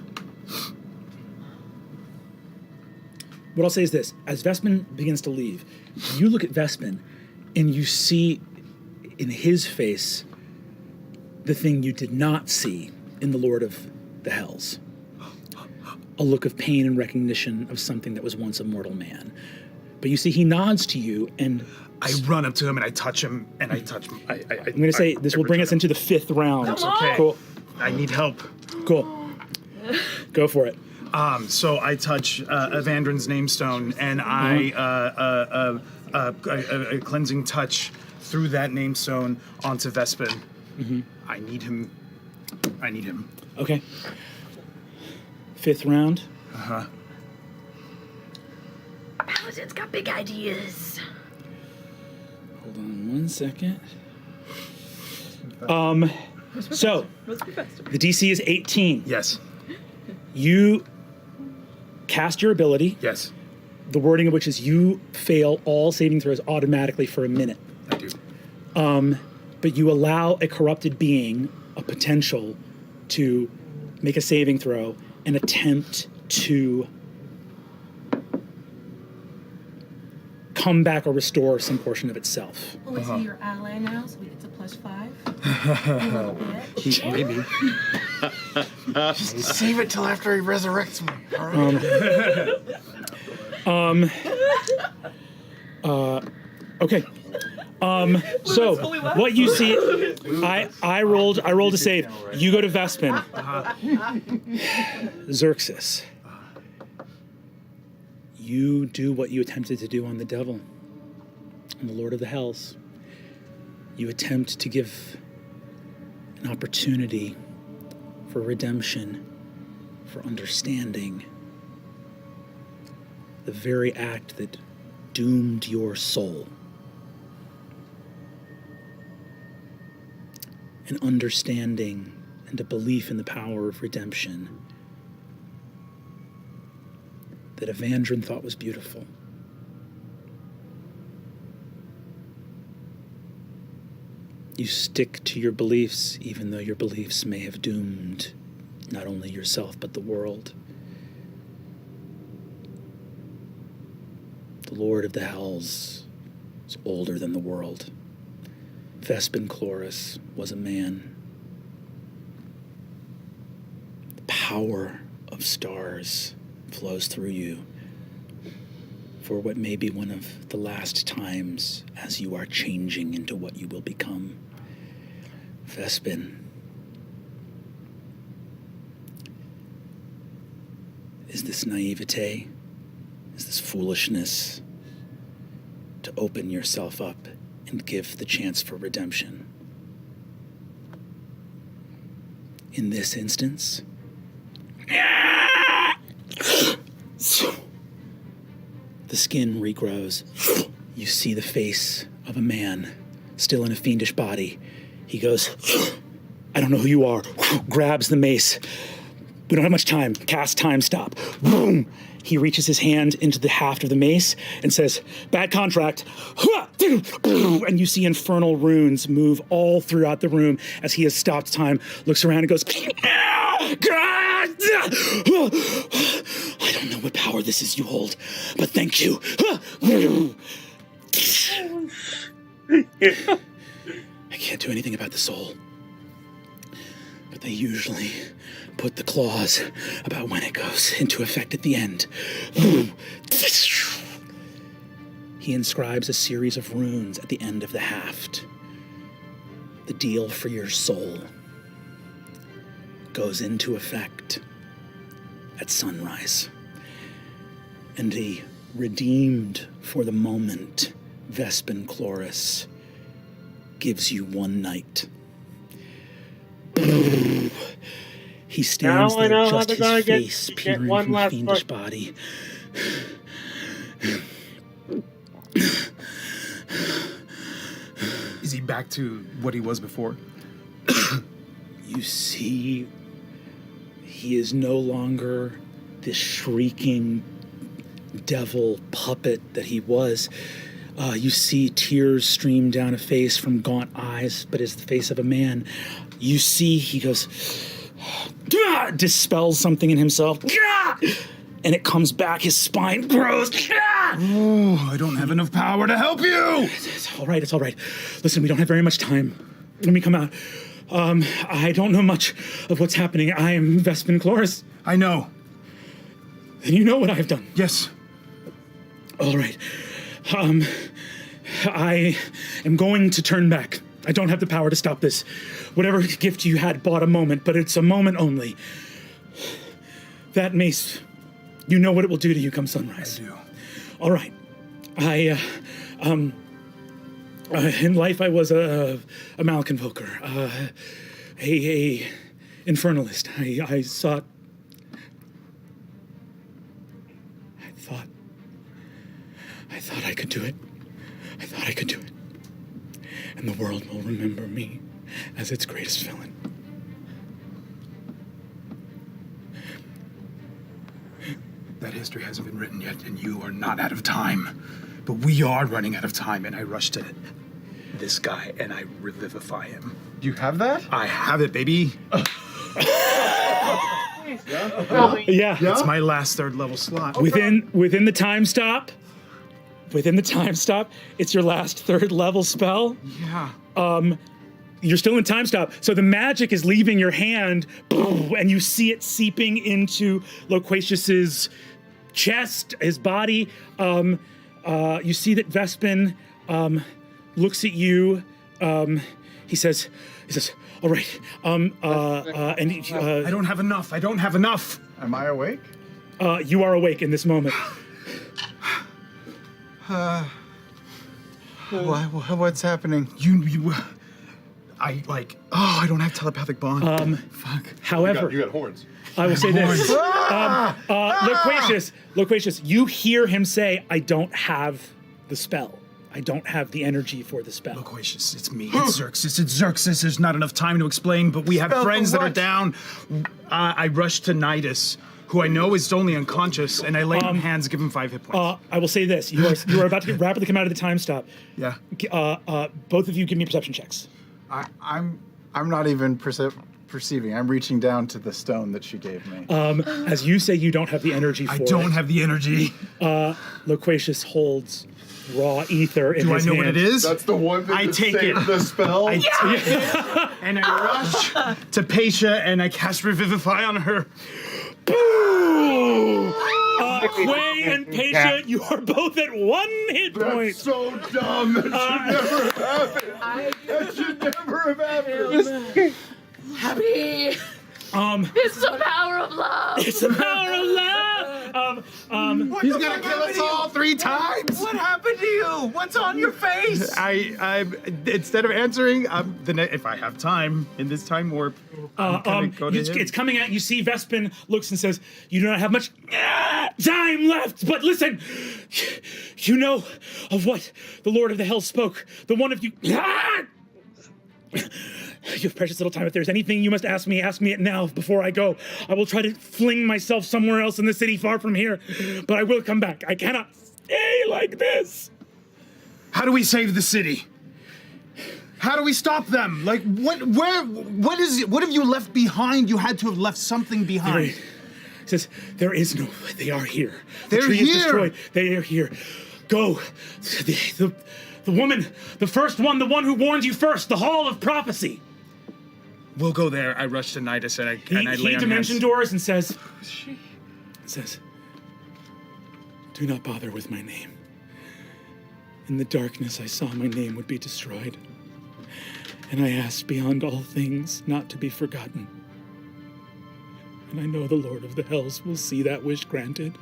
I'll say is this: as Vespin begins to leave, you look at Vespin, and you see in his face the thing you did not see in the Lord of the Hells. A look of pain and recognition of something that was once a mortal man. But you see, he nods to you, and I run up to him and I touch him and I touch him. I'm going to say this will bring us into the 5th round. It's okay. Cool. I need help. Cool. Go for it. So I touch Evandrin's namestone and a cleansing touch through that namestone onto Vespin. Mm-hmm. I need him. Okay. 5th round. Uh-huh. Paladin's got big ideas. Hold on 1 second. So the DC is 18. Yes. You cast your ability. Yes. The wording of which is you fail all saving throws automatically for a minute. I do. But you allow a corrupted being a potential to make a saving throw and attempt to come back or restore some portion of itself. Well, is he your ally now, so we get to +5? A little bit. Maybe. Save it till after he resurrects me. All right. Okay. So what you see, I rolled a save. You go to Vespin. Xerxes. You do what you attempted to do on the devil, on the Lord of the Hells. You attempt to give an opportunity for redemption, for understanding. The very act that doomed your soul. An understanding and a belief in the power of redemption that Evandrin thought was beautiful. You stick to your beliefs even though your beliefs may have doomed not only yourself but the world. The Lord of the Hells is older than the world. Vespin Chloris was a man. The power of stars flows through you for what may be one of the last times as you are changing into what you will become. Vespin, is this naivete? Is this foolishness to open yourself up and give the chance for redemption? In this instance, the skin regrows. You see the face of a man, still in a fiendish body. He goes, I don't know who you are. Grabs the mace. We don't have much time. Cast time stop. Boom! He reaches his hand into the haft of the mace and says, bad contract. And you see infernal runes move all throughout the room as he has stopped time, looks around and goes, I don't know what power this is you hold, but thank you. I can't do anything about the soul, but they usually put the clause about when it goes into effect at the end. He inscribes a series of runes at the end of the haft. The deal for your soul goes into effect at sunrise. And a redeemed for the moment Vespin Chloris gives you one night. He stands there, just his face peering from the fiendish body. Is he back to what he was before? You see, he is no longer this shrieking devil puppet that he was. You see tears stream down a face from gaunt eyes, but it's the face of a man. You see, he goes, dispels something in himself, and it comes back, his spine grows. Oh, I don't have enough power to help you! It's all right, it's all right. Listen, we don't have very much time. Let me come out. I don't know much of what's happening. I am Vespin Chloris. I know. Then you know what I've done. Yes. All right. I am going to turn back. I don't have the power to stop this. Whatever gift you had bought a moment, but it's a moment only. That mace, you know what it will do to you come sunrise. I do. All right. In life I was a Malconvoker, a infernalist. I thought I could do it. I thought I could do it. And the world will remember me as its greatest villain. That history hasn't been written yet, and you are not out of time. But we are running out of time, and I rush to this guy, and I revivify him. Do you have that? I have it, baby. Yeah. It's my last third level slot. Within the time stop, it's your last third level spell. Yeah. You're still in time stop, so the magic is leaving your hand, and you see it seeping into Loquacious's chest, his body. You see that Vespin looks at you. He says, "All right." I don't have enough. I don't have enough. Am I awake? You are awake in this moment. What's happening? I don't have telepathic bond. Fuck. However, You got horns. I will say this. Loquacious, you hear him say, I don't have the spell. I don't have the energy for the spell. Loquacious, it's me. It's Xerxes. It's Xerxes. There's not enough time to explain, but we have Spell friends for that are what? down. I rush to Nidus, who I know is only unconscious, and I lay on hands, give him 5 hit points. I will say this. You are about to rapidly come out of the time stop. Yeah. Both of you give me perception checks. I'm not even perceiving. I'm reaching down to the stone that she gave me. As you say you don't have the energy for I it. don't have the energy. Loquacious holds raw ether in Do I his know hand. what it is? That's the one thing I that take saved it. the spell. I take it, and I rush to Paisha, and I cast Revivify on her. Quay and Paisha, you are both at 1 hit point. That's so dumb. That should never have happened. That should never have happened. Happy. It's the power of love. It's the power of love. He's gonna kill us all 3 times. What happened to you? What's on your face? I instead of answering, if I have time in this time warp, I'm gonna go to him. It's coming out. You see Vespin looks and says, "You do not have much time left, but listen, you know of what the Lord of the Hells spoke. The one of you. You have precious little time. If there's anything you must ask me it now before I go. I will try to fling myself somewhere else in the city far from here, but I will come back. I cannot stay like this." How do we save the city? How do we stop them? Like, what have you left behind? You had to have left something behind. He says, "There is no, they are here. They're the tree here. is destroyed. They are here. Go. The woman, the first one, the one who warned you first, the Hall of Prophecy." We'll go there. I rush to Nidus and I lay He on dimension hands. doors and says, "Do not bother with my name. In the darkness I saw my name would be destroyed. And I asked beyond all things not to be forgotten. And I know the Lord of the Hells will see that wish granted.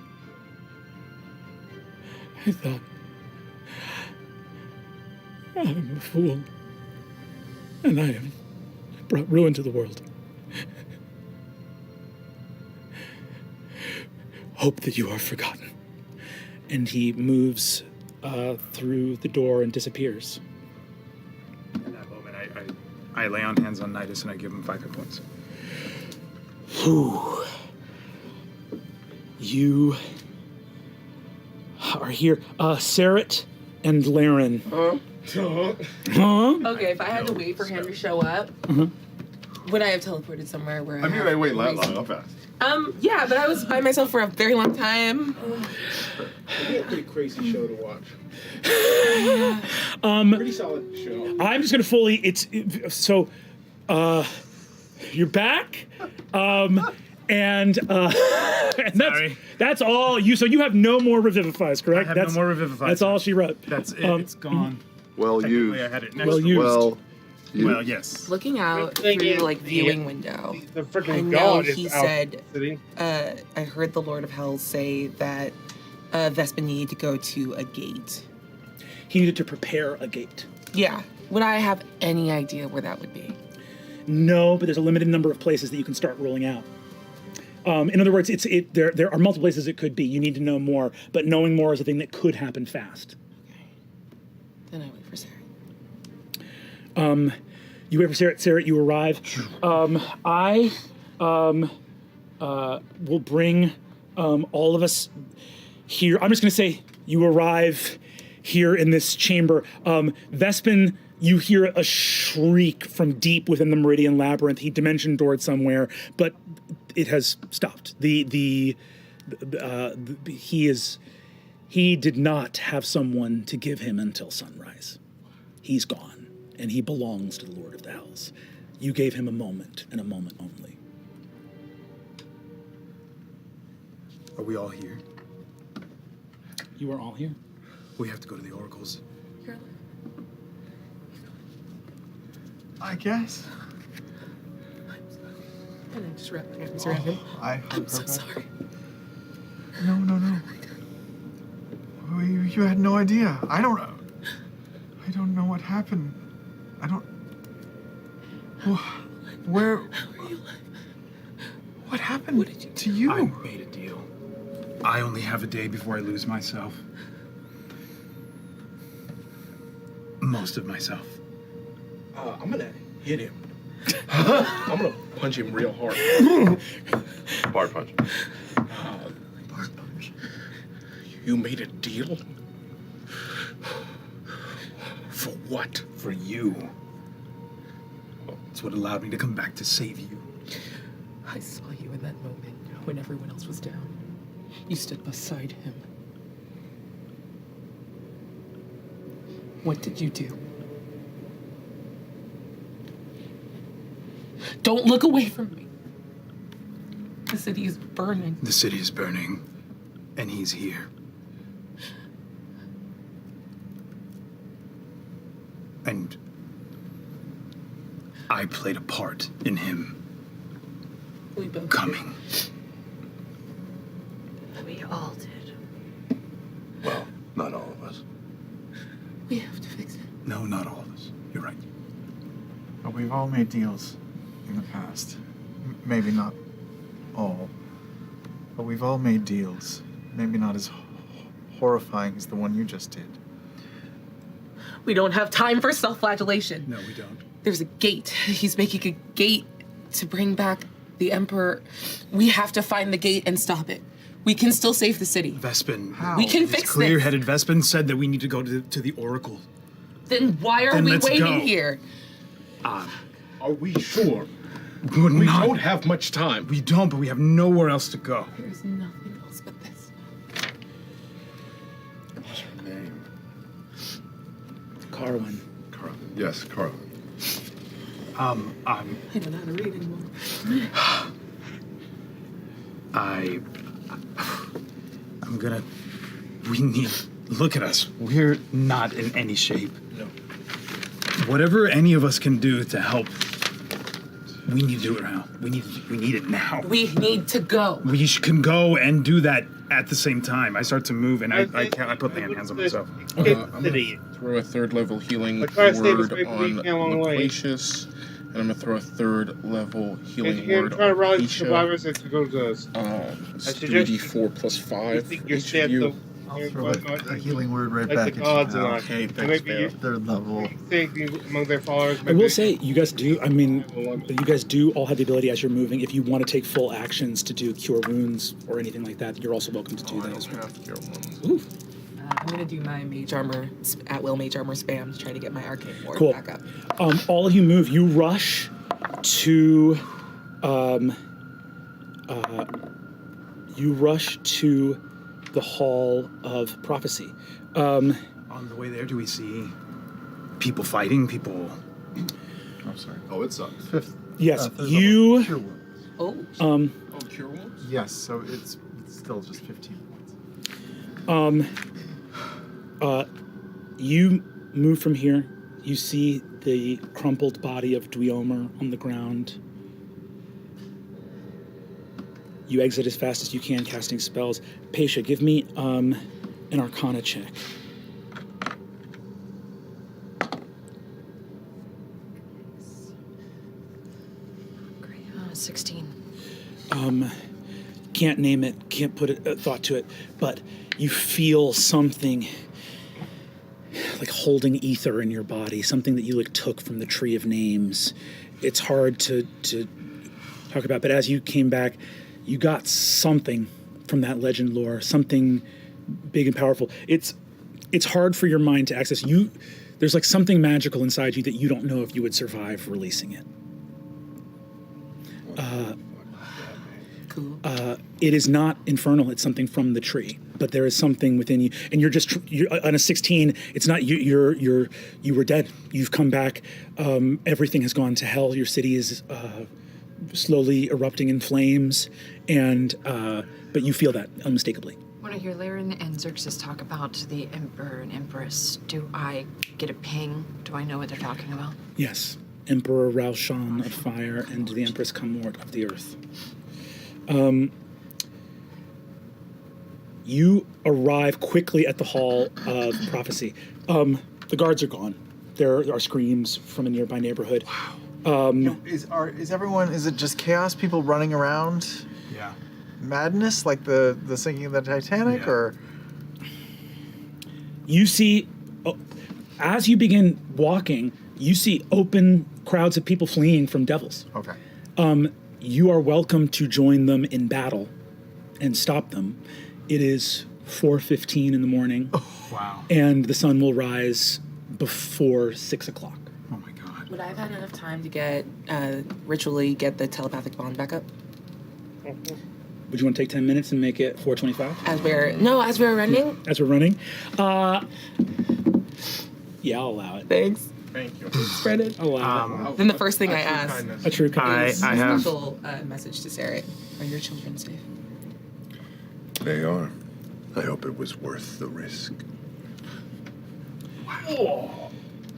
I thought, I'm a fool. And I have brought ruin to the world. Hope that you are forgotten." And he moves through the door and disappears. In that moment, I lay on hands on Nidus and I give him 5 hit points. Whew. You are here. Saret and Laren. Huh? Okay, if I had to wait for him to show up, would I have teleported somewhere where I mean, I wait that long. How fast? Yeah, but I was by myself for a very long time. It'd be a pretty crazy show to watch. Pretty solid show. I'm just gonna you're back. And that's all you. So you have no more revivifies, correct? I have no more revivifies. That's all she wrote. That's it. It's gone. Well used. Technically, I had it next. Well used. Well, yes. Looking out The thing through is, viewing window, The freaking I know god he is out said, of the city. I heard the Lord of Hell say that Vespin needed to go to a gate. He needed to prepare a gate. Yeah. Would I have any idea where that would be? No, but there's a limited number of places that you can start rolling out. In other words, there are multiple places it could be. You need to know more, but knowing more is a thing that could happen fast. Okay. Then I wait for Sarah. You wait for Saret. Saret, you arrive. I will bring all of us here. I'm just going to say you arrive here in this chamber. Vespin, you hear a shriek from deep within the Meridian Labyrinth. He dimension doored somewhere, but it has stopped. He did not have someone to give him until sunrise. He's gone, and he belongs to the Lord of the Hells. You gave him a moment, and a moment only. Are we all here? You are all here. We have to go to the oracles. I guess. And I just wrap my arms around him. I'm so sorry. No. You had no idea. I don't know what happened. Where? What happened to you? I made a deal. I only have a day before I lose myself. Most of myself. I'm gonna hit him. I'm gonna punch him real hard. Bar punch. You made a deal? For what? For you. It's what allowed me to come back to save you. I saw you in that moment when everyone else was down. You stood beside him. What did you do? Don't look away from me. The city is burning. The city is burning, and he's here. And I played a part in him We both coming. We all did. Well, not all of us. We have to fix it. No, not all of us. You're right. But we've all made deals in the past. Maybe not all. But we've all made deals. Maybe not as horrifying as the one you just did. We don't have time for self-flagellation. No, we don't. There's a gate. He's making a gate to bring back the Emperor. We have to find the gate and stop it. We can still save the city. Vespin. How? We can This fix this. clear-headed Vespin said that we need to go to the Oracle. Then why are Then we let's waiting go. here? Are we sure? We're We not. don't have much time. We don't, but we have nowhere else to go. There's nothing else but this. What's her name? Carwin. Carlin. Yes, Carlin. I don't know how to read anymore. Look at us. We're not in any shape. No. Whatever any of us can do to help, we need to do it now. We need it now. We need to go. We can go and do that at the same time. I start to move and I put the hands on myself. I'm gonna throw a third level healing Like I said, word it's on making a long way. Loquacious, and I'm gonna throw a third level If healing you're word trying to on rally Keisha. survivors, it's to go to It's suggest 3d4 plus 5 you for think you're each of safe, you. though. I'll throw a healing word right like back the at gods you and now. all. Okay, So thanks, maybe you Bear. Third level. think among their followers. I maybe will say, you guys do, I mean, you guys do all have the ability as you're moving. If you want to take full actions to do cure wounds or anything like that, you're also welcome to do that as well. Ooh, I'm gonna do my mage armor, at will mage armor spam to try to get my arcane ward cool. back up. All of you move. You rush to, the Hall of Prophecy. On the way there, do we see people fighting? People. I'm sorry. Oh, it sucks. Fifth. Yes, third you. level. Cure wounds. Oh, Oh, cure wounds? Yes, so it's still just 15 points. You move from here. You see the crumpled body of Dweomer on the ground. You exit as fast as you can, casting spells. Paisha, give me an Arcana check. Great. 16. Can't name it, can't put a thought to it, but you feel something like holding ether in your body, something that you like took from the Tree of Names. It's hard to talk about, but as you came back, you got something from that legend lore, something big and powerful. It's hard for your mind to access. There's like something magical inside you that you don't know if you would survive releasing it. cool. It is not infernal. It's something from the tree, but there is something within you, and you're on a 16. It's not you. You were dead. You've come back. Everything has gone to hell. Your city is slowly erupting in flames, and but you feel that unmistakably. When I hear Laren and Xerxes talk about the Emperor and Empress, do I get a ping? Do I know what they're talking about? Yes, Emperor Raushan of fire and the Empress Kamort of the earth. You arrive quickly at the Hall of Prophecy. The guards are gone. There are screams from a nearby neighborhood. Wow. Is everyone? Is it just chaos? People running around? Yeah. Madness, like the sinking of the Titanic, Yeah. or You see, as you begin walking, you see open crowds of people fleeing from devils. okay. You are welcome to join them in battle and stop them. It is 4:15 in the morning, Wow. and the sun will rise before 6 o'clock. Oh my God. Would I have had enough time to get ritually get the telepathic bond back up? Would you want to take 10 minutes and make it 4:25? As we're running. As we're running? Yeah, I'll allow it. Thanks. Thank you. Spread it. I'll allow Then the first thing I ask it. A true kindness. I have. special message to Sarah. Are your children safe? They are. I hope it was worth the risk.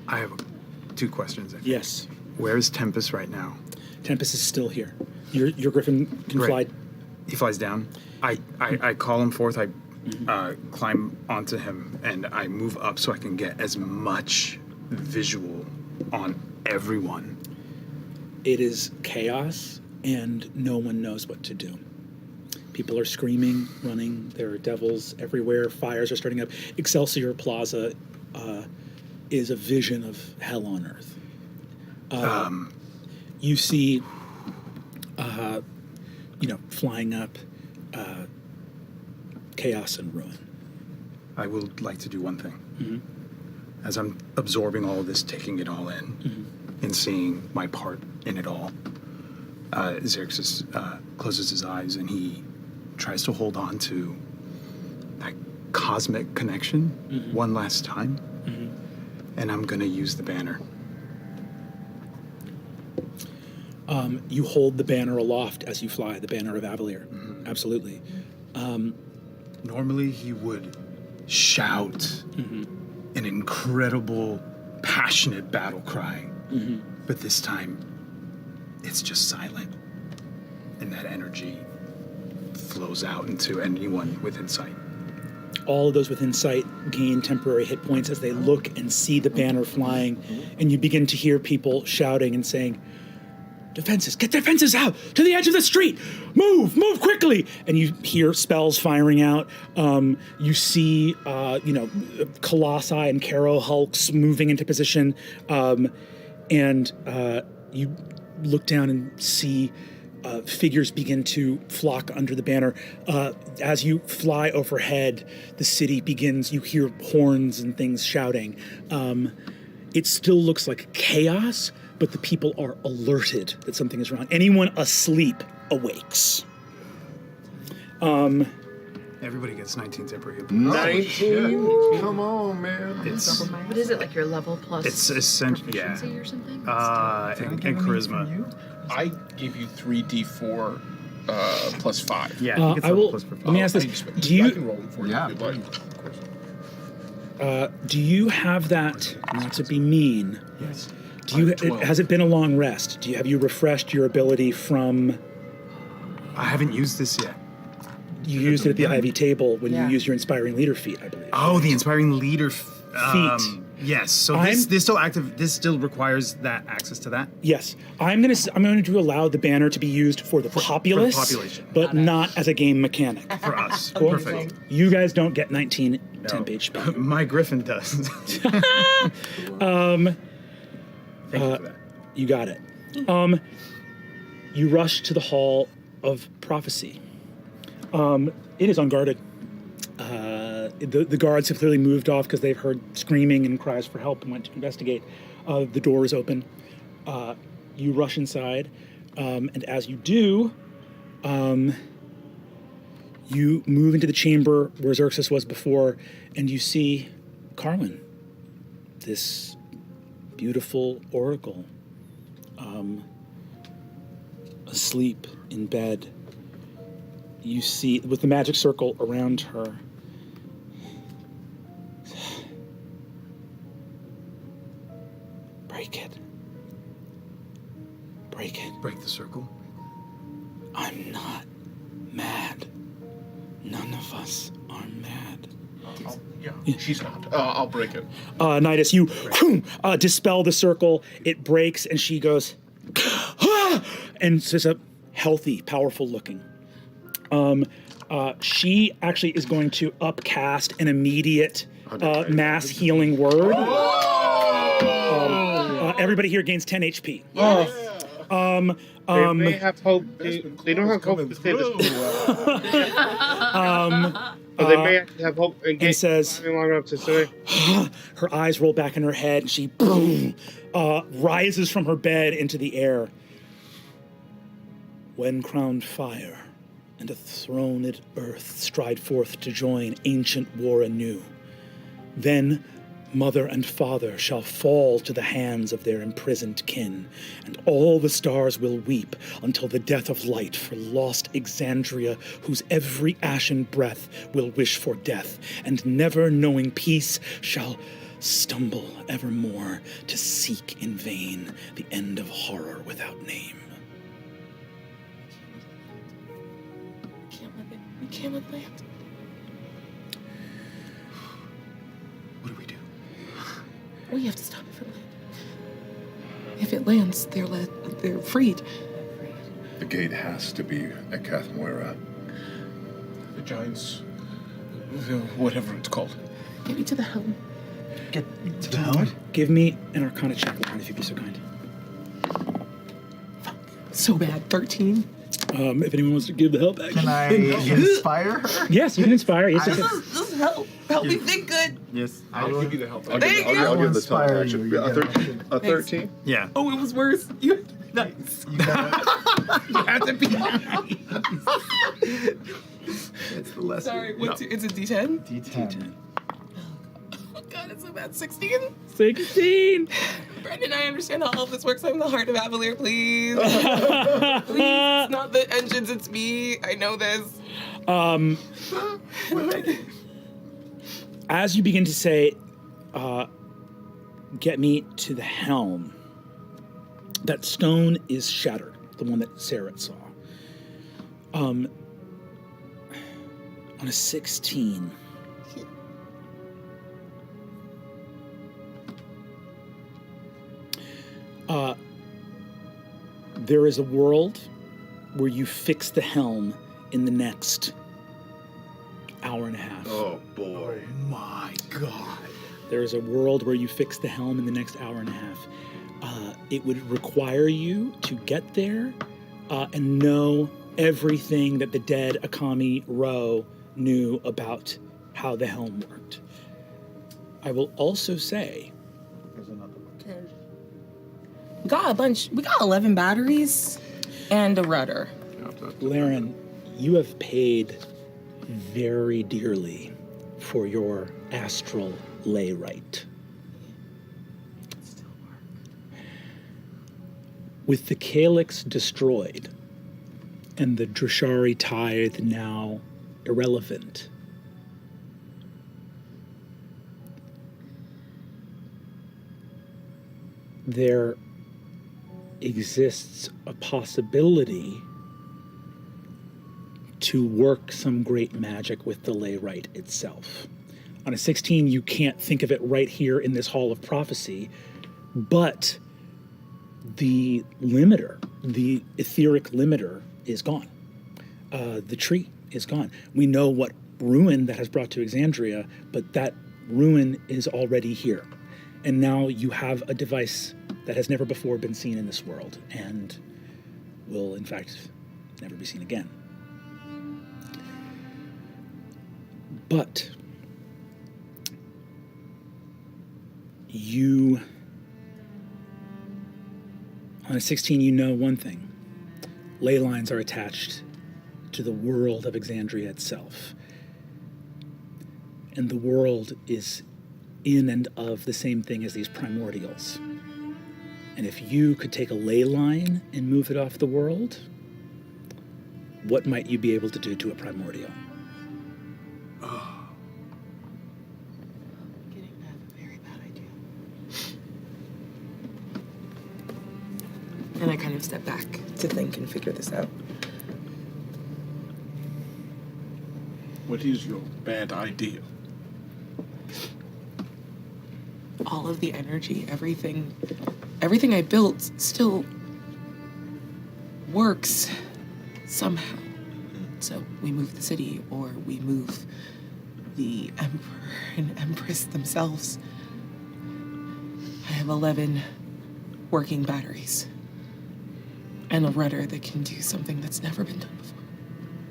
I have 2 questions. Yes. Where is Tempest right now? Tempest is still here. Your griffin can Great. fly. He flies down. I call him forth. I climb onto him, and I move up so I can get as much visual on everyone. It is chaos, and no one knows what to do. People are screaming, running. There are devils everywhere. Fires are starting up. Excelsior Plaza is a vision of hell on earth. You see, flying up, chaos and ruin. I would like to do one thing. As I'm absorbing all of this, taking it all in, and seeing my part in it all, Xerxes closes his eyes and he tries to hold on to that cosmic connection one last time. And I'm going to use the banner. You hold the banner aloft as you fly, the banner of Avalier. Absolutely. Normally he would shout an incredible, passionate battle cry. But this time, it's just silent. And that energy flows out into anyone within sight. All of those within sight gain temporary hit points as they look and see the banner flying, and you begin to hear people shouting and saying, "Defenses, get defenses out! To the edge of the street! Move quickly!" And you hear spells firing out. You see, colossi and Caro hulks moving into position, and you look down and see figures begin to flock under the banner. As you fly overhead, the city begins, you hear horns and things shouting. It still looks like chaos, but the people are alerted that something is wrong. Anyone asleep awakes. Everybody gets 19 temporary hit points. 19? Come on, man. What is it, like your level plus It's essentially, proficiency or something? and charisma. I give you 3d4 plus 5. Yeah, he gets I will. plus for Let me ask this: I can roll them for you if you'd like. do you have that? Not to be mean. Yes. Do you? Has it been a long rest? Have you refreshed your ability from? I haven't used this yet. You used it at the Ivy table when you used your inspiring leader feat, I believe. Oh, the inspiring leader feat. Yes. So this still active. This still requires that access to that. Yes, I'm going to allow the banner to be used for the populace, for the population, but not as a game mechanic. For us, Cool. perfect. You guys don't get 19 temp HP. My Griffin does. Thank you for that. You got it. You rush to the Hall of Prophecy. It is unguarded. The guards have clearly moved off because they've heard screaming and cries for help and went to investigate. The door is open. You rush inside, and as you do, you move into the chamber where Xerxes was before, and you see Carwin, this beautiful oracle, asleep in bed. You see, with the magic circle around her, break it. Break it. Break the circle. I'm not mad. None of us are mad. She's not. I'll break it. Nidus, you dispel the circle. It breaks, and she goes, ah! And says a healthy, powerful looking. She actually is going to upcast an immediate mass healing word. Everybody here gains 10 HP. They may have hope. They don't have hope to stay this. But they may actually have hope and says, long enough to say. Her eyes roll back in her head, and she rises from her bed into the air. When crowned fire and a throned earth stride forth to join ancient war anew, then mother and father shall fall to the hands of their imprisoned kin, and all the stars will weep until the death of light for lost Exandria, whose every ashen breath will wish for death, and never knowing peace shall stumble evermore to seek in vain the end of horror without name. Can it land? What do we do? We have to stop it from landing. If it lands, they're freed. The gate has to be at Kath Moira. The giants, whatever it's called. Get me to the helm. Get to the helm. Give me an Arcana check, Lauren, if you'd be so kind. So bad. 13. If anyone wants to give the help back. Can I inspire her? Yes, you can inspire. Yes, This is help. Help me think good. Yes. I'll give you the help. I'll Thank give, you. I'll give the Inspire top action. you, A 13? A 13? Yeah. Oh, it was worse. You had to be nice. You gotta, You have to be It's the lesson. Sorry, it's a D10? D10. Oh god, it's so bad. 16? 16. Brendan, I understand how all of this works. I'm the heart of Avalier, please. Please, it's not the engines, it's me. I know this. As you begin to say, get me to the helm, that stone is shattered, the one that Sarah saw. On a 16, there is a world where you fix the helm in the next hour and a half. Oh, boy. My God. There is a world where you fix the helm in the next hour and a half. It would require you to get there and know everything that the dead Akami Ro knew about how the helm worked. I will also say, There's another one. We got a bunch. We got 11 batteries and a rudder. Laren, you have paid very dearly for your astral lay right. With the calyx destroyed and the Drashari tithe now irrelevant, there exists a possibility to work some great magic with the lay right itself. On a 16, you can't think of it right here in this Hall of Prophecy, but the limiter, the etheric limiter, is gone. The tree is gone. We know what ruin that has brought to Exandria, but that ruin is already here. And now you have a device that has never before been seen in this world and will, in fact, never be seen again. But you, on a 16, you know one thing. Ley lines are attached to the world of Exandria itself. And the world is in and of the same thing as these primordials. And if you could take a ley line and move it off the world, what might you be able to do to a primordial? Getting to have a very bad idea. And I kind of step back to think and figure this out. What is your bad idea? All of the energy, everything I built still works somehow. So we move the city, or we move the Emperor and Empress themselves. I have 11 working batteries and a rudder that can do something that's never been done before.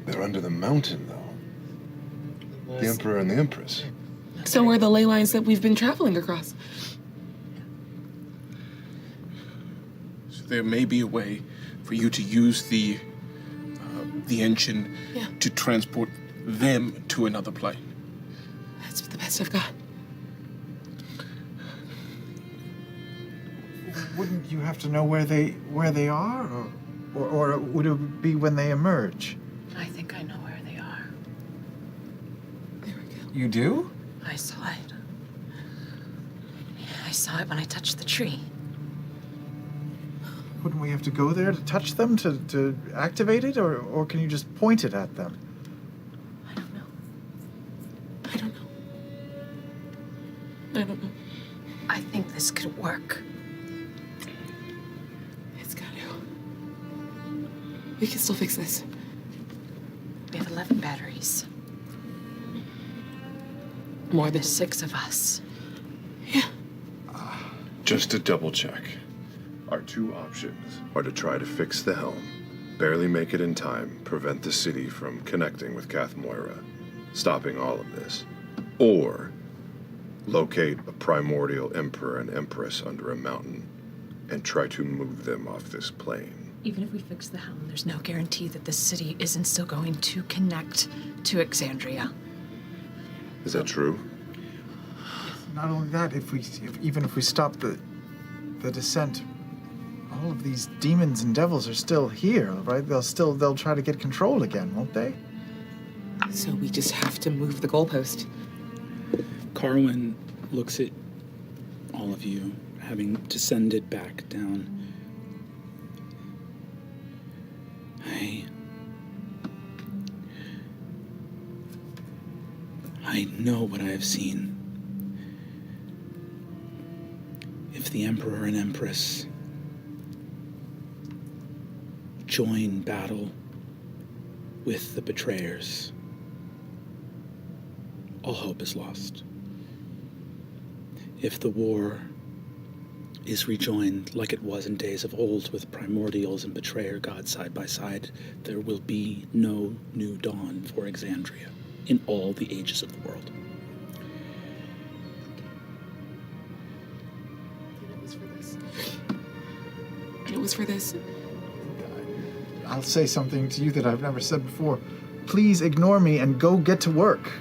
They're under the mountain, though. The Emperor and the Empress. So are the ley lines that we've been traveling across. So there may be a way for you to use the engine to transport them to another plane. That's the best I've got. Wouldn't you have to know where they are, or would it be when they emerge? I think I know where they are. There we go. You do? I saw it. I saw it when I touched the tree. Wouldn't we have to go there to touch them to activate it, or can you just point it at them? I don't know. I think this could work. It's got to. We can still fix this. We have 11 batteries. More than There's 6 of us. Yeah. Just to double check, our 2 options are to try to fix the helm, barely make it in time, prevent the city from connecting with Cath Moira, stopping all of this, or locate a primordial emperor and empress under a mountain and try to move them off this plane. Even if we fix the helm, there's no guarantee that the city isn't still going to connect to Exandria. Is that true? Not only that, even if we stop the descent, all of these demons and devils are still here, right? They'll try to get control again, won't they? So we just have to move the goalpost. Carwin looks at all of you, having descended back down. I know what I have seen. If the Emperor and Empress join battle with the betrayers, all hope is lost. If the war is rejoined like it was in days of old with primordials and betrayer gods side by side, there will be no new dawn for Exandria in all the ages of the world. And it was for this. I'll say something to you that I've never said before. Please ignore me and go get to work.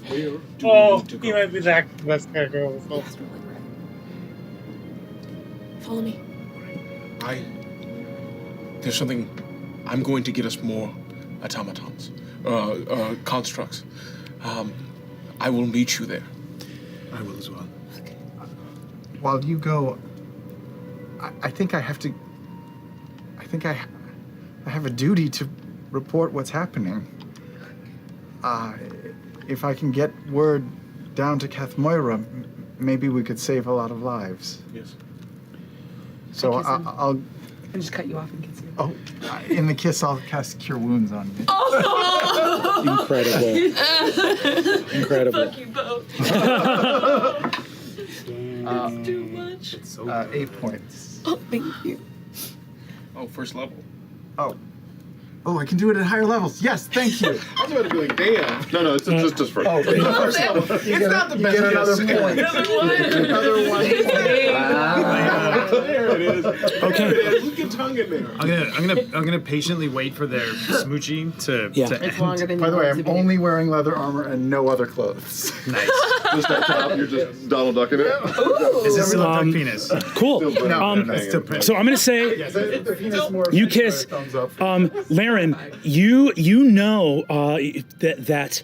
He might be the best character of the Follow me. There's something. I'm going to get us more automatons, constructs. I will meet you there. I will as well. Okay. While you go, I think I have to. I think I have a duty to report what's happening. If I can get word down to Cath Moira, maybe we could save a lot of lives. Yes. So I'll. I just cut you off and kiss you. Oh, in the kiss, I'll cast Cure Wounds on you. Oh! Incredible. Incredible. Fuck you both. It's too much. It's so 8 points. Oh, thank you. Oh, first level. Oh, I can do it at higher levels. Yes, thank you. I was about to be like, damn. No, it's just for. Oh, first level. It's not the best. You get another guess. point. Another one. There it is. Okay. There it is. Look your tongue in there. I'm gonna patiently wait for their smooching to Yeah. to It's end. longer than By the way, I'm yours. only wearing leather armor and no other clothes. Nice. Just that top, you're just Donald Ducking it. Is this still duck penis? Cool. So I'm going to say, you kiss. Laren, you know that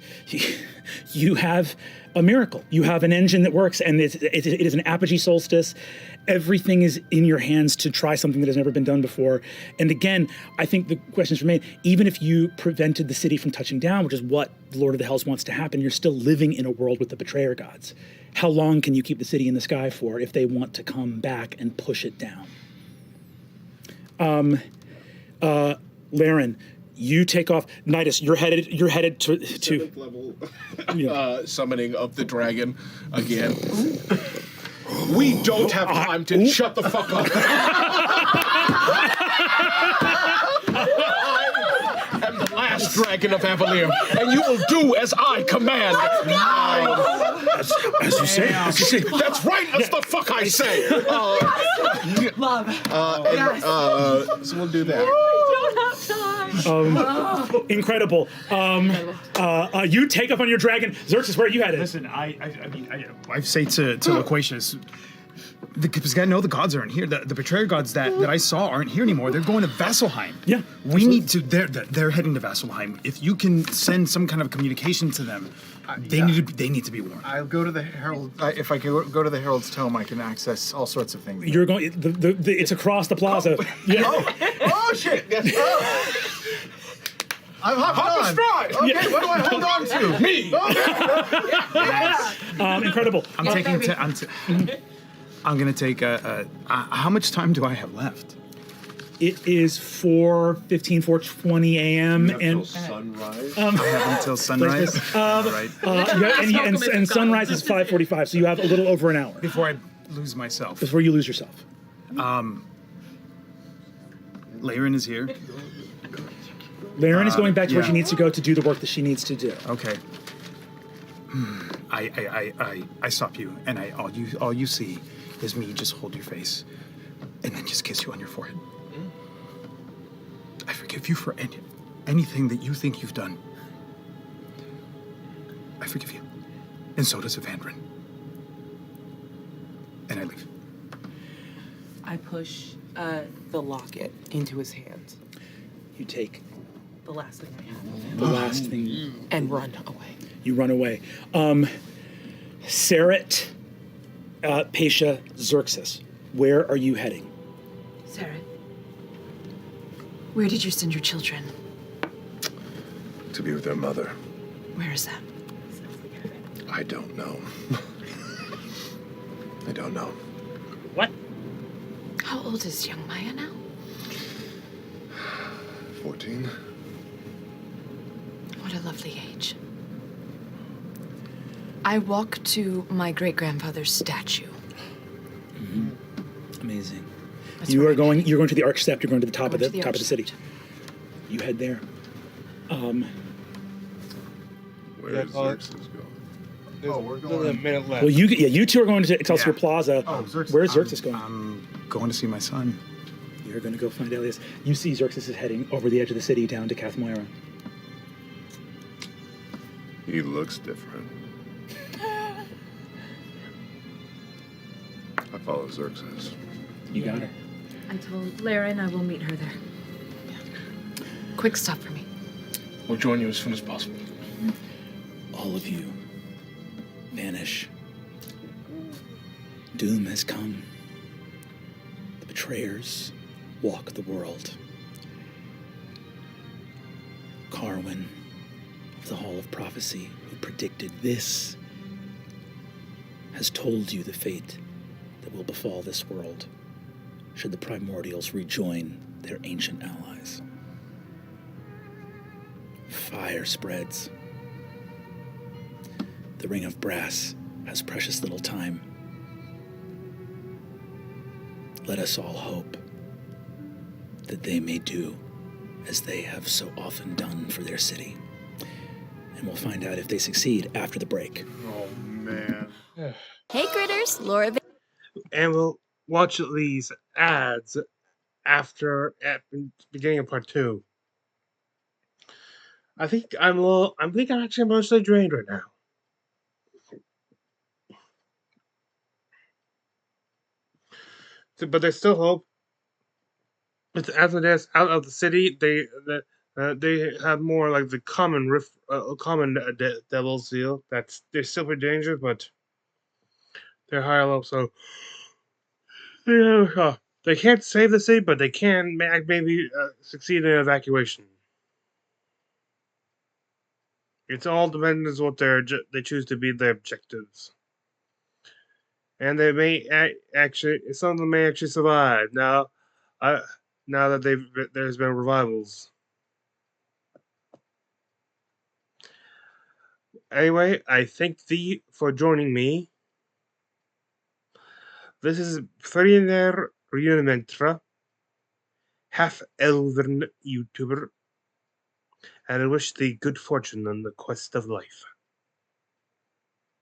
you have a miracle. You have an engine that works, and it is an apogee solstice. Everything is in your hands to try something that has never been done before. And again, I think the questions remain, even if you prevented the city from touching down, which is what the Lord of the Hells wants to happen, you're still living in a world with the betrayer gods. How long can you keep the city in the sky for if they want to come back and push it down? Laren, you take off. Nidus, you're headed to Seventh level summoning of the dragon again. We don't have time to shut the fuck up. I am the last dragon of Avalier, and you will do as I command. as you say. That's right. That's the fuck I say. So we'll do that. Incredible. You take up on your dragon. Xerxes, where are you headed? Listen, I say to Loquacious, because I know the gods aren't here. The betrayer gods that I saw aren't here anymore. They're going to Vasselheim. Yeah, we need to. They're heading to Vasselheim. If you can send some kind of communication to them, they need to be warned. I'll go to the Herald. If I can go to the Herald's Tome, I can access all sorts of things. You're going. It's across the plaza. Yeah. Oh shit! I'm hopping on. Stride. Okay, what do I hold on to? Me. Incredible. I'm taking. I'm gonna take how much time do I have left? It is 4:15, 4:20 a.m. and sunrise. I have until sunrise. Right. And sunrise is 5:45, so you have a little over an hour Before I lose myself. before you lose yourself. Laren is here. Laren is going back to where yeah. she needs to go to do the work that she needs to do. Okay. I stop you, and all you see is me just hold your face, and then just kiss you on your forehead. I forgive you for anything that you think you've done. I forgive you, and so does Evandrin. And I leave. I push the locket into his hand. You take The last thing I have. the last thing. And run away. You run away. Saret, Paisha, Xerxes, where are you heading? Sarah, where did you send your children? To be with their mother. Where is that? I don't know. I don't know. What? How old is young Maya now? 14? What a lovely age. I walk to my great-grandfather's statue. Amazing. That's You're where going to the arch step. You're going to the top of Going the to the top of the city. arch You head there. Where does Xerxes go? We're going. A minute left. Well, you two are going to Excelsior Yeah. Plaza. Oh, Xerxes. Where's Xerxes going? I'm going to see my son. You're going to go find Elias. You see Xerxes is heading over the edge of the city down to Kath Moira. He looks different. I follow Xerxes. You got her. I told Laren I will meet her there. Quick stop for me. We'll join you as soon as possible. All of you vanish. Doom has come. The betrayers walk the world. Carwin of the Hall of Prophecy, who predicted this, has told you the fate that will befall this world should the primordials rejoin their ancient allies. Fire spreads. The Ring of Brass has precious little time. Let us all hope that they may do as they have so often done for their city. And we'll find out if they succeed after the break. Oh, man. Hey critters, Laura. And we'll watch these ads at the beginning of part 2. I think I'm actually emotionally drained right now. But there's still hope. It's as it is out of the city. They have more like the common devils feel. They're still pretty dangerous, but they're higher level. So yeah, they can't save the city, but they can maybe succeed in evacuation. It's all depends on what they choose to be their objectives. And they may some of them may actually survive now that there's been revivals. Anyway, I thank thee for joining me. This is Exandria Unlimited, half-elven YouTuber, and I wish thee good fortune on the quest of life.